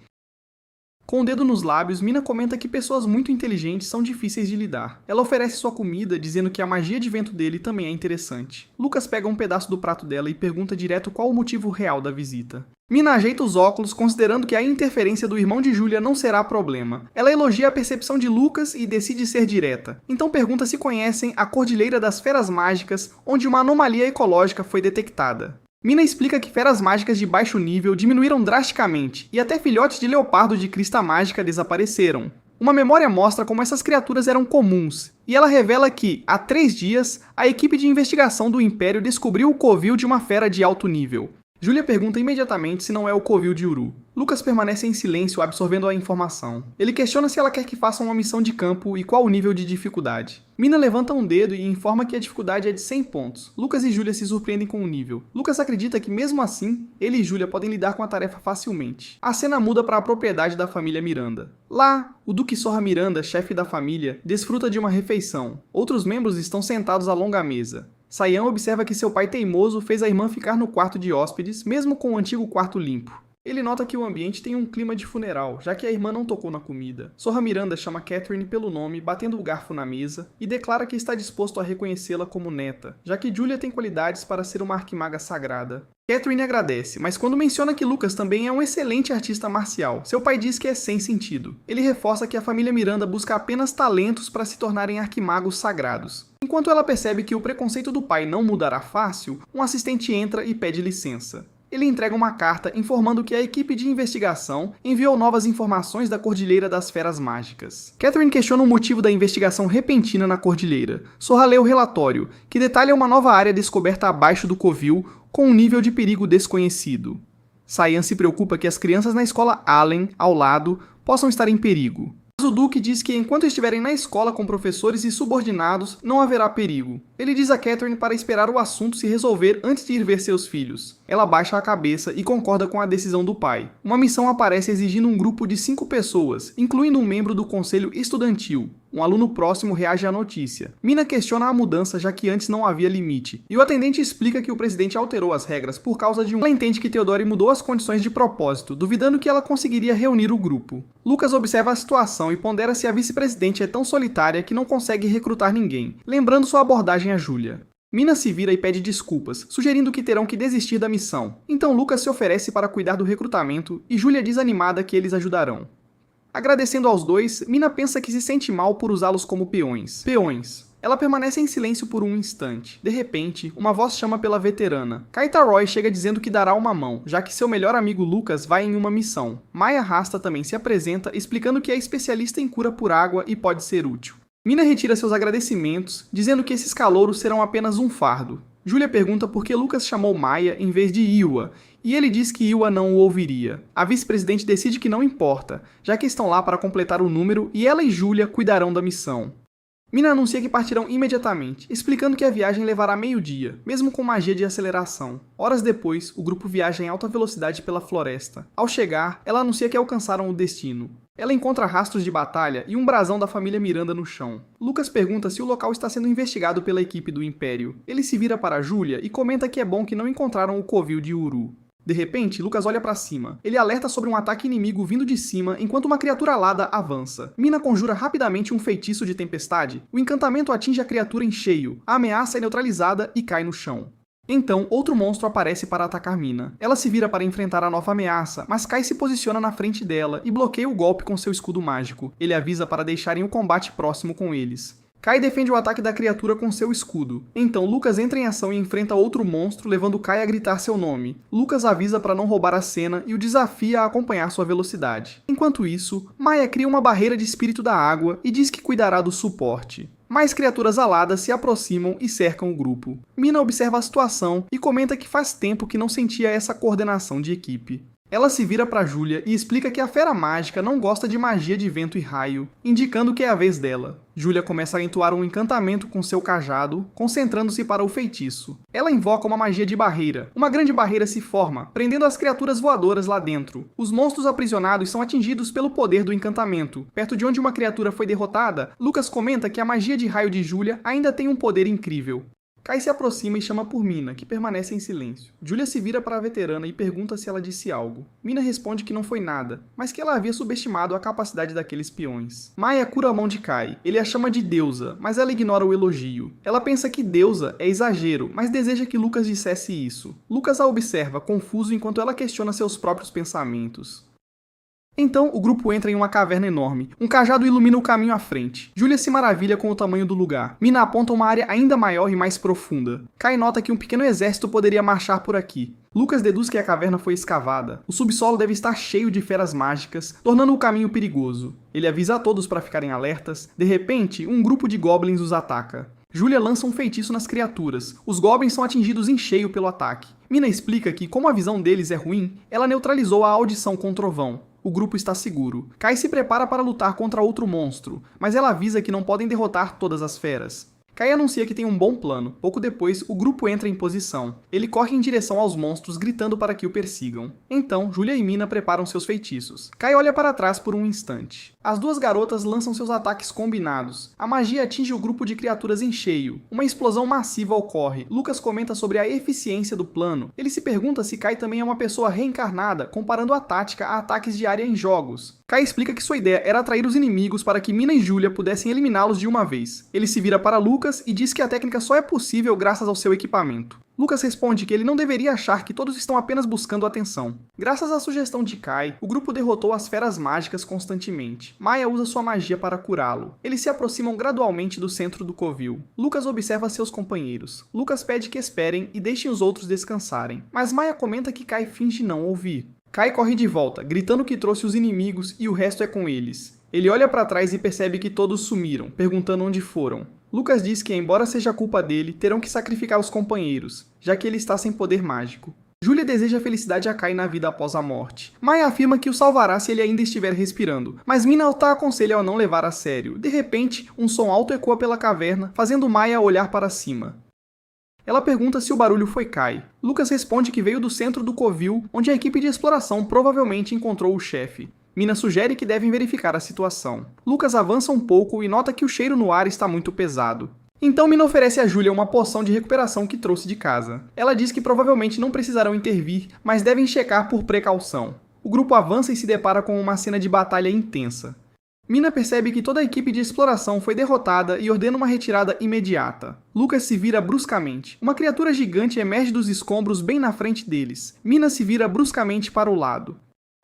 Com o dedo nos lábios, Mina comenta que pessoas muito inteligentes são difíceis de lidar. Ela oferece sua comida, dizendo que a magia de vento dele também é interessante. Lucas pega um pedaço do prato dela e pergunta direto qual o motivo real da visita. Mina ajeita os óculos, considerando que a interferência do irmão de Julia não será problema. Ela elogia a percepção de Lucas e decide ser direta. Então pergunta se conhecem a Cordilheira das Feras Mágicas, onde uma anomalia ecológica foi detectada. Mina explica que feras mágicas de baixo nível diminuíram drasticamente, e até filhotes de leopardo de crista mágica desapareceram. Uma memória mostra como essas criaturas eram comuns, e ela revela que, há 3 dias, a equipe de investigação do Império descobriu o covil de uma fera de alto nível. Julia pergunta imediatamente se não é o covil de Uru. Lucas permanece em silêncio, absorvendo a informação. Ele questiona se ela quer que façam uma missão de campo e qual o nível de dificuldade. Mina levanta um dedo e informa que a dificuldade é de 100 pontos. Lucas e Julia se surpreendem com o nível. Lucas acredita que, mesmo assim, ele e Julia podem lidar com a tarefa facilmente. A cena muda para a propriedade da família Miranda. Lá, o Duque Sorra Miranda, chefe da família, desfruta de uma refeição. Outros membros estão sentados à longa mesa. Sayan observa que seu pai teimoso fez a irmã ficar no quarto de hóspedes, mesmo com o antigo quarto limpo. Ele nota que o ambiente tem um clima de funeral, já que a irmã não tocou na comida. Sorra Miranda chama Catherine pelo nome, batendo o garfo na mesa, e declara que está disposto a reconhecê-la como neta, já que Julia tem qualidades para ser uma arquimaga sagrada. Catherine agradece, mas quando menciona que Lucas também é um excelente artista marcial, seu pai diz que é sem sentido. Ele reforça que a família Miranda busca apenas talentos para se tornarem arquimagos sagrados. Enquanto ela percebe que o preconceito do pai não mudará fácil, um assistente entra e pede licença. Ele entrega uma carta informando que a equipe de investigação enviou novas informações da Cordilheira das Feras Mágicas. Catherine questiona o motivo da investigação repentina na Cordilheira. Sorra lê o relatório, que detalha uma nova área descoberta abaixo do covil, com um nível de perigo desconhecido. Sayan se preocupa que as crianças na escola Allen, ao lado, possam estar em perigo. Mas o Duque diz que enquanto estiverem na escola com professores e subordinados, não haverá perigo. Ele diz a Catherine para esperar o assunto se resolver antes de ir ver seus filhos. Ela baixa a cabeça e concorda com a decisão do pai. Uma missão aparece exigindo um grupo de 5 pessoas, incluindo um membro do conselho estudantil. Um aluno próximo reage à notícia. Mina questiona a mudança, já que antes não havia limite. E o atendente explica que o presidente alterou as regras por causa de um... Ela entende que Theodore mudou as condições de propósito, duvidando que ela conseguiria reunir o grupo. Lucas observa a situação e pondera se a vice-presidente é tão solitária que não consegue recrutar ninguém, lembrando sua abordagem a Julia. Mina se vira e pede desculpas, sugerindo que terão que desistir da missão. Então Lucas se oferece para cuidar do recrutamento e Julia diz animada que eles ajudarão. Agradecendo aos dois, Mina pensa que se sente mal por usá-los como peões. Ela permanece em silêncio por um instante. De repente, uma voz chama pela veterana. Kaita Roy chega dizendo que dará uma mão, já que seu melhor amigo Lucas vai em uma missão. Maya Rasta também se apresenta, explicando que é especialista em cura por água e pode ser útil. Mina retira seus agradecimentos, dizendo que esses calouros serão apenas um fardo. Julia pergunta por que Lucas chamou Maya em vez de Iwa, e ele diz que Iwa não o ouviria. A vice-presidente decide que não importa, já que estão lá para completar o número e ela e Julia cuidarão da missão. Mina anuncia que partirão imediatamente, explicando que a viagem levará meio-dia, mesmo com magia de aceleração. Horas depois, o grupo viaja em alta velocidade pela floresta. Ao chegar, ela anuncia que alcançaram o destino. Ela encontra rastros de batalha e um brasão da família Miranda no chão. Lucas pergunta se o local está sendo investigado pela equipe do Império. Ele se vira para Julia e comenta que é bom que não encontraram o covil de Uru. De repente, Lucas olha para cima. Ele alerta sobre um ataque inimigo vindo de cima enquanto uma criatura alada avança. Mina conjura rapidamente um feitiço de tempestade. O encantamento atinge a criatura em cheio. A ameaça é neutralizada e cai no chão. Então, outro monstro aparece para atacar Mina. Ela se vira para enfrentar a nova ameaça, mas Kai se posiciona na frente dela e bloqueia o golpe com seu escudo mágico. Ele avisa para deixarem o combate próximo com eles. Kai defende o ataque da criatura com seu escudo. Então Lucas entra em ação e enfrenta outro monstro, levando Kai a gritar seu nome. Lucas avisa para não roubar a cena e o desafia a acompanhar sua velocidade. Enquanto isso, Maya cria uma barreira de espírito da água e diz que cuidará do suporte. Mais criaturas aladas se aproximam e cercam o grupo. Mina observa a situação e comenta que faz tempo que não sentia essa coordenação de equipe. Ela se vira para Julia e explica que a fera mágica não gosta de magia de vento e raio, indicando que é a vez dela. Julia começa a entoar um encantamento com seu cajado, concentrando-se para o feitiço. Ela invoca uma magia de barreira. Uma grande barreira se forma, prendendo as criaturas voadoras lá dentro. Os monstros aprisionados são atingidos pelo poder do encantamento. Perto de onde uma criatura foi derrotada, Lucas comenta que a magia de raio de Julia ainda tem um poder incrível. Kai se aproxima e chama por Mina, que permanece em silêncio. Julia se vira para a veterana e pergunta se ela disse algo. Mina responde que não foi nada, mas que ela havia subestimado a capacidade daqueles peões. Maya cura a mão de Kai. Ele a chama de deusa, mas ela ignora o elogio. Ela pensa que deusa é exagero, mas deseja que Lucas dissesse isso. Lucas a observa, confuso, enquanto ela questiona seus próprios pensamentos. Então, o grupo entra em uma caverna enorme. Um cajado ilumina o caminho à frente. Julia se maravilha com o tamanho do lugar. Mina aponta uma área ainda maior e mais profunda. Kai nota que um pequeno exército poderia marchar por aqui. Lucas deduz que a caverna foi escavada. O subsolo deve estar cheio de feras mágicas, tornando o caminho perigoso. Ele avisa a todos para ficarem alertas. De repente, um grupo de goblins os ataca. Julia lança um feitiço nas criaturas. Os goblins são atingidos em cheio pelo ataque. Mina explica que, como a visão deles é ruim, ela neutralizou a audição com o trovão. O grupo está seguro. Kai se prepara para lutar contra outro monstro, mas ela avisa que não podem derrotar todas as feras. Kai anuncia que tem um bom plano. Pouco depois, o grupo entra em posição. Ele corre em direção aos monstros, gritando para que o persigam. Então, Julia e Mina preparam seus feitiços. Kai olha para trás por um instante. As duas garotas lançam seus ataques combinados. A magia atinge o grupo de criaturas em cheio. Uma explosão massiva ocorre. Lucas comenta sobre a eficiência do plano. Ele se pergunta se Kai também é uma pessoa reencarnada, comparando a tática a ataques de área em jogos. Kai explica que sua ideia era atrair os inimigos para que Mina e Julia pudessem eliminá-los de uma vez. Ele se vira para Lucas e diz que a técnica só é possível graças ao seu equipamento. Lucas responde que ele não deveria achar que todos estão apenas buscando atenção. Graças à sugestão de Kai, o grupo derrotou as feras mágicas constantemente. Maya usa sua magia para curá-lo. Eles se aproximam gradualmente do centro do covil. Lucas observa seus companheiros. Lucas pede que esperem e deixem os outros descansarem. Mas Maya comenta que Kai finge não ouvir. Kai corre de volta, gritando que trouxe os inimigos e o resto é com eles. Ele olha para trás e percebe que todos sumiram, perguntando onde foram. Lucas diz que, embora seja culpa dele, terão que sacrificar os companheiros, já que ele está sem poder mágico. Julia deseja felicidade a Kai na vida após a morte. Maya afirma que o salvará se ele ainda estiver respirando, mas Mina a aconselha a não levar a sério. De repente, um som alto ecoa pela caverna, fazendo Maya olhar para cima. Ela pergunta se o barulho foi Kai. Lucas responde que veio do centro do covil, onde a equipe de exploração provavelmente encontrou o chefe. Mina sugere que devem verificar a situação. Lucas avança um pouco e nota que o cheiro no ar está muito pesado. Então Mina oferece a Julia uma poção de recuperação que trouxe de casa. Ela diz que provavelmente não precisarão intervir, mas devem checar por precaução. O grupo avança e se depara com uma cena de batalha intensa. Mina percebe que toda a equipe de exploração foi derrotada e ordena uma retirada imediata. Lucas se vira bruscamente. Uma criatura gigante emerge dos escombros bem na frente deles. Mina se vira bruscamente para o lado.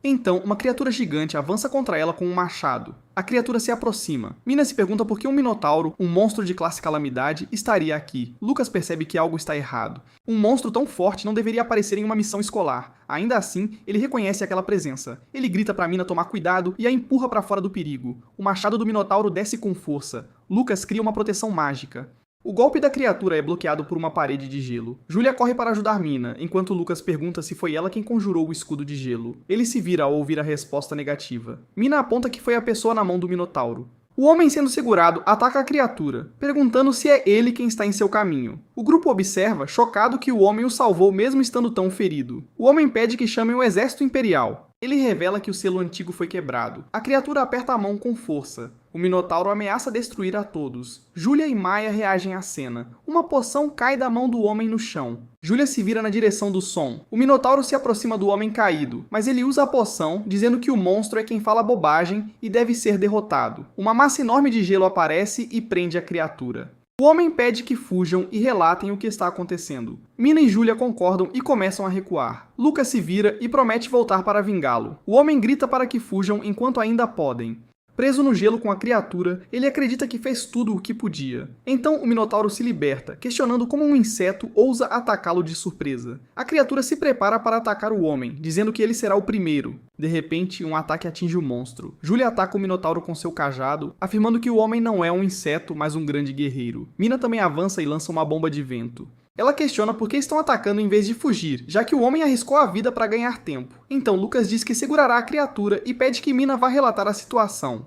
Então, uma criatura gigante avança contra ela com um machado. A criatura se aproxima. Mina se pergunta por que um minotauro, um monstro de classe calamidade, estaria aqui. Lucas percebe que algo está errado. Um monstro tão forte não deveria aparecer em uma missão escolar. Ainda assim, ele reconhece aquela presença. Ele grita para Mina tomar cuidado e a empurra para fora do perigo. O machado do minotauro desce com força. Lucas cria uma proteção mágica. O golpe da criatura é bloqueado por uma parede de gelo. Julia corre para ajudar Mina, enquanto Lucas pergunta se foi ela quem conjurou o escudo de gelo. Ele se vira ao ouvir a resposta negativa. Mina aponta que foi a pessoa na mão do Minotauro. O homem, sendo segurado, ataca a criatura, perguntando se é ele quem está em seu caminho. O grupo observa, chocado, que o homem o salvou mesmo estando tão ferido. O homem pede que chamem o exército imperial. Ele revela que o selo antigo foi quebrado. A criatura aperta a mão com força. O Minotauro ameaça destruir a todos. Júlia e Maia reagem à cena. Uma poção cai da mão do homem no chão. Júlia se vira na direção do som. O Minotauro se aproxima do homem caído, mas ele usa a poção, dizendo que o monstro é quem fala bobagem e deve ser derrotado. Uma massa enorme de gelo aparece e prende a criatura. O homem pede que fujam e relatem o que está acontecendo. Mina e Júlia concordam e começam a recuar. Lucas se vira e promete voltar para vingá-lo. O homem grita para que fujam enquanto ainda podem. Preso no gelo com a criatura, ele acredita que fez tudo o que podia. Então o Minotauro se liberta, questionando como um inseto ousa atacá-lo de surpresa. A criatura se prepara para atacar o homem, dizendo que ele será o primeiro. De repente, um ataque atinge o monstro. Júlia ataca o Minotauro com seu cajado, afirmando que o homem não é um inseto, mas um grande guerreiro. Mina também avança e lança uma bomba de vento. Ela questiona por que estão atacando em vez de fugir, já que o homem arriscou a vida para ganhar tempo. Então Lucas diz que segurará a criatura e pede que Mina vá relatar a situação.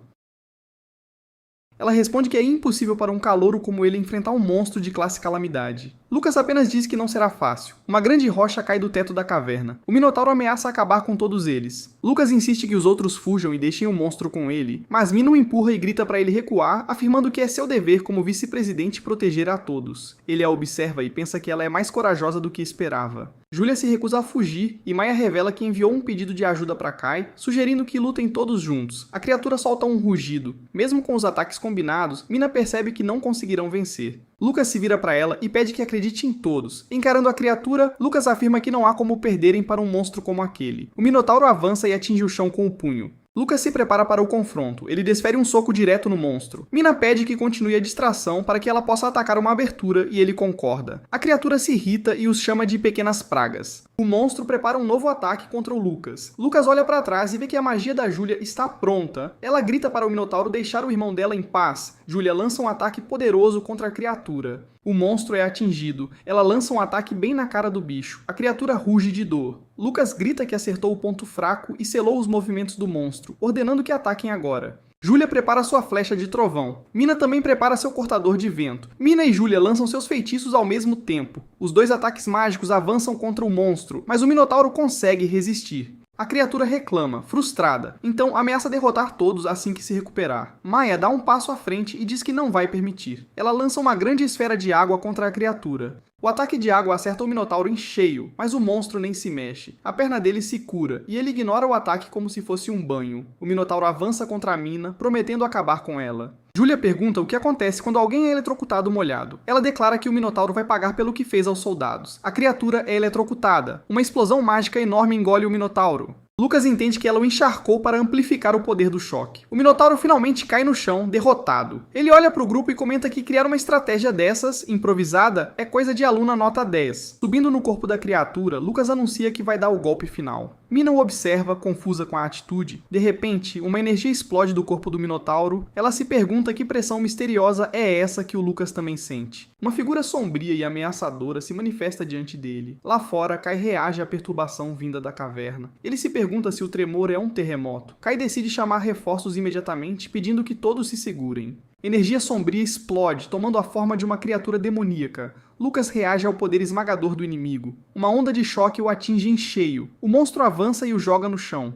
Ela responde que é impossível para um calouro como ele enfrentar um monstro de classe calamidade. Lucas apenas diz que não será fácil. Uma grande rocha cai do teto da caverna. O Minotauro ameaça acabar com todos eles. Lucas insiste que os outros fujam e deixem o monstro com ele, mas Mina o empurra e grita para ele recuar, afirmando que é seu dever como vice-presidente proteger a todos. Ele a observa e pensa que ela é mais corajosa do que esperava. Júlia se recusa a fugir e Maia revela que enviou um pedido de ajuda para Kai, sugerindo que lutem todos juntos. A criatura solta um rugido. Mesmo com os ataques combinados, Mina percebe que não conseguirão vencer. Lucas se vira para ela e pede que acredite em todos. Encarando a criatura, Lucas afirma que não há como perderem para um monstro como aquele. O Minotauro avança e atinge o chão com o punho. Lucas se prepara para o confronto. Ele desfere um soco direto no monstro. Mina pede que continue a distração para que ela possa atacar uma abertura e ele concorda. A criatura se irrita e os chama de pequenas pragas. O monstro prepara um novo ataque contra o Lucas. Lucas olha para trás e vê que a magia da Júlia está pronta. Ela grita para o Minotauro deixar o irmão dela em paz. Júlia lança um ataque poderoso contra a criatura. O monstro é atingido. Ela lança um ataque bem na cara do bicho. A criatura ruge de dor. Lucas grita que acertou o ponto fraco e selou os movimentos do monstro, ordenando que ataquem agora. Júlia prepara sua flecha de trovão. Mina também prepara seu cortador de vento. Mina e Júlia lançam seus feitiços ao mesmo tempo. Os dois ataques mágicos avançam contra o monstro, mas o Minotauro consegue resistir. A criatura reclama, frustrada, então ameaça derrotar todos assim que se recuperar. Maia dá um passo à frente e diz que não vai permitir. Ela lança uma grande esfera de água contra a criatura. O ataque de água acerta o Minotauro em cheio, mas o monstro nem se mexe. A perna dele se cura, e ele ignora o ataque como se fosse um banho. O Minotauro avança contra a Mina, prometendo acabar com ela. Júlia pergunta o que acontece quando alguém é eletrocutado molhado. Ela declara que o Minotauro vai pagar pelo que fez aos soldados. A criatura é eletrocutada. Uma explosão mágica enorme engole o Minotauro. Lucas entende que ela o encharcou para amplificar o poder do choque. O Minotauro finalmente cai no chão, derrotado. Ele olha para o grupo e comenta que criar uma estratégia dessas, improvisada, é coisa de aluna nota 10. Subindo no corpo da criatura, Lucas anuncia que vai dar o golpe final. Mina o observa, confusa com a atitude. De repente, uma energia explode do corpo do Minotauro. Ela se pergunta que pressão misteriosa é essa que o Lucas também sente. Uma figura sombria e ameaçadora se manifesta diante dele. Lá fora, Kai reage à perturbação vinda da caverna. Ele se pergunta se o tremor é um terremoto. Kai decide chamar reforços imediatamente, pedindo que todos se segurem. Energia sombria explode, tomando a forma de uma criatura demoníaca. Lucas reage ao poder esmagador do inimigo. Uma onda de choque o atinge em cheio. O monstro avança e o joga no chão.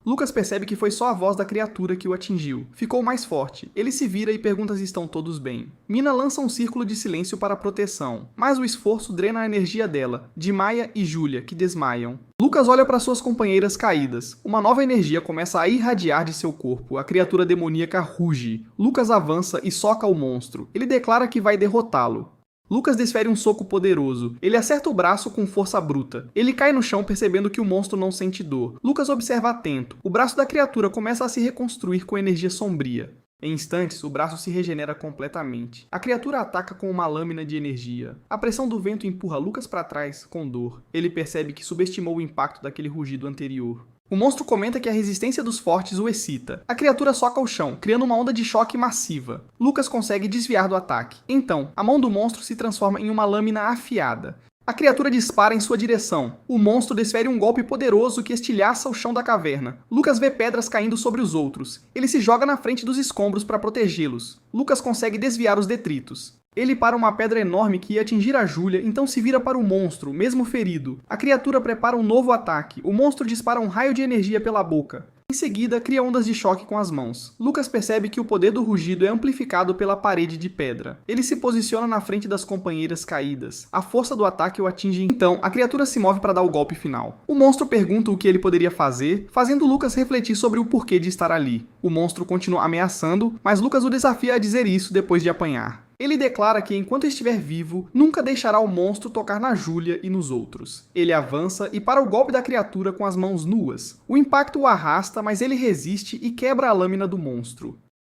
Lucas percebe que foi só a voz da criatura que o atingiu. Ficou mais forte. Ele se vira e pergunta se estão todos bem. Mina lança um círculo de silêncio para proteção, mas o esforço drena a energia dela, de Maia e Júlia, que desmaiam. Lucas olha para suas companheiras caídas. Uma nova energia começa a irradiar de seu corpo. A criatura demoníaca ruge. Lucas avança e soca o monstro. Ele declara que vai derrotá-lo. Lucas desfere um soco poderoso. Ele acerta o braço com força bruta. Ele cai no chão percebendo que o monstro não sente dor. Lucas observa atento. O braço da criatura começa a se reconstruir com energia sombria. Em instantes, o braço se regenera completamente. A criatura ataca com uma lâmina de energia. A pressão do vento empurra Lucas para trás, com dor. Ele percebe que subestimou o impacto daquele rugido anterior. O monstro comenta que a resistência dos fortes o excita. A criatura soca o chão, criando uma onda de choque massiva. Lucas consegue desviar do ataque. Então, a mão do monstro se transforma em uma lâmina afiada. A criatura dispara em sua direção. O monstro desfere um golpe poderoso que estilhaça o chão da caverna. Lucas vê pedras caindo sobre os outros. Ele se joga na frente dos escombros para protegê-los. Lucas consegue desviar os detritos. Ele para uma pedra enorme que ia atingir a Julia, então se vira para o monstro, mesmo ferido. A criatura prepara um novo ataque. O monstro dispara um raio de energia pela boca. Em seguida, cria ondas de choque com as mãos. Lucas percebe que o poder do rugido é amplificado pela parede de pedra. Ele se posiciona na frente das companheiras caídas. A força do ataque o atinge, então a criatura se move para dar o golpe final. O monstro pergunta o que ele poderia fazer, fazendo Lucas refletir sobre o porquê de estar ali. O monstro continua ameaçando, mas Lucas o desafia a dizer isso depois de apanhar. Ele declara que, enquanto estiver vivo, nunca deixará o monstro tocar na Julia e nos outros. Ele avança e para o golpe da criatura com as mãos nuas. O impacto o arrasta, mas ele resiste e quebra a lâmina do monstro.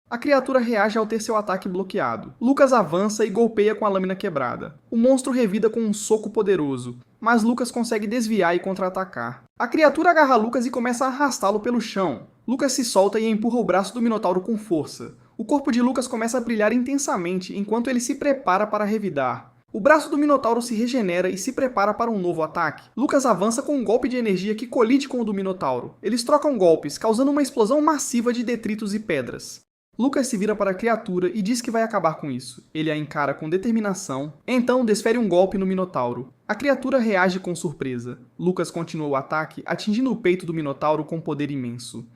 A criatura reage ao ter seu ataque bloqueado. Lucas avança e golpeia com a lâmina quebrada. O monstro revida com um soco poderoso, mas Lucas consegue desviar e contra-atacar. A criatura agarra Lucas e começa a arrastá-lo pelo chão. Lucas se solta e empurra o braço do Minotauro com força. O corpo de Lucas começa a brilhar intensamente enquanto ele se prepara para revidar. O braço do Minotauro se regenera e se prepara para um novo ataque. Lucas avança com um golpe de energia que colide com o do Minotauro. Eles trocam golpes, causando uma explosão massiva de detritos e pedras. Lucas se vira para a criatura e diz que vai acabar com isso. Ele a encara com determinação, então desfere um golpe no Minotauro. A criatura reage com surpresa. Lucas continua o ataque, atingindo o peito do Minotauro com poder imenso.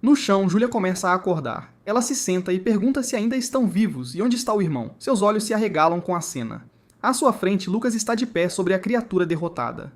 No chão, Julia começa a acordar. Ela se senta e pergunta se ainda estão vivos e onde está o irmão. Seus olhos se arregalam com a cena. À sua frente, Lucas está de pé sobre a criatura derrotada.